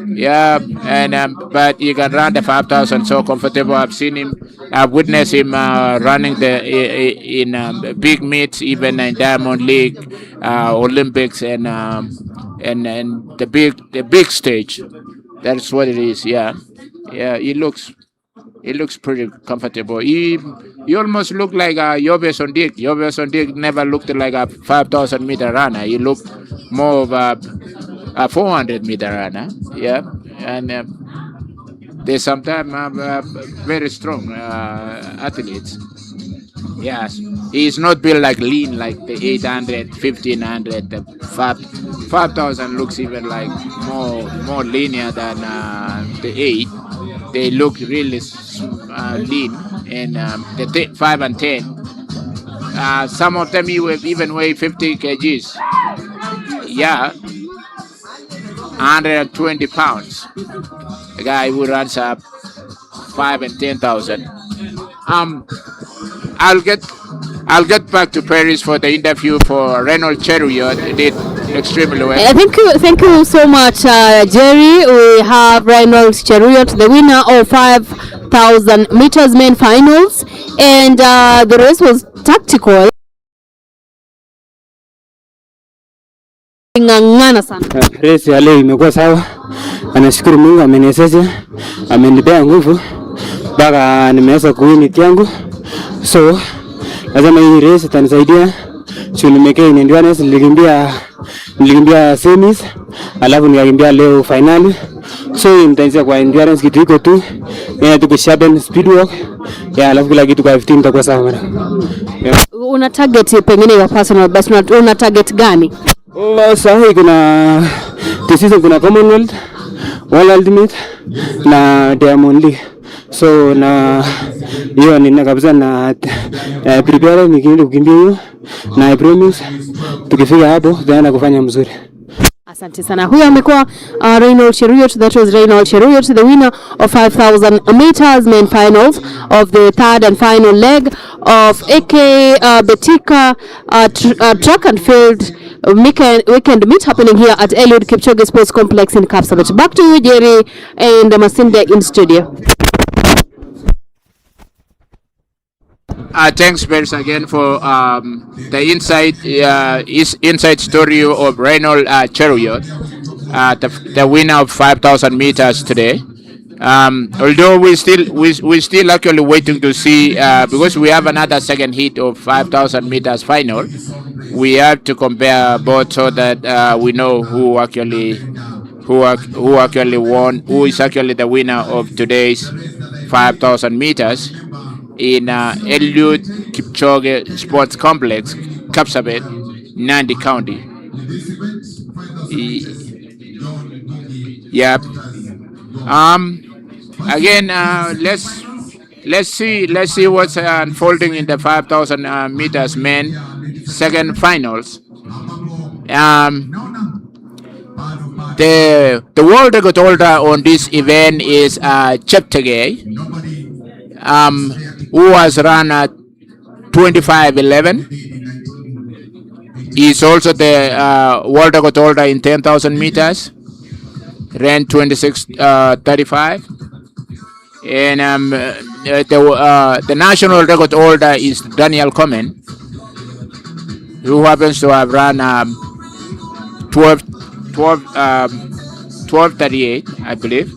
Yeah, and but he can run the 5,000 so comfortable. I've witnessed him running in big meets, even in Diamond League, Olympics, and the big stage. That's what it is. Yeah, he looks pretty comfortable. He almost looked like Yobe Sondik. Yobe Sondik never looked like a 5,000-meter runner. He looked more of a 400-meter runner. Yeah, and they sometimes have very strong athletes. Yes, he's not built like lean like the 800, 1,500. The 5,000 looks even like more linear than the 8. They look really lean, and the 5 and 10. Some of them even weigh 50 kgs. Yeah, 120 pounds. The guy who runs up 5 and 10,000. I'll get back to Paris for the interview for Reynolds Chariot. They did extremely well. Thank you so much, Jerry. We have Reynolds Chariot, the winner of 5,000 meters men finals, and the race was tactical. Ng'ang'ana sana. Race ya leo imekuwa sawa. Anashukuru Mungu ameniwezesha, amenipea nguvu mpaka nimeweza kuwini yangu. So lazima hii race itanisaidia. Nimekea in endurance, nilikimbia semis, alafu nikakimbia leo finali. So nitaanza kwa endurance kitu iko tu. Tukusharpen speed work. Alafu kila kitu kwa 15 itakuwa sawa. Una target pengine ya personal best, una target gani? Sasa kuna season kuna Commonwealth, World Ultimate na Diamond League. So na hiyo nina kabisa na prepare nikienda kukimbia hiyo, na I promise tukifika hapo tutaenda kufanya mzuri. Asante sana. Huyo amekuwa Reynolds Chariot. That was Reynolds Chariot, the winner of 5,000 meters men finals of the third and final leg of AK Betika track and field weekend meet happening here at Eliud Kipchoge Sports Complex in Kapsabet. Back to you, Jerry and Masinde in studio. Thanks, Bears, again for the inside story of Reynolds Chariot, the winner of 5,000 meters today. Although we still actually waiting to see because we have another second heat of 5,000 meters final. We have to compare both so that we know who actually won, who is actually the winner of today's 5,000 meters in Eliud Kipchoge Sports Complex, Kapsabet, Nandi County. Yep. Again, let's see what's unfolding in the 5,000 meters men second finals. The world record holder on this event is Cheptegei, who has run at 25:11. He's also the world record holder in 10,000 meters, ran 26:35. And the national record holder is Daniel Komen, who happens to have run 12:38, I believe.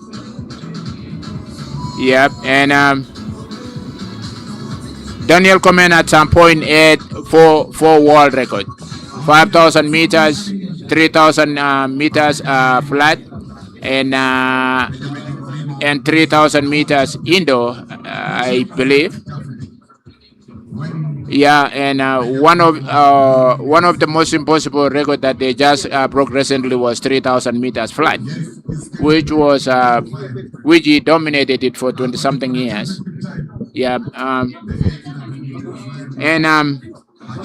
Yep, and Daniel Komen at some point had four world record: 5,000 meters, 3,000 meters flat, and 3,000 meters indoor, I believe. Yeah, and one of the most impossible record that they just broke recently was 3,000 meters flat, which he dominated it for 20 something years. Yeah,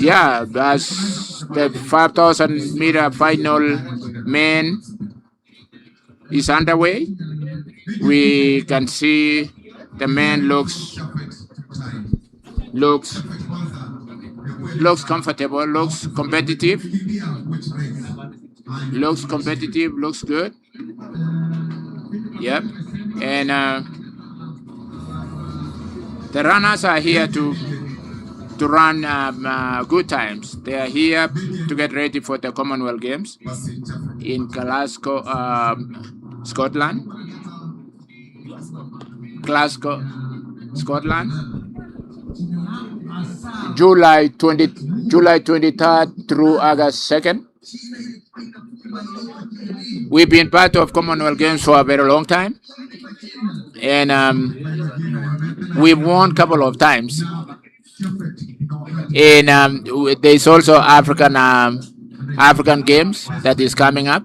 yeah, that's the 5,000 meter final men is underway. We can see the man looks comfortable, looks competitive, looks good. Yep. And the runners are here to run good times. They are here to get ready for the Commonwealth Games in Glasgow, Scotland. July 23rd through August 2nd. We've been part of Commonwealth Games for a very long time, and we've won a couple of times. And there's also African Games that is coming up,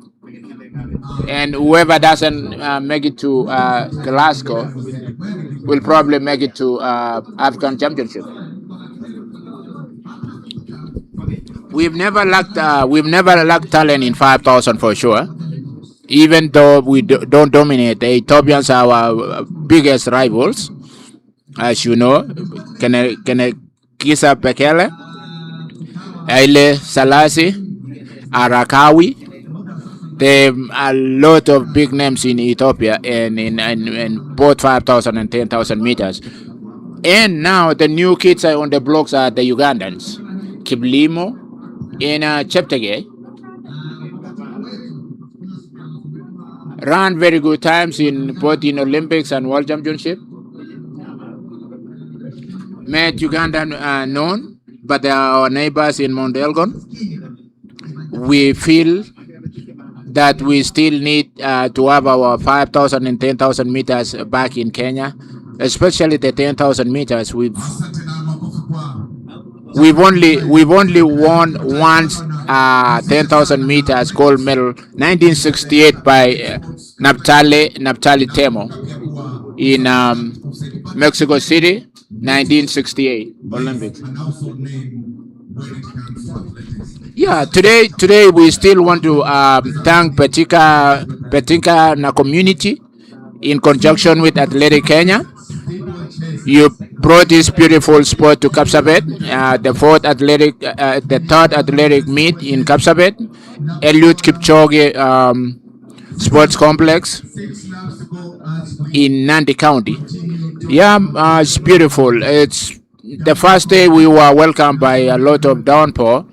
and whoever doesn't make it to Glasgow will probably make it to African Championship. We've never lacked talent in 5,000 for sure. Even though we don't dominate, the Ethiopians are our biggest rivals, as you know. Kisa Bekele, Haile Selassie, Arakawi. There are a lot of big names in Ethiopia and in both 5,000 and 10,000 meters. And now the new kids on the blocks are the Ugandans, Kiblimo and Cheptegei. Ran very good times in both in Olympics and World Championship. Made Uganda known, but they are our neighbors in Mount Elgon. We feel that we still need to have our 5,000 and 10,000 meters back in Kenya, especially the 10,000 meters. We've only won once 10,000 meters gold medal, 1968 by Naphtali Temo in Mexico City, 1968 Olympics. Yeah, today we still want to thank Betika na community in conjunction with Athletic Kenya. You brought this beautiful sport to Kapsabet, the third athletic meet in Kapsabet, Eliud Kipchoge Sports Complex in Nandi County. Yeah, it's beautiful. It's the first day we were welcomed by a lot of downpour.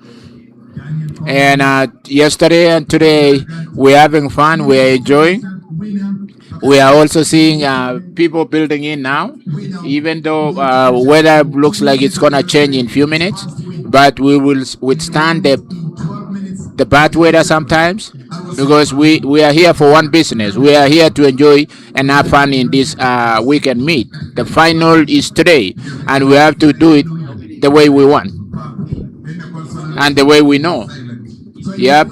And yesterday and today we're having fun, we're enjoying. We are also seeing people building in now, even though weather looks like it's gonna change in few minutes, but we will withstand the bad weather sometimes, because we are here for one business. We are here to enjoy and have fun in this weekend meet. The final is today, and we have to do it the way we want and the way we know. Yep.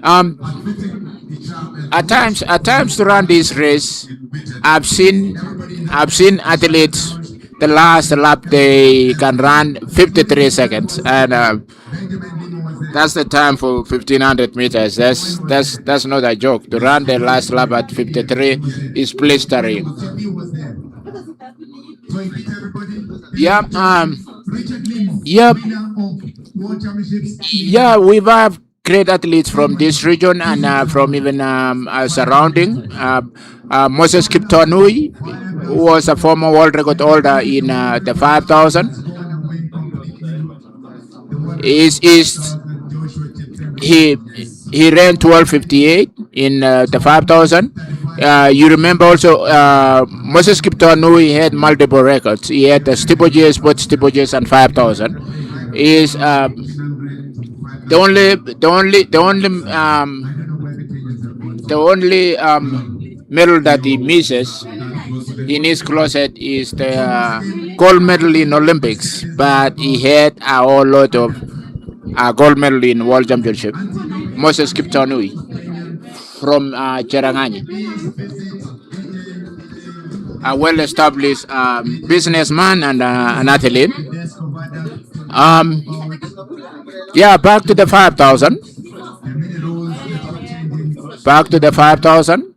Um, at times to run this race, I've seen athletes. The last lap they can run 53 seconds, and that's the time for 1500 meters. That's not a joke. To run the last lap at 53 is blistering. Yep. Yep. Yeah, we've had great athletes from this region and from even surrounding. Moses Kiptonui, who was a former world record holder in the 5,000, he ran 12:58 in the 5,000. You remember also Moses Kiptonui had multiple records. He had the steeplechase, both steeplechase and 5,000. Is the only medal that he misses in his closet is the gold medal in Olympics, but he had a whole lot of gold medal in World Championship. Moses Kiptonui from Cherangani, a well-established businessman and an athlete. Yeah, back to the 5,000. Back to the 5,000.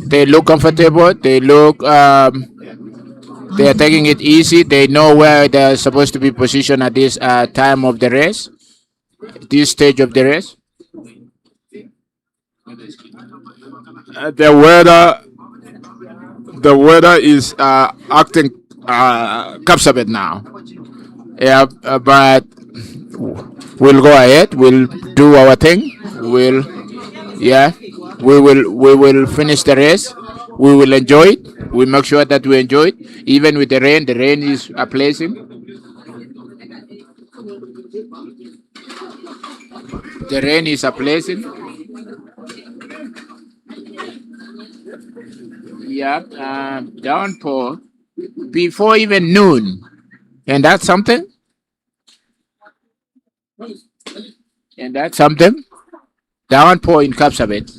They look comfortable. They look. They are taking it easy. They know where they're supposed to be positioned at this time of the race, this stage of the race. The weather is acting Kapsabet now. Yeah, but we'll go ahead. We'll do our thing. We will finish the race. We will enjoy it. We make sure that we enjoy it, even with the rain. The rain is a blessing. The rain is a blessing. Yeah, downpour before even noon, and that's something. And that's something. Downpour in Kapsabet.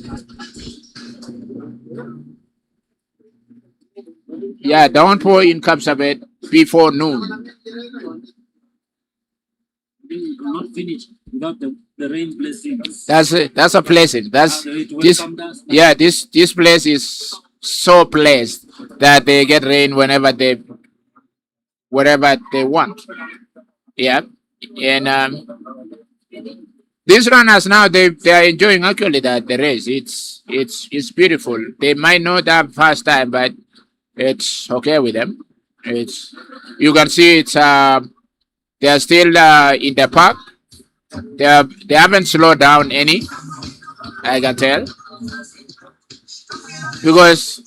Yeah, downpour in Kapsabet before noon. Not finished without the rain blessing. That's a blessing. That's this. Yeah, this place is so blessed that they get rain wherever they want. Yeah, and these runners now they are enjoying actually the race. It's beautiful. They might not have fast time, but it's okay with them. It's you can see it's they are still in the park. They haven't slowed down any. I can tell because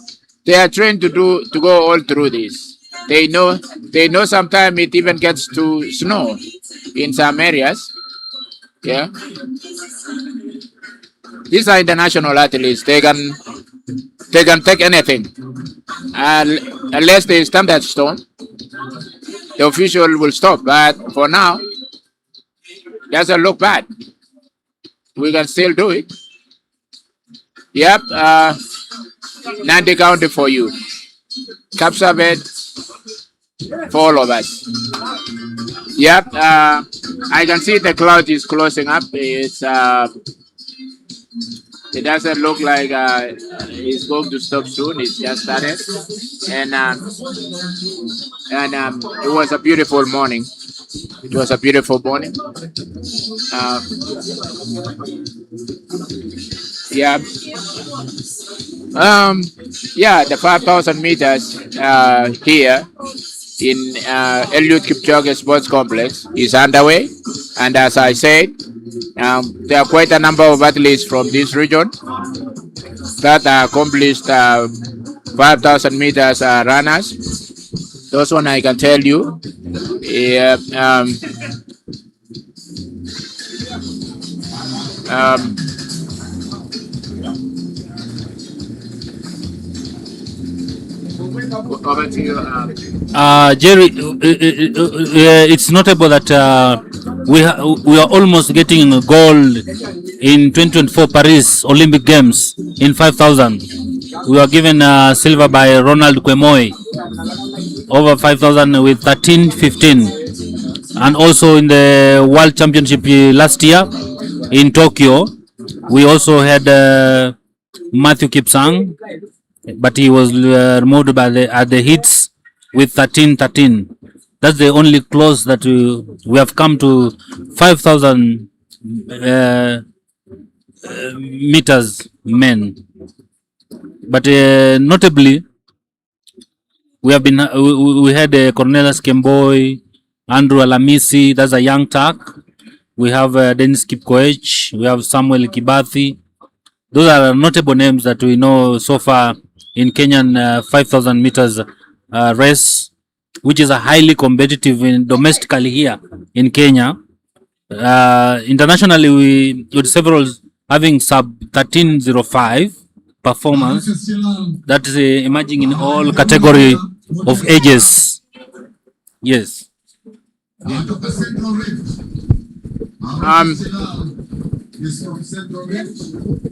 they are trained to go all through this. They know sometimes it even gets to snow in some areas. Yeah, these are international athletes. They can take anything, unless they stand that storm. The official will stop. But for now, doesn't look bad. We can still do it. Yep. Nandi County for you. Kapsabet for all of us. Yep. I can see the cloud is closing up. It doesn't look like it's going to stop soon. It's just started, and it was a beautiful morning. It was a beautiful morning. Yeah. Yeah, the 5,000 meters here in Eliud Kipchoge Sports Complex is underway, and as I said, there are quite a number of athletes from this region. that accomplished 5,000 meters runners. Those one I can tell you. Yeah. Um, Over to you. Jerry, it's notable that we are almost getting gold in 2024 Paris Olympic Games in 5,000. We were given silver by Ronald Kwemoy over 5,000 with 13:15, and also in the World Championship last year in Tokyo, we also had Matthew Kipsang, but he was removed by at the hits with 13:13. That's the only close that we have come to 5,000 meters men. But notably, we have been we had Cornelius Kemboy, Andrew Alamisi, that's a young Turk. We have Dennis Kipkoech, we have Samuel Kibathi. Those are notable names that we know so far in Kenyan 5,000 meters race, which is a highly competitive domestically here in Kenya. Internationally, we with several having sub 13:05 performance that is emerging in all category of ages. Yes.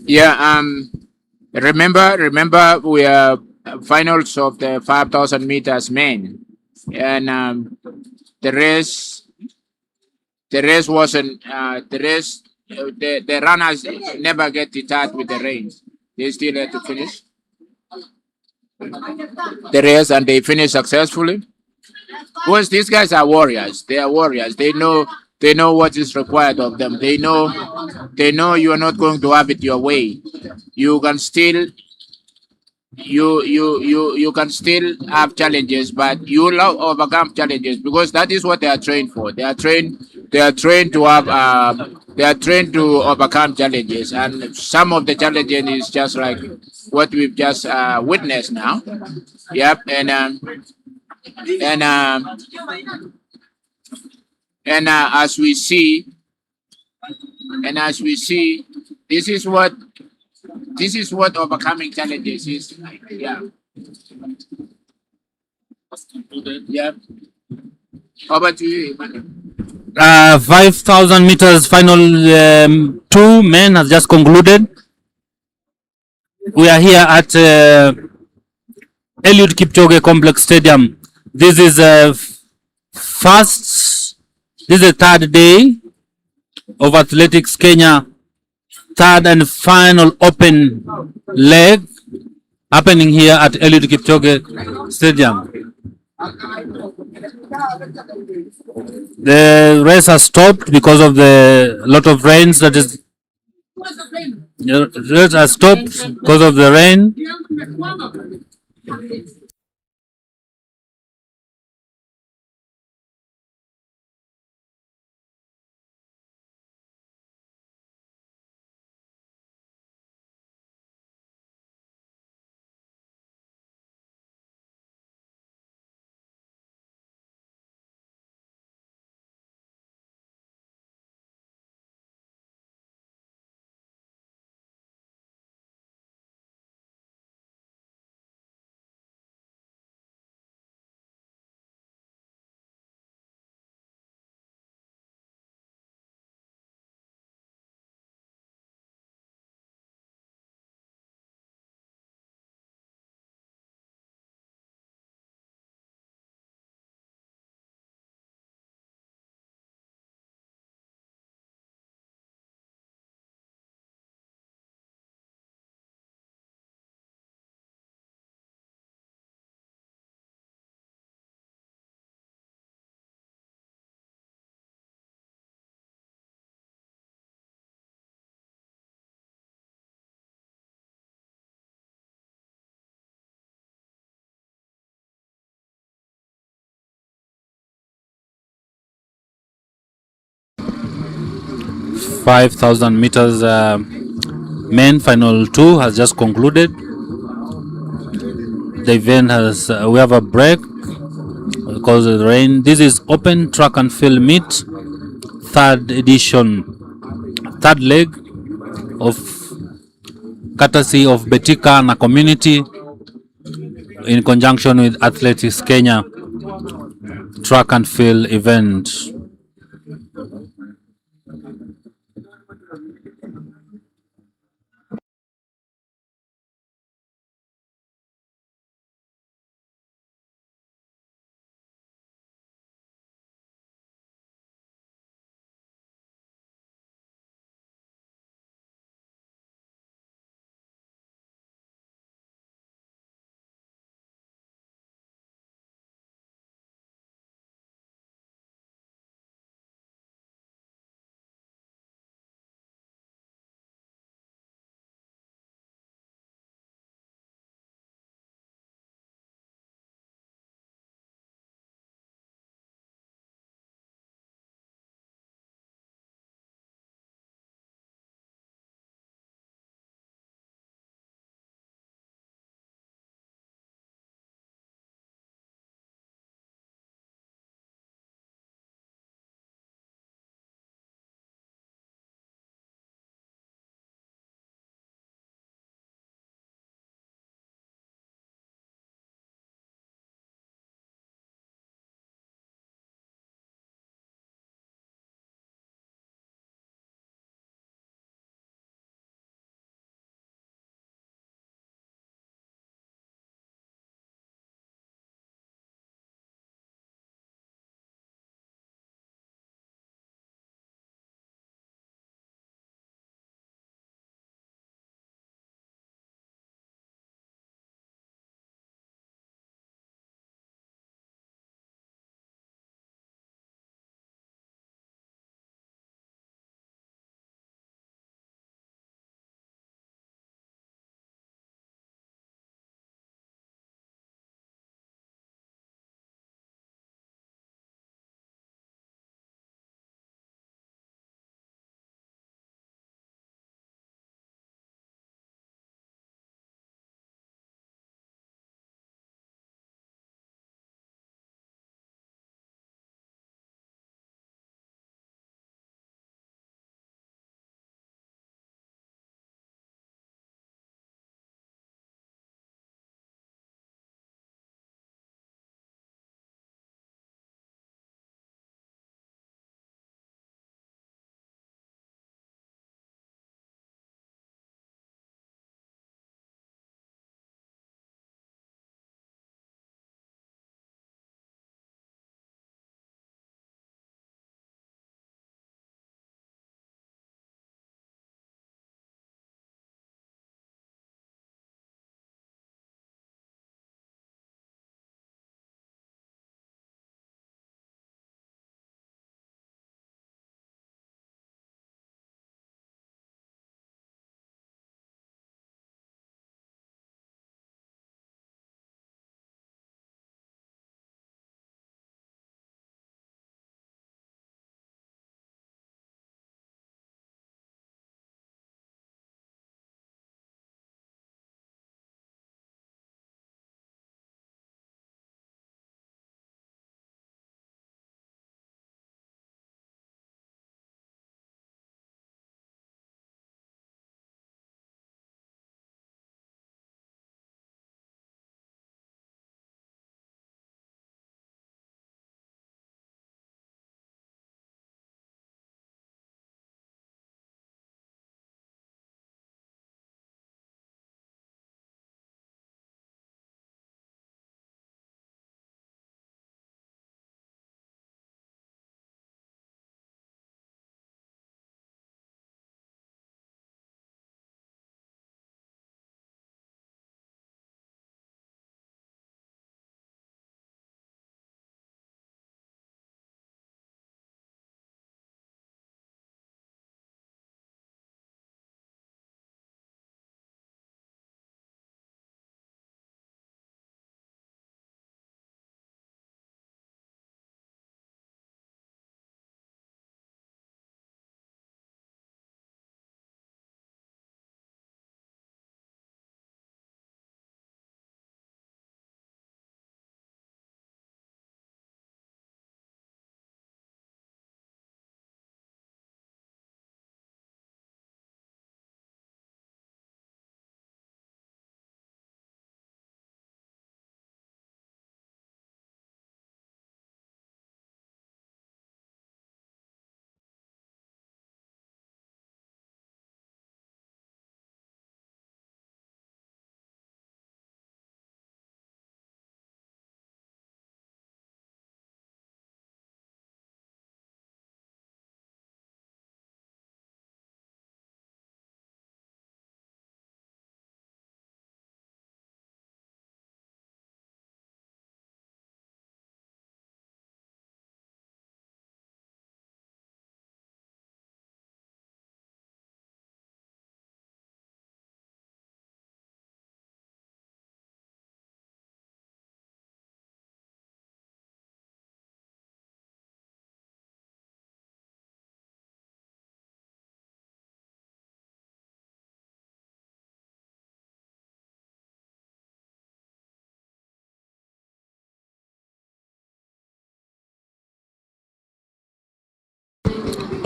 Yeah. Remember, we are finals of the 5,000 meters men, and the race wasn't the race. The runners never get deterred with the rain. They still had to finish the race, and they finish successfully. Because these guys are warriors. They are warriors. They know what is required of them. They know you are not going to have it your way. You can still you can still have challenges, but you will overcome challenges, because that is what they are trained for. They are trained to have they are trained to overcome challenges, and some of the challenges is just like what we've just witnessed now. Yep. And as we see, this is what overcoming challenges is like. Yeah. Yeah. Over to you, Emmanuel. 5,000 meters final, 2 men has just concluded. We are here at Eliud Kipchoge Complex Stadium. This is this is the third day of Athletics Kenya, third and final open leg happening here at Eliud Kipchoge Stadium. The race has stopped because of the lot of rains that is. The race has stopped because of the rain. .5,000 meters Men final 2 has just concluded. The event has we have a break because of the rain. This is open track and field meet, third edition, third leg of courtesy of Betika and a community in conjunction with Athletics Kenya track and field event.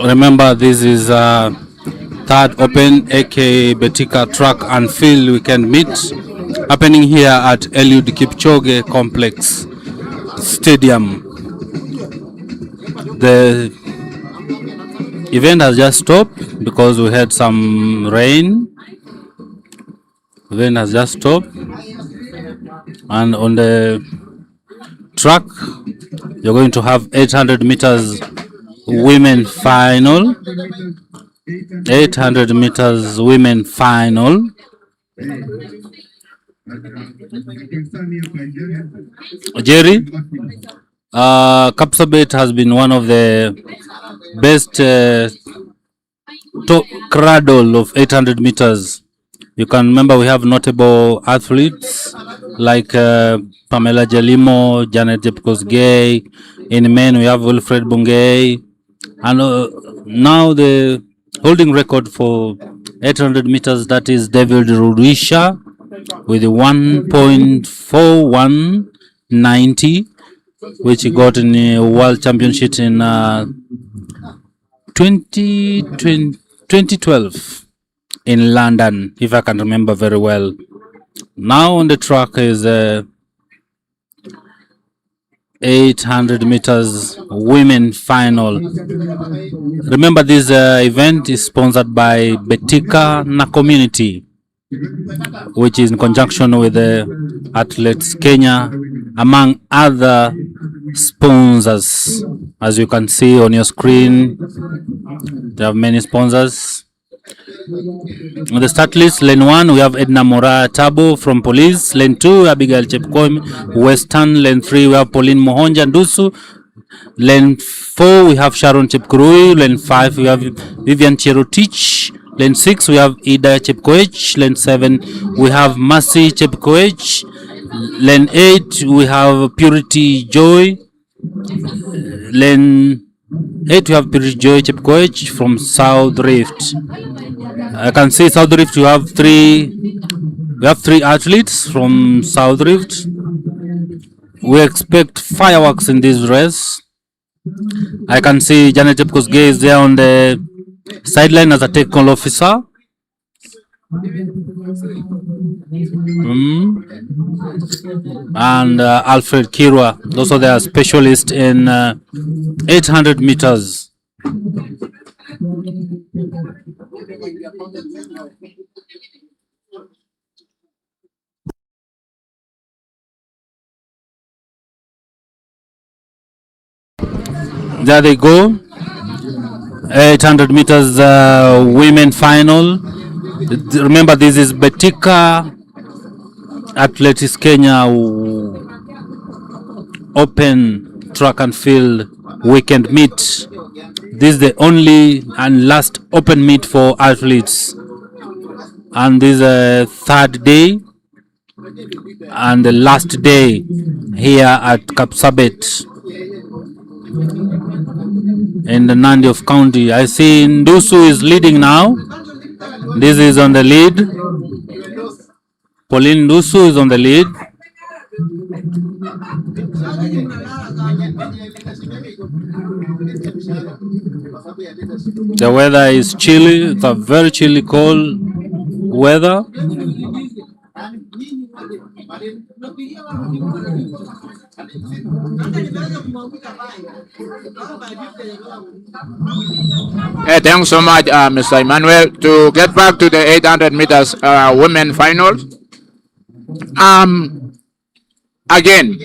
Remember, this is third Open aka Betika Track and Field Weekend Meet happening here at Eliud Kipchoge Complex Stadium. The event has just stopped because we had some rain. The event has just stopped, and on the track you're going to have 800 meters women final. 800 meters women final. Jerry, Kapsabet has been one of the best cradle of 800 meters. You can remember we have notable athletes like Pamela Jelimo, Janet Jepkosgei. In men we have Wilfred Bungei, and now the holding record for 800 meters, that is David Rudisha with 1.4190, which he got in the World Championship in 2012 in London, if I can remember very well. Now on the track is 800 meters women final. Remember, this event is sponsored by Betika na Community, which is in conjunction with Athletes Kenya, among other sponsors. As you can see on your screen, there are many sponsors. On the start list, lane 1, we have Edna Mora Tabo from Police. Lane 2, Abigail Chepkoim, Western. Lane 3, we have Pauline Mohonja Ndusu. Lane 4, we have Sharon Chepkurui. Lane 5, we have Vivian Cherotich. Lane 6, we have Ida Chepkoech. Lane 7, we have Mercy Chepkoech. Lane 8, we have Purity Joy. Lane 8, we have Purity Joy Chepkoech from South Rift. I can see South Rift, we have three athletes from South Rift. We expect fireworks in this race. I can see Janet Jepkosgei is there on the sideline as a technical officer. And Alfred Kirwa, those are their specialists in 800 meters. There they go. 800 meters women final. Remember, this is Betika Athletics Kenya Open Track and Field Weekend Meet. This is the only and last open meet for athletes, and this is the third day and the last day here at Kapsabet in the Nandi of County. I see Ndusu is leading now. This is on the lead. Pauline Ndusu is on the lead. The weather is chilly. It's a very chilly, cold weather. Hey, thanks so much, Mr. Emmanuel. To get back to the 800 meters women finals, again,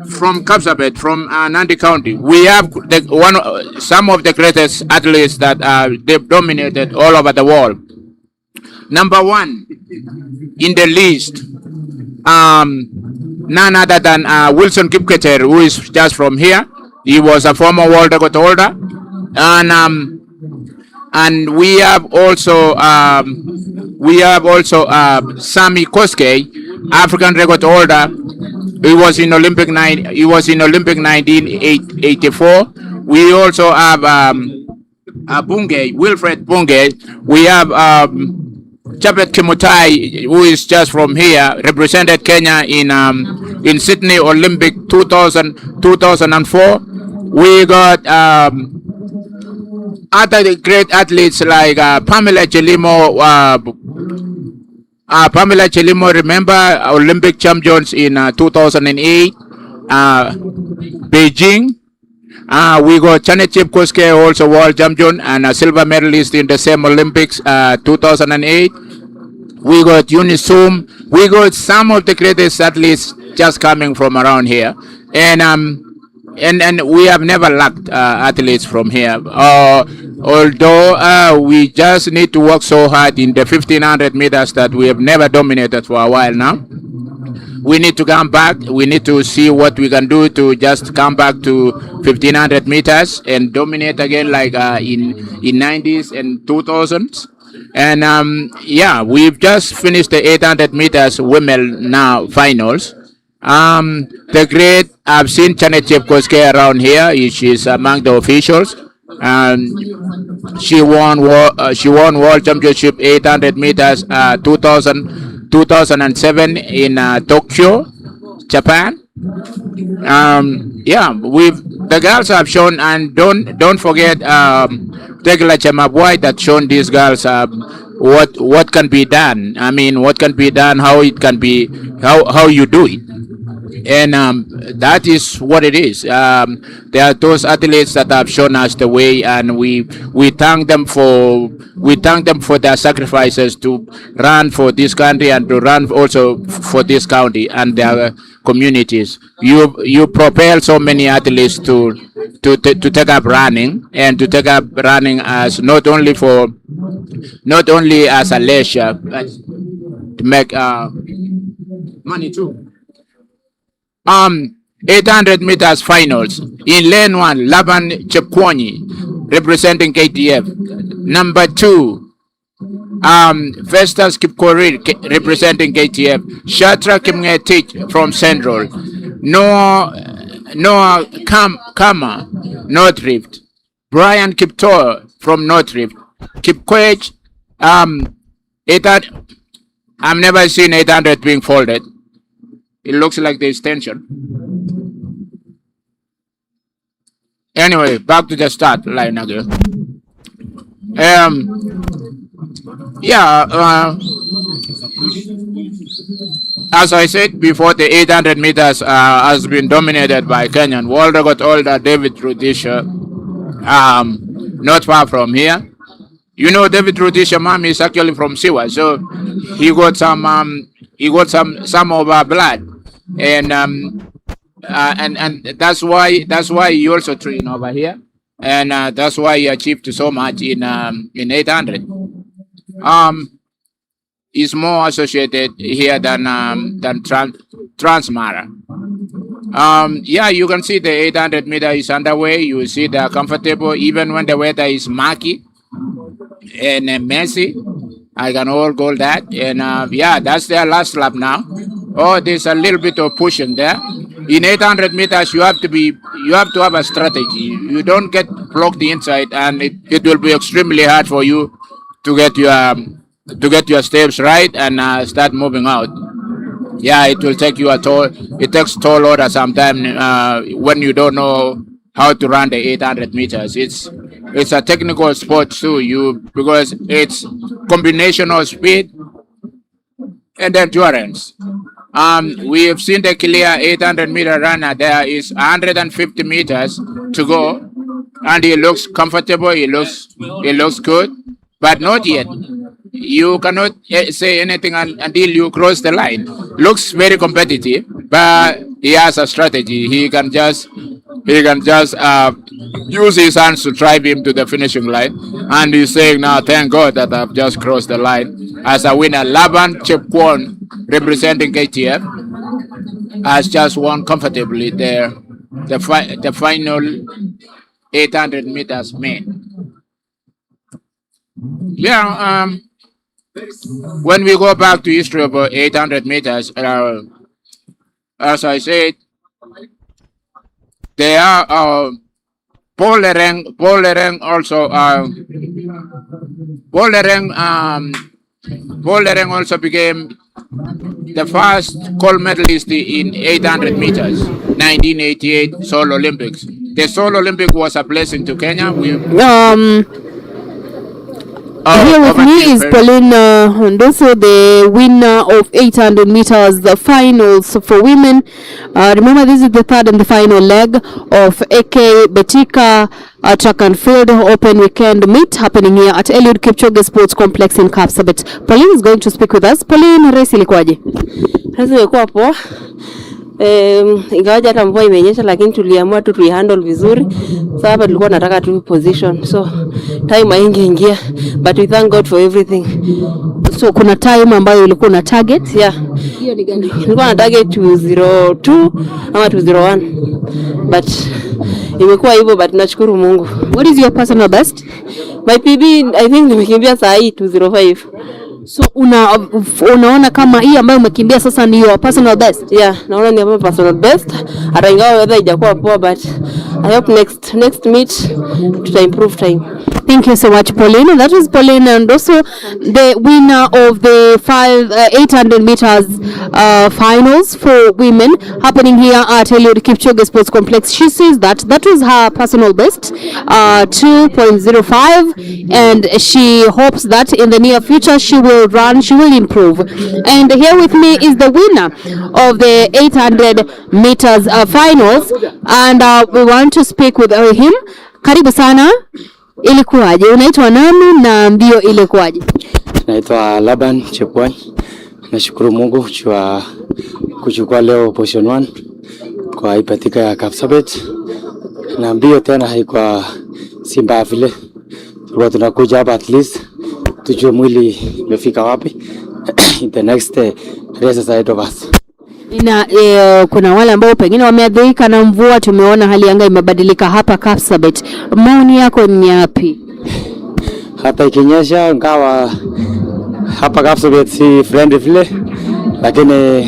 from Kapsabet, from Nandi County, we have some of the greatest athletes that they've dominated all over the world. Number 1 in the list, none other than Wilson Kipketer, who is just from here. He was a former world record holder, and we have also Sami Koskei, African record holder. He was in Olympic 1984. We also have Wilfred Bungei. We have Chapet Kimutai, who is just from here, represented Kenya in Sydney Olympic 2004. We got other great athletes like Pamela Chelimo. Pamela Chelimo, remember Olympic champions in 2008, Beijing. We got Janet Chepkoske, also world champion and a silver medalist in the same Olympics 2008. We got Unisum. We got some of the greatest athletes just coming from around here, and we have never lacked athletes from here. Although we just need to work so hard in the 1500 meters that we have never dominated for a while now. We need to come back. We need to see what we can do to just come back to 1500 meters and dominate again, like in 90s and 2000s. And yeah, we've just finished the 800 meters women now finals. The great, I've seen Janet Chepkoske around here. She's among the officials. She won world championship 800 meters 2007 in Tokyo, Japan. Yeah, the girls have shown, and don't forget Tegla Chemabwai that shown these girls what can be done. I mean, what can be done, how it can be, how you do it. And that is what it is. There are those athletes that have shown us the way, and we thank them for their sacrifices to run for this country and to run also for this county and their communities. You propel so many athletes to take up running, and to take up running as not only as a leisure, but to make money too. 800 meters finals. In lane 1, Laban Chepkwonyi, representing KTF. Number 2, Festus Kipkorir, representing KTF. Shatra Kimngetich from Central. Noah Kama, North Rift. Brian Kiptor from North Rift. Kipkoech, 800. I've never seen 800 being folded. It looks like there's tension. Anyway, back to the start line again. Yeah, as I said before, the 800 meters has been dominated by Kenyan world record holder David Rudisha, not far from here. You know, David Rudisha mom is actually from Siwa, so he got some of our blood, and that's why he also trained over here, and that's why he achieved so much in 800. Is more associated here than Transmara. Yeah, you can see the 800 meter is underway. You see they're comfortable even when the weather is murky and messy. I can all go that, and yeah, that's their last lap now. Oh, there's a little bit of pushing there. In 800 meters, you have to have a strategy. You don't get blocked the inside, and it will be extremely hard for you to get your steps right and start moving out. Yeah, it will take you a toll. It takes toll order sometimes when you don't know how to run the 800 meters. It's a technical sport too. Because it's combination of speed and endurance. We have seen the clear 800 meter runner. There is 150 meters to go, and he looks comfortable. He looks good, but not yet. You cannot say anything until you cross the line. Looks very competitive, but he has a strategy. He can just use his hands to drive him to the finishing line. And he's saying now, thank God that I've just crossed the line. As a winner, Laban Chepkwon, representing KTF, has just won comfortably the final 800 meters main. Yeah, when we go back to history of 800 meters, as I said, there are Paul Lereng also. Paul Lereng also became the first gold medalist in 800 meters, 1988 Seoul Olympics. The Seoul Olympic was a blessing to Kenya. Here with over to me you, is Perry. Pauline Hondoso, the winner of 800 meters the finals for women. Remember, this is the third and the final leg of AK Betika track and field open weekend meet happening here at Eliud Kipchoge Sports Complex in Kapsabet. Pauline is going to speak with us. Pauline, race ilikuwaje? Sasa imekuwa poa. Ingawaje hata mvua imenyesha, lakini tuliamua tu tuihandle vizuri. Sasa hapa tulikuwa nataka tu position, so time haingeingia, but we thank God for everything. So kuna time ambayo ilikuwa na target? Yeah. Hiyo ni gani? Nilikuwa na target 202 ama 201, but imekuwa hivyo, but nashukuru Mungu. What is your personal best? My PB I think nimekimbia saa hii 205. So unaona kama hii ambayo umekimbia sasa ni your personal best? Yeah, naona ni my personal best. Hata ingawa weather haijakuwa poa, but I hope next meet tuta improve time. Thank you so much, Pauline. That was Pauline, and also the winner of the 800 meters finals for women happening here at Eliud Kipchoge Sports Complex. She says that was her personal best, 2.05, and she hopes that in the near future she will improve. And here with me is the winner of the 800 meters finals, and we want to speak with him. Karibu sana. Ilikuwaje? Unaitwa nani na mbio ilikuwaje? Naitwa Laban Chepwany. Nashukuru Mungu kuchukua leo position 1 kwa Betika ya Kapsabet. Na mbio tena haikuwa simba vile. Tulikuwa tunakuja hapa at least tujue mwili imefika wapi. The next races ahead of us. Kuna wale ambao pengine wameathirika na mvua. Tumeona hali anga imebadilika hapa Kapsabet. Maoni yako ni yapi? Hata ikinyesha ngawa hapa Kapsabet si friendly vile, lakini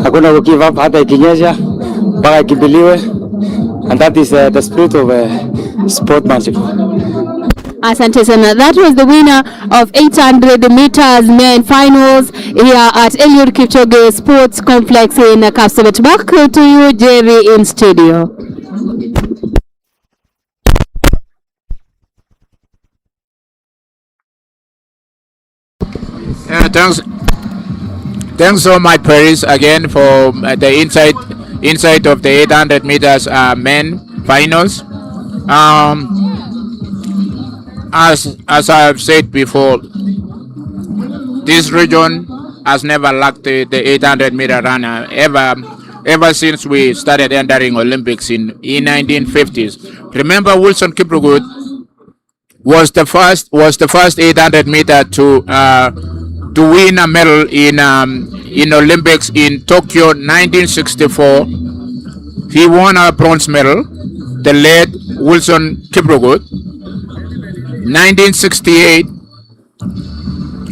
hakuna ku give up hata ikinyesha mpaka kibiliwe, and that is the spirit of sportsmanship. Asante sana. That was the winner of 800 meters men finals here at Eliud Kipchoge Sports Complex in Kapsabet. Back to you, Jerry, in studio. Thanks so much, Paris, again for the insight of the 800 meters men finals. As I have said before, this region has never lacked the 800 meter runner ever since we started entering Olympics in 1950s. Remember, Wilson Kiprugut was the first 800 meter to win a medal in Olympics in Tokyo 1964. He won a bronze medal. The late Wilson Kiprugut. 1968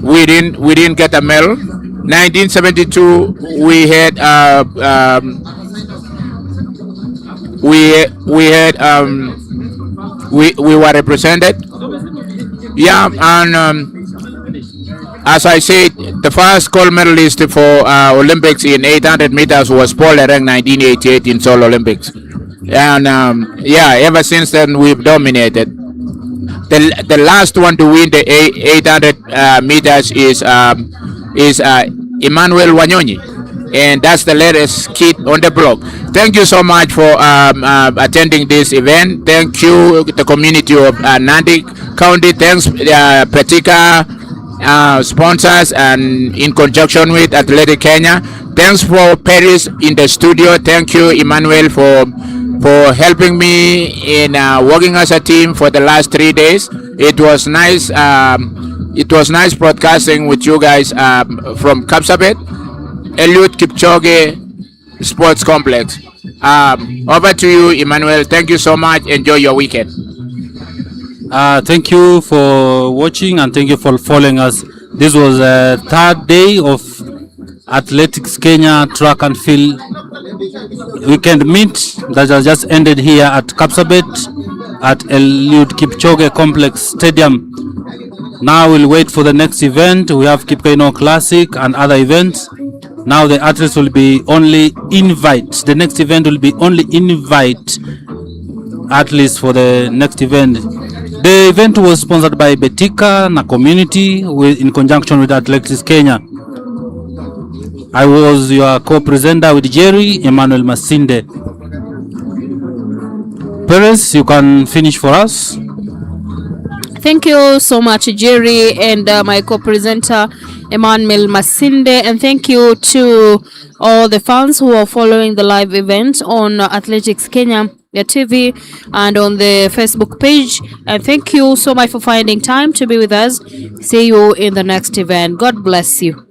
we didn't get a medal. 1972 we were represented. Yeah, and as I said, the first gold medalist for Olympics in 800 meters was Paul Ereng, 1988 in Seoul Olympics. And ever since then we've dominated. The last one to win the 800 meters is Emmanuel Wanyonyi, and that's the latest kid on the block. Thank you so much for attending this event. Thank you the community of Nandi County. Thanks Betika sponsors, and in conjunction with Athletic Kenya. Thanks for Paris in the studio. Thank you, Emmanuel, for helping me in working as a team for the last 3 days. It was nice. It was nice broadcasting with you guys from Kapsabet, Eliud Kipchoge Sports Complex. Over to you, Emmanuel. Thank you so much. Enjoy your weekend. Thank you for watching, and thank you for following us. This was the third day of Athletics Kenya track and field weekend meet that has just ended here at Kapsabet at Eliud Kipchoge Complex Stadium. Now we'll wait for the next event. We have Kipkeino Classic and other events. Now the athletes will be only invite. The next event will be only invite athletes for the next event. The event was sponsored by Betika na community in conjunction with Athletics Kenya. I was your co-presenter with Jerry Emmanuel Masinde. Perez, you can finish for us. Thank you so much, Jerry, and my co-presenter, Emmanuel Masinde. And thank you to all the fans who are following the live event on Athletics Kenya TV and on the Facebook page. And thank you so much for finding time to be with us. See you in the next event. God bless you.